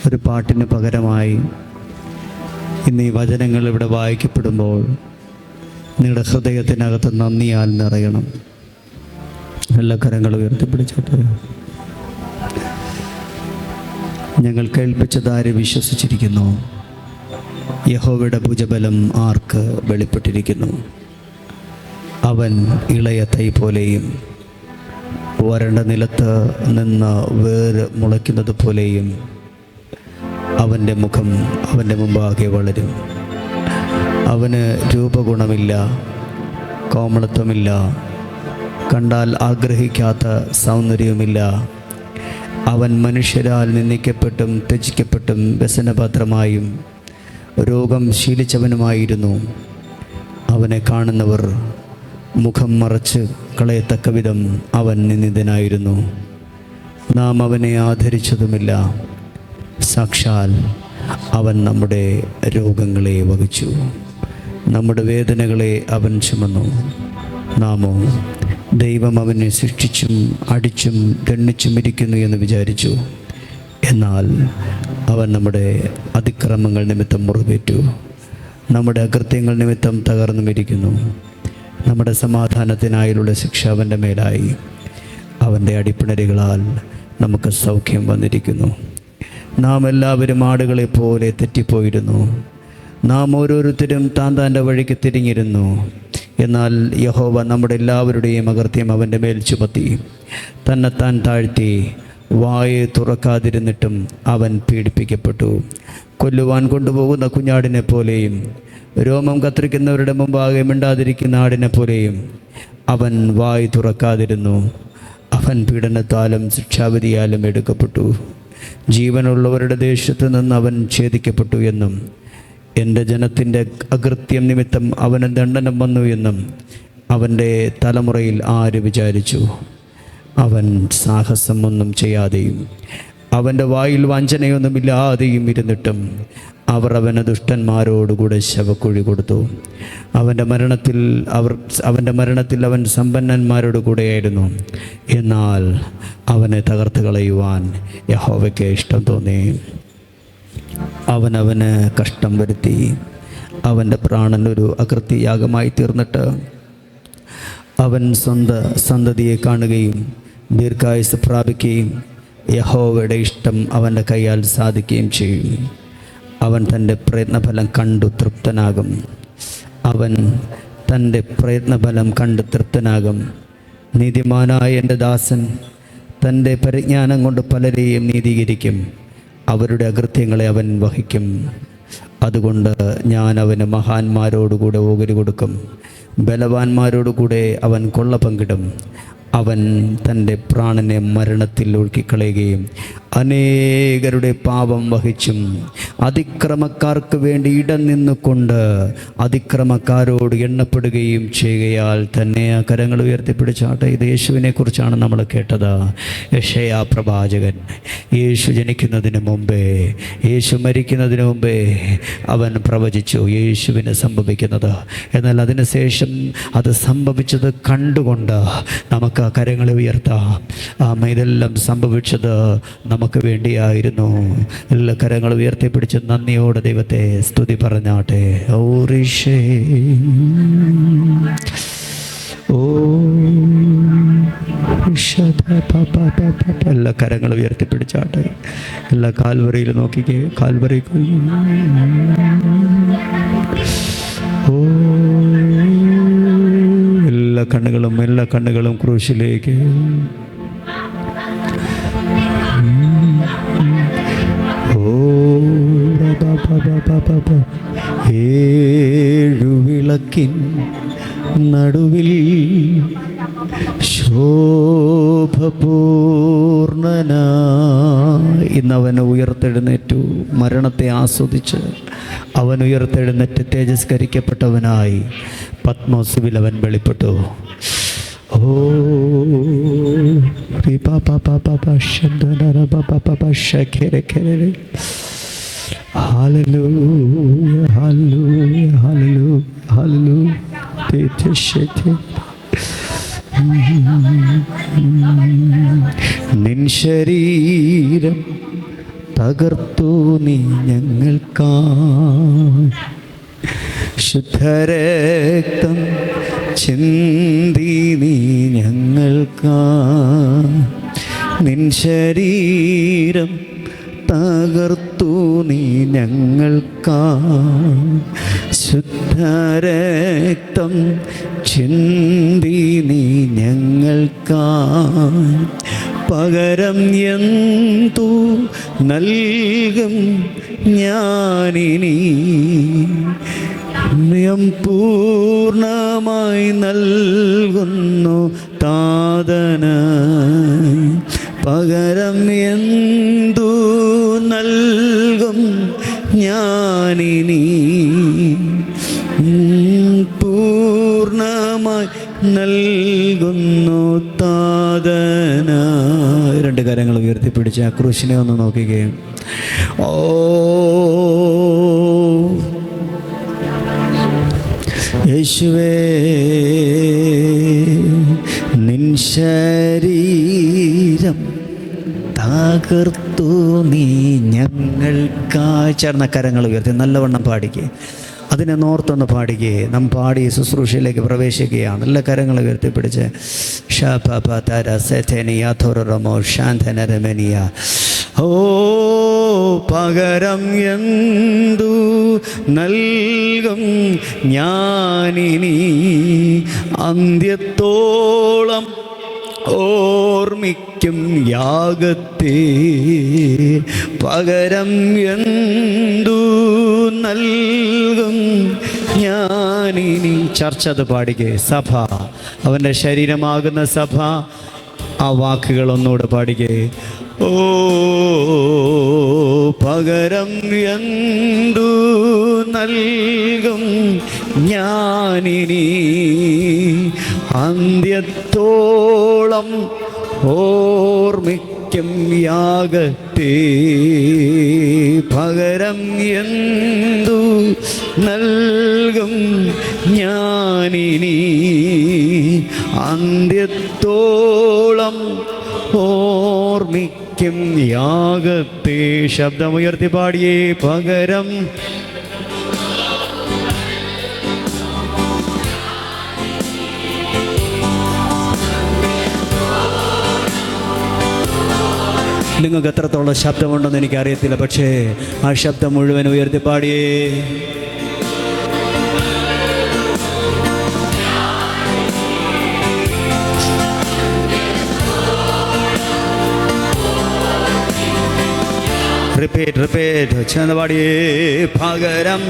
ഒരു പാട്ടിന് പകരമായി ഇന്ന് ഈ വചനങ്ങൾ ഇവിടെ വായിക്കപ്പെടുമ്പോൾ നിങ്ങളുടെ ഹൃദയത്തിനകത്ത് നന്ദിയാൽ നിറയണം. എല്ലാ കരങ്ങളും ഉയർത്തിപ്പിടിച്ചോട്ടെ. ഞങ്ങൾ കേൾപ്പിച്ചതാരെ വിശ്വസിച്ചിരിക്കുന്നു? യഹോവയുടെ ഭുജബലം ആർക്ക് വെളിപ്പെട്ടിരിക്കുന്നു? അവൻ ഇളയ തൈ പോലെയും വരണ്ട നിലത്ത് നിന്ന് വേര് മുളയ്ക്കുന്നത് പോലെയും അവൻ്റെ മുഖം അവൻ്റെ മുമ്പാകെ വളരും. അവന് രൂപഗുണമില്ല, കോമളത്വമില്ല, കണ്ടാൽ ആഗ്രഹിക്കാത്ത സൗന്ദര്യവുമില്ല. അവൻ മനുഷ്യരാൽ നിന്ദിക്കപ്പെട്ടും ത്യജിക്കപ്പെട്ടും വ്യസനപാത്രമായും രോഗം ശീലിച്ചവനുമായിരുന്നു. അവനെ കാണുന്നവർ മുഖം മറച്ച് കളയത്തക്ക വിധം അവൻ നിന്ദിതനായിരുന്നു. നാം അവനെ ആദരിച്ചതുമില്ല. സാക്ഷാൽ അവൻ നമ്മുടെ രോഗങ്ങളെ വഹിച്ചു, നമ്മുടെ വേദനകളെ അവൻ ചുമന്നു. നാമോ ദൈവം അവനെ ശിക്ഷിച്ചും അടിച്ചും ദണ്ഡിച്ചും ഇരിക്കുന്നു എന്ന് വിചാരിച്ചു. എന്നാൽ അവൻ നമ്മുടെ അതിക്രമങ്ങൾ നിമിത്തം മുറിവേറ്റു, നമ്മുടെ അകൃത്യങ്ങൾ നിമിത്തം തകർന്നുമിരിക്കുന്നു. നമ്മുടെ സമാധാനത്തിനായുള്ള ശിക്ഷ അവൻ്റെ മേലായി, അവൻ്റെ അടിപ്പിണരുകളാൽ നമുക്ക് സൗഖ്യം വന്നിരിക്കുന്നു. നാം എല്ലാവരും ആടുകളെ പോലെ തെറ്റിപ്പോയിരുന്നു. നാം ഓരോരുത്തരും താൻ്റെ വഴിക്ക് തിരിഞ്ഞിരുന്നു. എന്നാൽ യഹോവ നമ്മുടെ എല്ലാവരുടെയും അകൃത്യം അവൻ്റെ മേൽ ചുമത്തി. തന്നെത്താൻ താഴ്ത്തി വായെ തുറക്കാതിരുന്നിട്ടും അവൻ പീഡിപ്പിക്കപ്പെട്ടു. കൊല്ലുവാൻ കൊണ്ടുപോകുന്ന കുഞ്ഞാടിനെ പോലെയും രോമം കത്രിക്കുന്നവരുടെ മുമ്പാകെ മിണ്ടാതിരിക്കുന്ന ആടിനെ പോലെയും അവൻ വായ് തുറക്കാതിരുന്നു. അവൻ പീഡനത്താലും ശിക്ഷാവിധിയാലും എടുക്കപ്പെട്ടു. ജീവനുള്ളവരുടെ ദേശത്ത് നിന്ന് അവൻ ഛേദിക്കപ്പെട്ടു എന്നും എൻ്റെ ജനത്തിൻ്റെ അകൃത്യം നിമിത്തം അവന് ദണ്ഡനം വന്നു എന്നും അവൻ്റെ തലമുറയിൽ ആര് വിചാരിച്ചു? അവൻ സാഹസം ഒന്നും ചെയ്യാതെയും അവൻ്റെ വായിൽ വഞ്ചനയൊന്നുമില്ലാതെയും ഇരുന്നിട്ടും അവർ അവന് ദുഷ്ടന്മാരോടുകൂടെ ശവക്കുഴി കൊടുത്തു. അവൻ്റെ മരണത്തിൽ അവൻ സമ്പന്നന്മാരോട് കൂടെയായിരുന്നു. എന്നാൽ അവനെ തകർത്ത് കളയുവാൻ യഹോവയ്ക്ക് ഇഷ്ടം തോന്നി. അവന് കഷ്ടം വരുത്തി. അവൻ്റെ പ്രാണൻ ഒരു അകൃത്യയാഗമായി തീർന്നിട്ട് അവൻ സ്വന്തം സന്തതിയെ കാണുകയും ദീർഘായുസ് പ്രാപിക്കുകയും യഹോവയുടെ ഇഷ്ടം അവൻ്റെ കൈയാൽ സാധിക്കുകയും ചെയ്യും. അവൻ തൻ്റെ പ്രയത്നഫലം കണ്ടു തൃപ്തനാകും. നീതിമാനായ എൻ്റെ ദാസൻ തൻ്റെ പരിജ്ഞാനം കൊണ്ട് പലരെയും നീതീകരിക്കും. അവരുടെ അകൃത്യങ്ങളെ അവൻ വഹിക്കും. അതുകൊണ്ട് ഞാൻ അവന് മഹാന്മാരോടുകൂടെ ഓഹരി കൊടുക്കും, ബലവാന്മാരോടുകൂടെ അവൻ കൊള്ള പങ്കിടും. അവൻ തൻ്റെ പ്രാണനെ മരണത്തിൽ ഒഴുക്കിക്കളയുകയും അനേകരുടെ പാപം വഹിച്ചും അതിക്രമക്കാർക്ക് വേണ്ടി ഇടം നിന്നുകൊണ്ട് അതിക്രമക്കാരോട് എണ്ണപ്പെടുകയും ചെയ്യുകയാൽ തന്നെ. ആ കരങ്ങൾ ഉയർത്തിപ്പിടിച്ചാട്ടെ. ഇത് യേശുവിനെ കുറിച്ചാണ് നമ്മൾ കേട്ടത്. യെശയ്യാ പ്രവാചകൻ യേശു ജനിക്കുന്നതിന് മുമ്പേ, യേശു മരിക്കുന്നതിന് മുമ്പേ അവൻ പ്രവചിച്ചു യേശുവിന് സംഭവിക്കുന്നത്. എന്നാൽ അതിനുശേഷം അത് സംഭവിച്ചത് കണ്ടുകൊണ്ട് നമുക്ക് ആ കരങ്ങളെ ഉയർത്താം. ഇതെല്ലാം സംഭവിച്ചത് നമുക്ക് വേണ്ടിയായിരുന്നു. എല്ലാ കരങ്ങൾ ഉയർത്തിപ്പിടിച്ച് നന്ദിയോടെ ദൈവത്തെ സ്തുതി പറഞ്ഞാട്ടെ. എല്ലാ കരങ്ങൾ ഉയർത്തിപ്പിടിച്ചാട്ടെ. എല്ലാ കാൽവറിയിൽ നോക്കിക്കേ. കാൽവറി എല്ലാ കണ്ണുകളും ക്രൂശിലേക്ക്. ഏഴു വിളക്കിൻ നടുവിൽ ശോഭപൂർണനായി ഇന്നവൻ ഉയർത്തെഴുന്നേറ്റു. മരണത്തെ ആസ്വദിച്ച് അവൻ ഉയർത്തെഴുന്നേറ്റ് തേജസ്കരിക്കപ്പെട്ടവനായി പത്മോസുവിൽ അവൻ വെളിപ്പെട്ടു. ഓ ഹല്ലേലൂയ ഹല്ലേലൂയ ഹല്ലേലൂയ ഹല്ലേലൂയ. നിൻ ശരീരം തകർത്തു നീ ഞങ്ങൾക്കായി, ശുദ്ധരക്തം ചിന്തി നീ ഞങ്ങൾക്കായി. നിൻ ശരീരം തകർത്തു നീ ഞങ്ങൾക്കായി, ശുദ്ധരക്തം ചിന്തി നീ ഞങ്ങൾക്കായി. പകരം എന്തു നൽകും ഞാനിനി, നിയം പൂർണ്ണമായി നൽകുന്നു താതനായി. പകരം എന്തു നൽകും ഞാനിനി, പൂർണ്ണമായി നൽകുന്നു താതനായി. രണ്ട് കരങ്ങൾ ഉയർത്തിപ്പിടിച്ച് ആ ക്രൂശിനെ ഒന്ന് നോക്കുകയും, ഓ യേശുവേ, നിൻ ശരീരം തകർത്തു നീ ഞങ്ങൾക്കായി. ചേർന്ന കരങ്ങൾ ഉയർത്തി നല്ലവണ്ണം പാടിക്കേ. അതിനെ നോർത്തൊന്ന് പാടിക്കേ. നാം പാടി ശുശ്രൂഷയിലേക്ക് പ്രവേശിക്കുകയാണ്. നല്ല കരങ്ങൾ ഉയർത്തിപ്പിടിച്ച് ശാന്തനരമനിയ. ഓ പകരം എന്തു നൽകും ഞാനിനി, അന്ത്യത്തോളം ഓർമ്മിക്കും യാഗത്തെ. പകരം എന്തു നൽകും ഞാനിനി. ചർച്ച അത് പാടിക്കേ. സഭ, അവൻ്റെ ശരീരമാകുന്ന സഭ. ആ വാക്കുകൾ ഒന്നുകൂടെ പാടിക്കേ. ഓ പകരം എന്തു നൽകും ഞാനിനി, അന്ത്യത്തോളം ഓർമ്മിക്കും യാഗത്തെ. പകരം എന്തു നൽകും ഞാനിനി, അന്ത്യത്തോളം ഓർമ്മിക്കും യാഗത്തെ. ശബ്ദമുയർത്തി പാടിയേ. പകരം നിങ്ങൾക്ക് എത്രത്തോളം ശബ്ദമുണ്ടെന്ന് എനിക്കറിയത്തില്ല, പക്ഷേ ആ ശബ്ദം മുഴുവൻ ഉയർത്തി പാടിയേ. റിപ്പീറ്റ് ചേർന്ന് പാടിയേ. പകരം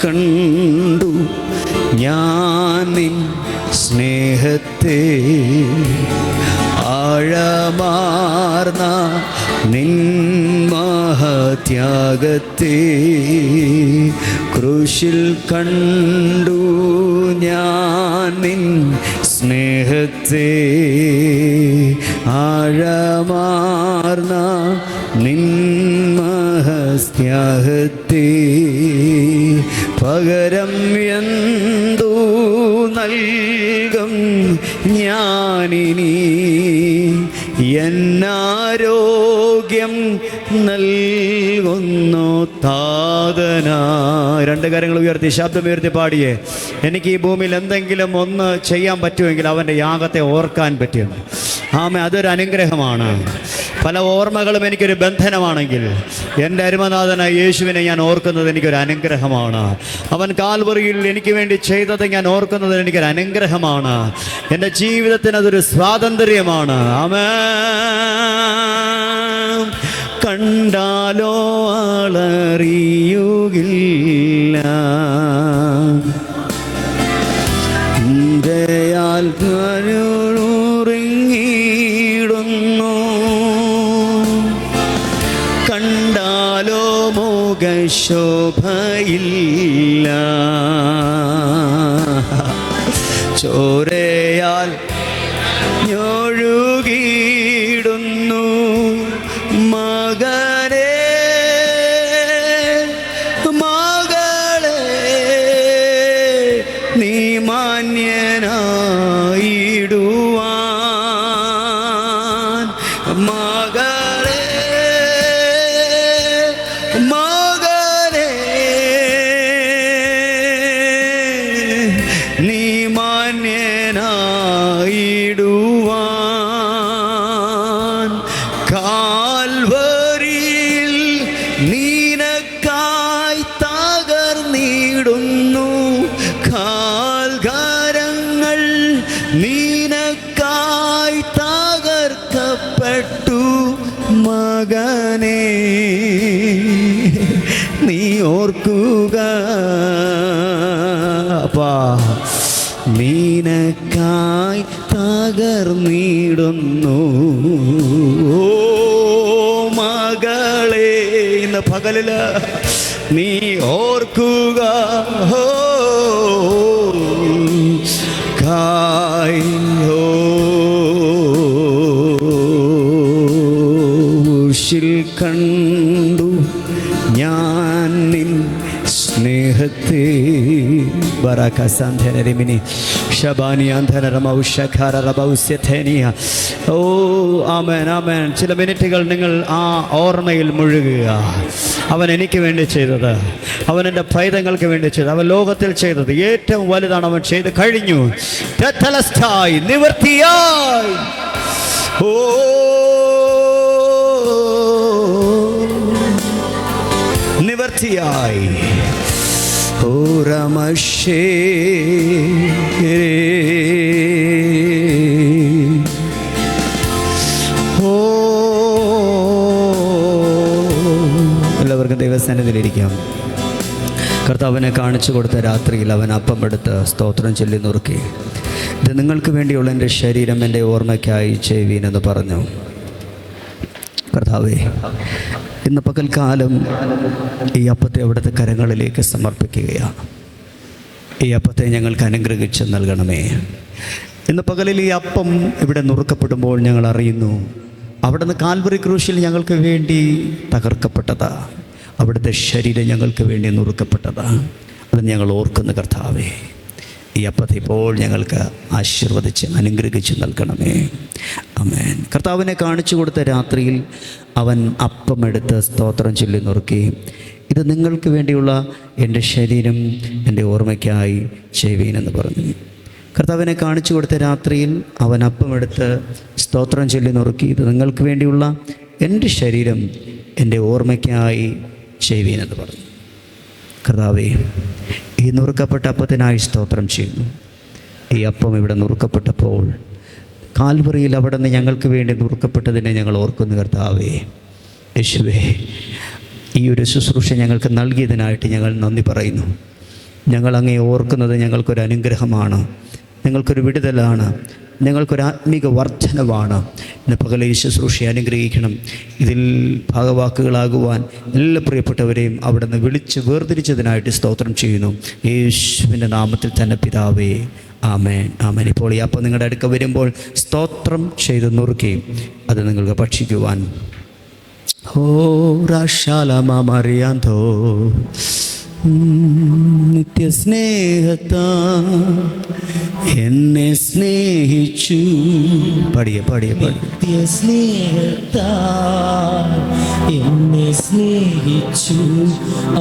കണ്ടു ഞാൻ നിൻ സ്നേഹത്തെ, ആഴമാർന്ന നിൻ മഹത്യാഗത്തെ. ക്രൂശിൽ കണ്ടു ഞാൻ നിൻ സ്നേഹത്തെ, ആഴമാർന്ന നിൻ മഹത്യാഗത്തെ. പകരം എന്തു നൽകും ഞാനിനി, എന്നാരോഗ്യം നൽകുന്നു താതനാ. രണ്ട് കാര്യങ്ങൾ ഉയർത്തി ശബ്ദമുയർത്തി പാടിയേ. എനിക്ക് ഈ ഭൂമിയിൽ എന്തെങ്കിലും ഒന്ന് ചെയ്യാൻ പറ്റുമെങ്കിൽ അവൻ്റെ യാഗത്തെ ഓർക്കാൻ പറ്റുമെന്ന്. ആമേ, അതൊരു അനുഗ്രഹമാണ്. പല ഓർമ്മകളും എനിക്കൊരു ബന്ധനമാണെങ്കിൽ എൻ്റെ അരുമനാഥനായ യേശുവിനെ ഞാൻ ഓർക്കുന്നത് എനിക്കൊരു അനുഗ്രഹമാണ്. അവൻ കാൽവറിയിൽ എനിക്ക് വേണ്ടി ചെയ്തത് ഞാൻ ഓർക്കുന്നത് എനിക്കൊരു അനുഗ്രഹമാണ്. എൻ്റെ ജീവിതത്തിന് അതൊരു സ്വാതന്ത്ര്യമാണ്. ആമേൻ. കണ്ടാലോ ആളറിയുകില്ല, ദയാൽ ഉറങ്ങിടുന്നു. കണ്ടാലോ മുഖശോഭയില്ല, ചോരയാൽ ഞൊഴുകിടുന്നു. മകനേ മകളെ നീ മാന്യനായിടുവാൻ. മകളെ മകനെ നീ മാന്യനായിടുവാൻ. കാൽവരിയിൽ നീനക്കായി തകർന്നിടുന്നു. കാൽകരങ്ങൾ നീനക്കായി തകർക്കപ്പെട്ടു. മകനെ നീ ഓർക്കുക, അപ്പാ നീനക്കായി തകർന്നിടുന്നു. ഓ മകളെ, ഇന്ന് പകലില് നീ ഓർക്കുക. ഓ ിൽ കണ്ടു ഞാൻ നിൻ സ്നേഹത്തെ. ബറകസന്ധനരിമിനി ശബാനിയാന്ധനരമൗഷഖാരബൗസ്യഥേനിയ. ഓ ആമേൻ, ആമേൻ. ചില മിനിറ്റുകൾ നിങ്ങൾ ആ ഓർമ്മയിൽ മുഴുകുക. അവൻ എനിക്ക് വേണ്ടി ചെയ്തത്, അവൻ എൻ്റെ പൈതങ്ങൾക്ക് വേണ്ടി ചെയ്തത്, അവൻ ലോകത്തിൽ ചെയ്തത് ഏറ്റവും വലുതാണ് അവൻ ചെയ്ത് കഴിഞ്ഞു. തെറ്റലസ്ഥായി, നിവൃത്തിയായി. ഓ നിവൃത്തിയായി. ഓ രമശേ എല്ലാവർക്കും ദൈവസന്നിധിയിലിരിക്കാം. കർത്താവിനെ കാണിച്ചു കൊടുത്ത രാത്രിയിൽ അവൻ അപ്പം എടുത്ത് സ്തോത്രം ചൊല്ലി നുറുക്കി. ഇത് നിങ്ങൾക്ക് വേണ്ടിയുള്ള എൻ്റെ ശരീരം എൻ്റെ ഓർമ്മയ്ക്കായി ചെയ്യുവീനെന്ന് പറഞ്ഞു. കർത്താവേ, ഇന്ന് പകൽക്കാലം ഈ അപ്പത്തെ അവിടുത്തെ കരങ്ങളിലേക്ക് സമർപ്പിക്കുകയാണ്. ഈ അപ്പത്തെ ഞങ്ങൾക്ക് അനുഗ്രഹിച്ച് നൽകണമേ. ഇന്ന് പകലിൽ ഈ അപ്പം ഇവിടെ നുറുക്കപ്പെടുമ്പോൾ ഞങ്ങൾ അറിയുന്നു, അവിടുന്ന് കാൽവറി ക്രൂശിൽ ഞങ്ങൾക്ക് വേണ്ടി തകർക്കപ്പെട്ടതാ, അവിടുത്തെ ശരീരം ഞങ്ങൾക്ക് വേണ്ടി നുറുക്കപ്പെട്ടതാ. അത് ഞങ്ങൾ ഓർക്കുന്ന കർത്താവേ, ഈ അപ്പത്തെ ഇപ്പോൾ ഞങ്ങൾക്ക് ആശീർവദിച്ച് അനുഗ്രഹിച്ച് നൽകണമേ. ആമേൻ. കർത്താവിനെ കാണിച്ചു കൊടുത്ത രാത്രിയിൽ അവൻ അപ്പമെടുത്ത് സ്തോത്രം ചൊല്ലി നുറുക്കി. ഇത് നിങ്ങൾക്ക് വേണ്ടിയുള്ള എൻ്റെ ശരീരം എൻ്റെ ഓർമ്മയ്ക്കായി ചെയ്യുവീനെന്ന് പറഞ്ഞു. കർത്താവിനെ കാണിച്ചു കൊടുത്ത രാത്രിയിൽ അവൻ അപ്പമെടുത്ത് സ്തോത്രം ചൊല്ലി നുറുക്കി. ഇത് നിങ്ങൾക്ക് വേണ്ടിയുള്ള എൻ്റെ ശരീരം എൻ്റെ ഓർമ്മയ്ക്കായി ചെയ്യുവീനെന്ന് പറഞ്ഞു. കർത്താവേ, ഈ നുറുക്കപ്പെട്ട അപ്പത്തിനായി സ്തോത്രം ചെയ്യുന്നു. ഈ അപ്പം ഇവിടെ നുറുക്കപ്പെട്ടപ്പോൾ കാൽവറിയിൽ അവിടെ നിന്ന് ഞങ്ങൾക്ക് വേണ്ടി നുറുക്കപ്പെട്ടതിനെ ഞങ്ങൾ ഓർക്കുന്നു. കർത്താവേ, യേശുവേ, ഈ ഒരു ശുശ്രൂഷ ഞങ്ങൾക്ക് നൽകിയതിനായിട്ട് ഞങ്ങൾ നന്ദി പറയുന്നു. ഞങ്ങൾ അങ്ങേ ഓർക്കുന്നത് ഞങ്ങൾക്കൊരു അനുഗ്രഹമാണ്, ഞങ്ങൾക്കൊരു വിടുതലാണ്, ഞങ്ങൾക്കൊരു ആത്മീക വർധനവാണ്. ഇന്ന് പകലെ ഈ ശുശ്രൂഷ അനുഗ്രഹിക്കണം. ഇതിൽ ഭാഗവാക്കുകളാകുവാൻ എല്ലാ പ്രിയപ്പെട്ടവരെയും അവിടെ നിന്ന് വിളിച്ച് വേർതിരിച്ചതിനായിട്ട് സ്തോത്രം ചെയ്യുന്നു. യേശുവിൻ്റെ നാമത്തിൽ തന്നെ പിതാവേ, ആമേൻ, ആമേൻ. ഇപ്പോൾ ഈ അപ്പം നിങ്ങളുടെ അടുക്ക വരുമ്പോൾ സ്തോത്രം ചെയ്ത് നുറുക്കി അത് നിങ്ങൾക്ക് ഭക്ഷിക്കുവാൻ. ഓ രാശാലമറിയാന്തോ നിത്യസ്നേഹത്താ എന്നെ സ്നേഹിച്ചു. പാടിയ നിത്യസ്നേഹത്താ എന്നെ സ്നേഹിച്ചു.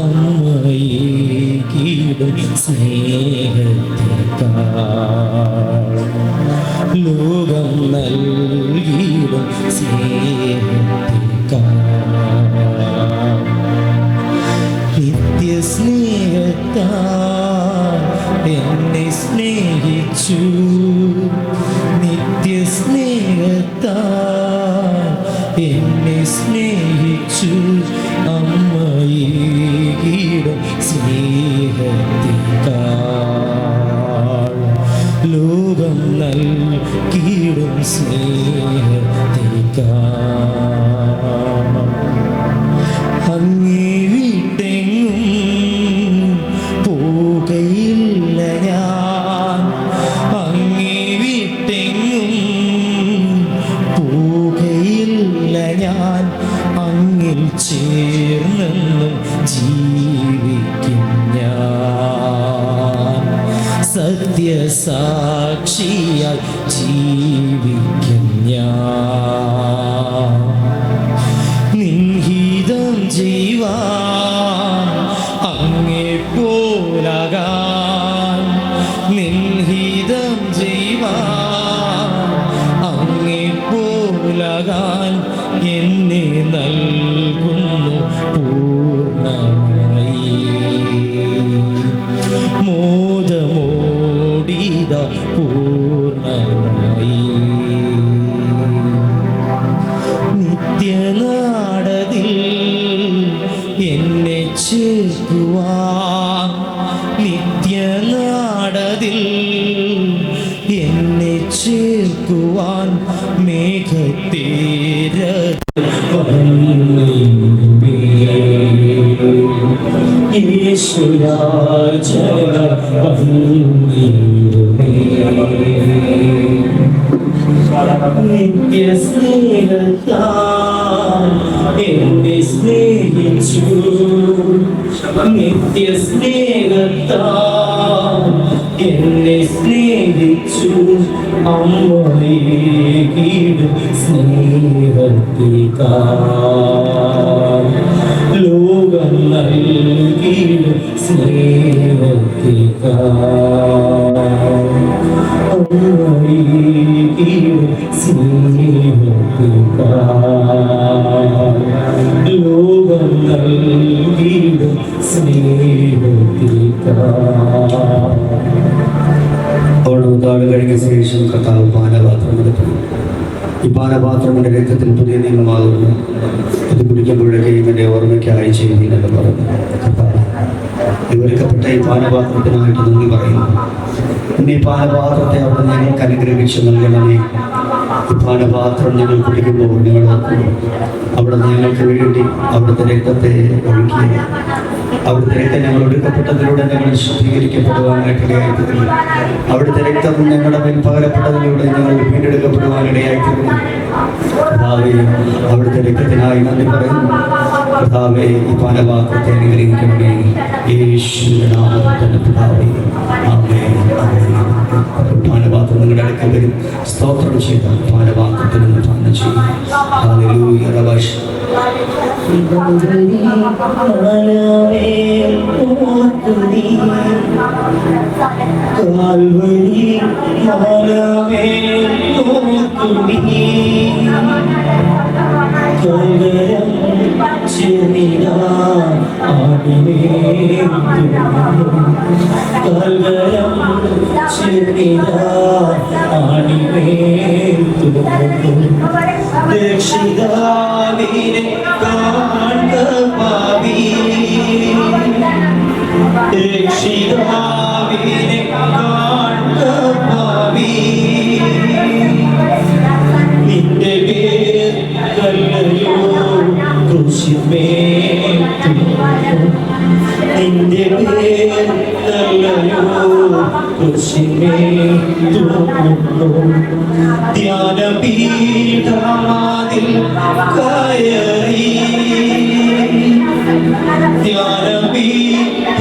അമ്മയേകിടും സ്നേഹത്താൽ ലോകം നൽകിയിടും സ്നേഹത്തേക്കാൾ നിത്യസ്നേഹത്താൽ എന്നെ സ്നേഹിച്ചു, നിത്യസ്നേഹത്താൽ എന്നെ സ്നേഹിച്ചു. അമ്മയേകിടും സ്നേഹത്തേക്കാൾ ലോകം നൽകിയിടും സ്നേഹത്തേക്കാൾ അങ്ങേ വിട്ടെങ്ങും പോകയില്ല ഞാൻ, അങ്ങേ വിട്ടെങ്ങും പോകയില്ല ഞാൻ. അങ്ങിൽ ചേർന്നെന്നും ജീവിക്കും ഞാൻ, സത്യസാക്ഷിയാൽ ജീവിക്കും ഞാൻ. നിൻഹിതം ചെയ്യുവാൻ അങ്ങേ പോലാകാൻ, നിൻഹിതം ചെയ്യുവാൻ അങ്ങേ പോലാകാൻ എന്നെ നൽകുന്നു പൂർണ്ണമായി. മോദമോടിത പൂർണ്ണമായി. നിത്യനാടതിൽ എന്നെ ചേർക്കുവാൻ, നിത്യനാടതിൽ എന്നെ ചേർക്കുവാൻ മേഘത്തേര യേശുരാജ നിത്യസ്നേഹത്താൽ എന്നെ സ്നേഹിച്ചു, നിത്യസ്നേഹത്താൽ എന്നെ സ്നേഹിച്ചു. അമ്മയേകിടും സ്നേഹത്തേക്കാൾ ലോകം നൽകിയിടും സ്നേഹത്തേക്കാൾ അമ്മയേകിടും സ്നേഹത്തേക്കാൾ ലോകം നൽകിയിടും സ്നേഹത്തേക്കാൾ. ഓണത്താട് കഴിഞ്ഞ ശേഷം കർത്താവ് പാനപാത്രം എടുത്തു. ഈ പാനപാത്രം എൻ്റെ രക്തത്തിൽ പുതിയ നിയമമാകുന്നു, ഇത് കുടിക്കുമ്പോഴേക്കും എൻ്റെ ഓർമ്മയ്ക്കായി ചെയ്യുന്നില്ലെന്ന് പറഞ്ഞു. കർത്താവ് വിവരിക്കപ്പെട്ട ഈ പാനപാത്രത്തിനായിട്ട് നന്ദി പറയുന്നു. ഇന്ന് ഈ പാനപാത്രത്തെ അവിടെ ഞങ്ങൾക്ക് അനുഗ്രഹിച്ചു നൽകണമേ. ഈ പാനപാത്രം ഞങ്ങൾ കുടിക്കുമ്പോൾ ഞങ്ങൾ അവിടെ ഞങ്ങൾക്ക് വേണ്ടി അവിടുത്തെ രക്തത്തെ ഒഴുക്കി, അവിടുത്തെ രക്തം ഞങ്ങൾ ഒടുക്കപ്പെട്ടതിലൂടെ ഞങ്ങൾ ശുദ്ധീകരിക്കപ്പെടുവാനായിട്ടിടയായിത്തീരുന്നു. അവിടുത്തെ രക്തം ഞങ്ങളുടെ മേൽ പകരപ്പെട്ടതിലൂടെ ഞങ്ങൾ വീണ്ടെടുക്കപ്പെടുവാനിടയായിത്തീരുന്നു. കർത്താവേ, അവിടുത്തെ രക്തത്തിനായി നന്ദി പറയുന്നു. കർത്താവേ, ഈ പാനപാത്രത്തെ അനുഗ്രഹിക്കണമേ. യേശുവിന്റെ നാമത്തിൽ പിതാവേ, ആമേൻ, ആമേൻ. പാനപാത്രം നിങ്ങളുടെ അടുക്കൽ വരും. സ്തോത്രം ചെയ്ത പാനപാത്രത്തിൽ നിന്ന് പാനം ചെയ്യും. ഹല്ലേലൂയ. റബാഷ് രക്ഷിതാവിനെ കാണുക പാപി, രക്ഷിതാവിനെ കാണുക പാപി. നിന്റെ പേർ കല്ലയോ ക്രൂശിന്മേൽ തൂങ്ങുന്നു, നിന്റെ പേർ കല്ലയോ ക്രൂശിന്മേൽ തൂങ്ങുന്നു. ധ്യാനപീഠമാതിൽ കയറി, ധ്യാനപീഠമാതിൽ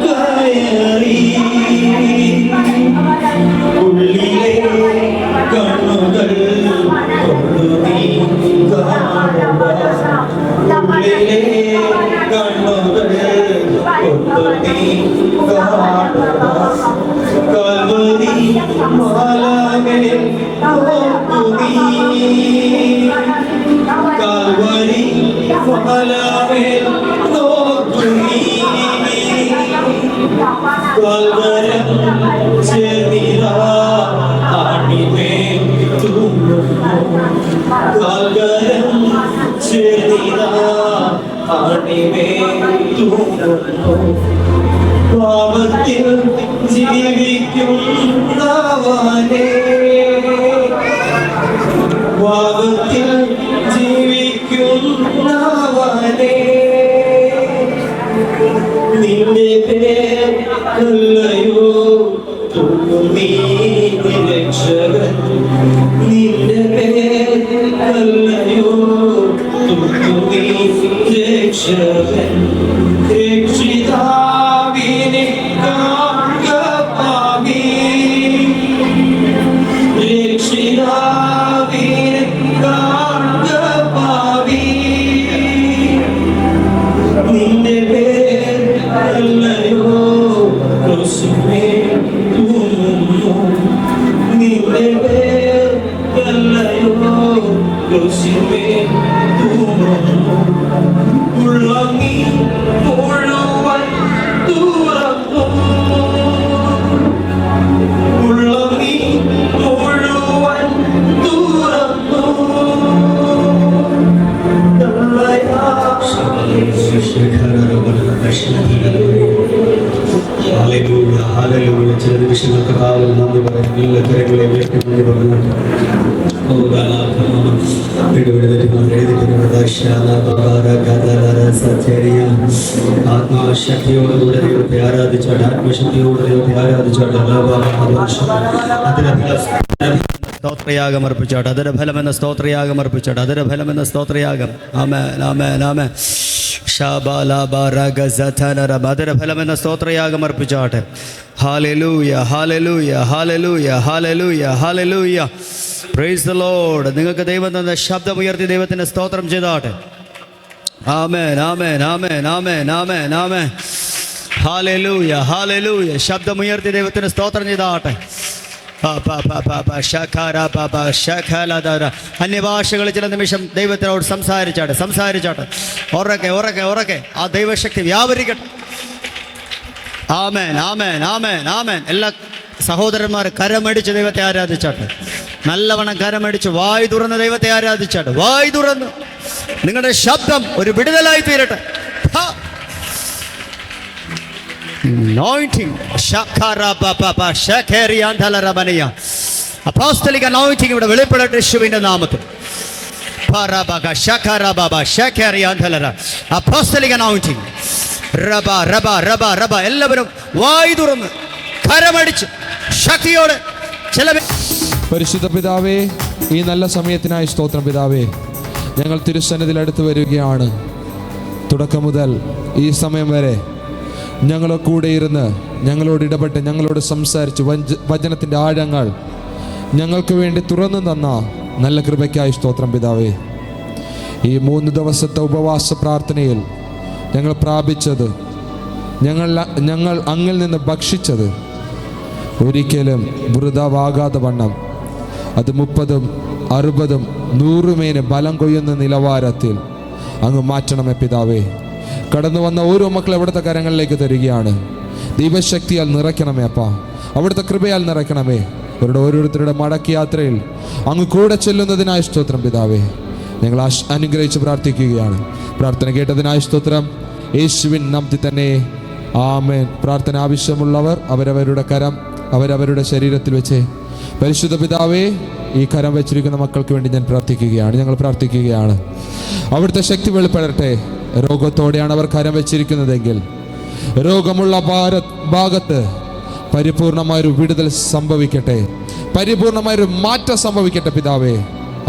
കയറി, ഉള്ളിലെ കണ്ണുകൾ കൊണ്ടു നീ കാണുക, ഉള്ളിലെ കണ്ണുകൾ കൊണ്ടു നീ കാണുക. കൽവരി മാല ഓർക്കു നീ കാൽവരി ഫലമേൽ നോക്കു നീ കാൽവരം ചേർന്നിതാ ആണിമേൽ തൂങ്ങുന്നു കാൽവരം ചേർന്നിതാ ആണിമേൽ തൂങ്ങുന്നു പാപത്തിൽ ജീവിക്കുന്നവനേ പാപത്തിൽ ജീവിക്കുന്നവനേ നിന്റെ പേരല്ലയോ നീ രക്ഷകൻ നിന്റെ പേരല്ലയോ നീ രക്ഷകൻ രക്ഷിതാവിനെ കാക്കപ്പാവി രക്ഷിതാവിനെ കാക്കപ്പാവി നിന്റെ പേരല്ലയോ ക്രൂശിന്മേൽ തൂങ്ങുന്നു നിന്റെ പേരല്ലയോ ക്രൂശിന്മേൽ തൂങ്ങുന്നു ഉള്ളങ്ങി മുഴുവൻ തുറന്നു ഉള്ളങ്ങി മുഴുവൻ തുറന്നു ചില നിമിഷങ്ങൾക്ക് കാവൽ നന്ദി പറയും എല്ലാ കരങ്ങളെ ഉയർത്തി നന്ദി പറഞ്ഞു ആത്മാശക്തിയോടുകൂടെ ദൈവത്തെ ആരാധിച്ചോട്ടെ ആത്മശക്തിയോടെ ദൈവത്തെ ആരാധിച്ചോട്ടെ സ്തോത്രയാഗം അർപ്പിച്ചോട്ടെ അതിന്റെ ഫലമെന്ന സ്തോത്രയാഗം അർപ്പിച്ചോട്ടെ അതിന്റെ ഫലമെന്ന സ്തോത്രയാഗം ആമേൻ ആമേൻ ആമേൻ അതിന്റെ ഫലമെന്ന സ്തോത്രയാഗം അർപ്പിച്ചോട്ടെ ഹല്ലേലൂയ ഹല്ലേലൂയ ഹല്ലേലൂയ ഹല്ലേലൂയ ഹല്ലേലൂയ പ്രൈസ് ദി ലോർഡ് നിങ്ങൾക്ക് ദൈവം തന്ന ശബ്ദം ഉയർത്തി ദൈവത്തിന് സ്തോത്രം ചെയ്താട്ടെ ആമേൻ ആമേൻ ആമേൻ ആമേൻ ആമേൻ ആമേൻ ഹല്ലേലൂയ ഹല്ലേലൂയ ശബ്ദം ഉയർത്തി ദൈവത്തിന് സ്തോത്രം ചെയ്താട്ടെ അന്യഭാഷകളിൽ ചില നിമിഷം ദൈവത്തിനോട് സംസാരിച്ചാട്ടെ ഉറക്കെ ആ ദൈവശക്തി വ്യാപരിക്കട്ടെ ആമേൻ ആമേൻ ആമേൻ ആമേൻ എല്ലാ സഹോദരന്മാർ കരമടിച്ച് ദൈവത്തെ ആരാധിച്ചാട്ടെ നല്ലവണ്ണം കരമടിച്ച് വായ് തുറന്ന് ദൈവത്തെ ആരാധിച്ചാട്ടെ വായ് തുറന്ന് നിങ്ങളുടെ ശബ്ദം ഒരു വിടുതലായി തീരട്ടെ Anointing, Apostolic anointing ഇവിടെ വെളിപ്പെടട്ടെ യേശുവിന്റെ നാമത്തിൽ. Apostolic anointing. റബ എല്ലാവരും വായ് തുറന്ന് കരമടിച്ച് ശക്തിയോടെ പരിശുദ്ധ പിതാവേ, ഈ നല്ല സമയത്തിനായി സ്തോത്രം പിതാവേ. ഞങ്ങൾ തിരുസന്നിധിയിൽ അടുത്ത് വരികയാണ്. തുടക്കം മുതൽ ഈ സമയം വരെ ഞങ്ങളെ കൂടെ ഇരുന്ന് ഞങ്ങളോട് ഇടപെട്ട് ഞങ്ങളോട് സംസാരിച്ച് വചനത്തിൻ്റെ ആഴങ്ങൾ ഞങ്ങൾക്ക് വേണ്ടി തുറന്നു തന്ന നല്ല കൃപയ്ക്കായി സ്തോത്രം പിതാവേ. ഈ 3 ദിവസത്തെ ഉപവാസ പ്രാർത്ഥനയിൽ ഞങ്ങൾ പ്രാപിച്ചത്, ഞങ്ങൾ അങ്ങിൽ നിന്ന് ഭക്ഷിച്ചത് ഒരിക്കലും വൃഥാവാകാതെ വണ്ണം അത് 30, 60, 100 മേന് ബലം കൊയ്യുന്ന നിലവാരത്തിൽ അങ്ങ് മാറ്റണമേ പിതാവേ. കടന്നു വന്ന ഓരോ മക്കളും അവിടുത്തെ കരങ്ങളിലേക്ക് തരികയാണ്. ദൈവശക്തിയാൽ നിറയ്ക്കണമേ അപ്പാ, അവിടുത്തെ കൃപയാൽ നിറയ്ക്കണമേ. അവരുടെ ഓരോരുത്തരുടെ മടക്കി യാത്രയിൽ അങ്ങ് കൂടെ ചെല്ലുന്നതിനായി സ്തോത്രം പിതാവേ. ഞങ്ങൾ അനുഗ്രഹിച്ച് പ്രാർത്ഥിക്കുകയാണ്. പ്രാർത്ഥന കേട്ടതിനായി സ്തോത്രം യേശുവിൻ നാമത്തിൽ തന്നെ ആമേൻ. പ്രാർത്ഥന ആവശ്യമുള്ളവർ അവരവരുടെ കരം അവരവരുടെ ശരീരത്തിൽ വെച്ച് പരിശുദ്ധ പിതാവേ, ഈ കരം വെച്ചിരിക്കുന്ന മക്കൾക്ക് വേണ്ടി ഞാൻ പ്രാർത്ഥിക്കുകയാണ്. ഞങ്ങൾ പ്രാർത്ഥിക്കുകയാണ്. അവിടുത്തെ ശക്തി വെളിപ്പെടട്ടെ. രോഗത്തോടെയാണ് അവർ കരം വെച്ചിരിക്കുന്നതെങ്കിൽ രോഗമുള്ള ഭാഗത്ത് പരിപൂർണമായൊരു വിടുതൽ സംഭവിക്കട്ടെ, പരിപൂർണമായൊരു മാറ്റം സംഭവിക്കട്ടെ പിതാവേ.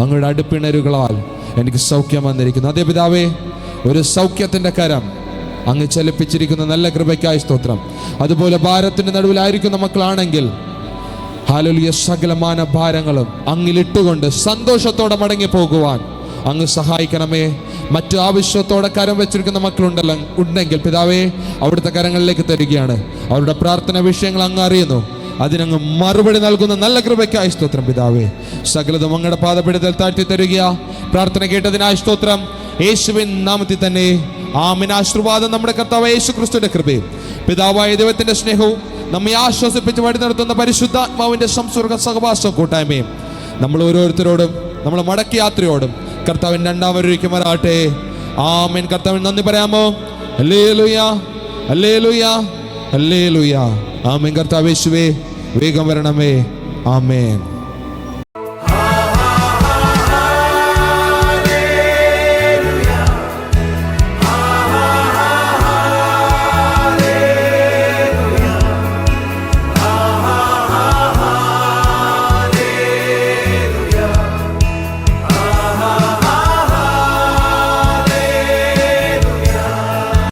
അങ്ങയുടെ അടുപ്പിണരുകളാൽ എനിക്ക് സൗഖ്യം വന്നിരിക്കുന്നു. അതേ പിതാവേ, ഒരു സൗഖ്യത്തിൻ്റെ കരം അങ്ങ് ചലിപ്പിച്ചിരിക്കുന്ന നല്ല കൃപയ്ക്കായി സ്തോത്രം. അതുപോലെ ഭാരത്തിൻ്റെ നടുവിലായിരിക്കുന്ന മക്കളാണെങ്കിൽ ഹല്ലേലൂയ, സകലമാന ഭാരങ്ങളും അങ്ങിലിട്ടുകൊണ്ട് സന്തോഷത്തോടെ മടങ്ങി പോകുവാൻ അങ്ങ് സഹായിക്കണമേ. മറ്റു ആവശ്യത്തോടെ കരം വെച്ചിരിക്കുന്ന മക്കളുണ്ടെങ്കിൽ പിതാവേ, അവിടുത്തെ കരങ്ങളിലേക്ക് തരികയാണ്. അവരുടെ പ്രാർത്ഥന വിഷയങ്ങൾ അങ്ങ് അറിയുന്നു. അതിനങ്ങ് മറുപടി നൽകുന്ന നല്ല കൃപയ്ക്കായി സ്തോത്രം പിതാവേ. സകലതും അങ്ങയുടെ പാദപീഠത്തിൽ താഴ്ത്തി തരിക. പ്രാർത്ഥന കേട്ടതിനായി സ്തോത്രം. യേശുവിൻ നാമത്തിൽ തന്നെ ആമേൻ. ആശീർവാദം നമ്മുടെ കർത്താവ് യേശു ക്രിസ്തുവിന്റെ കൃപയും പിതാവായ ദൈവത്തിന്റെ സ്നേഹവും നമ്മെ ആശ്വസിപ്പിച്ച് വഴി നടത്തുന്ന പരിശുദ്ധാത്മാവിന്റെ സംസർഗ സഹവാസവും കൂട്ടായ്മയും നമ്മൾ ഓരോരുത്തരോടും നമ്മളെ മടക്കി യാത്രയോടും കർത്താവിൻ രണ്ടാമതൊരിക്കുമാറാട്ടെ. ആമേൻ. കർത്താവിന് നന്ദി പറയാമോ? ഹല്ലേലൂയ, ഹല്ലേലൂയ, ഹല്ലേലൂയ. ആമേൻ. കർത്താവ് യേശുവേ വേഗം വരണമേ. ആമേൻ.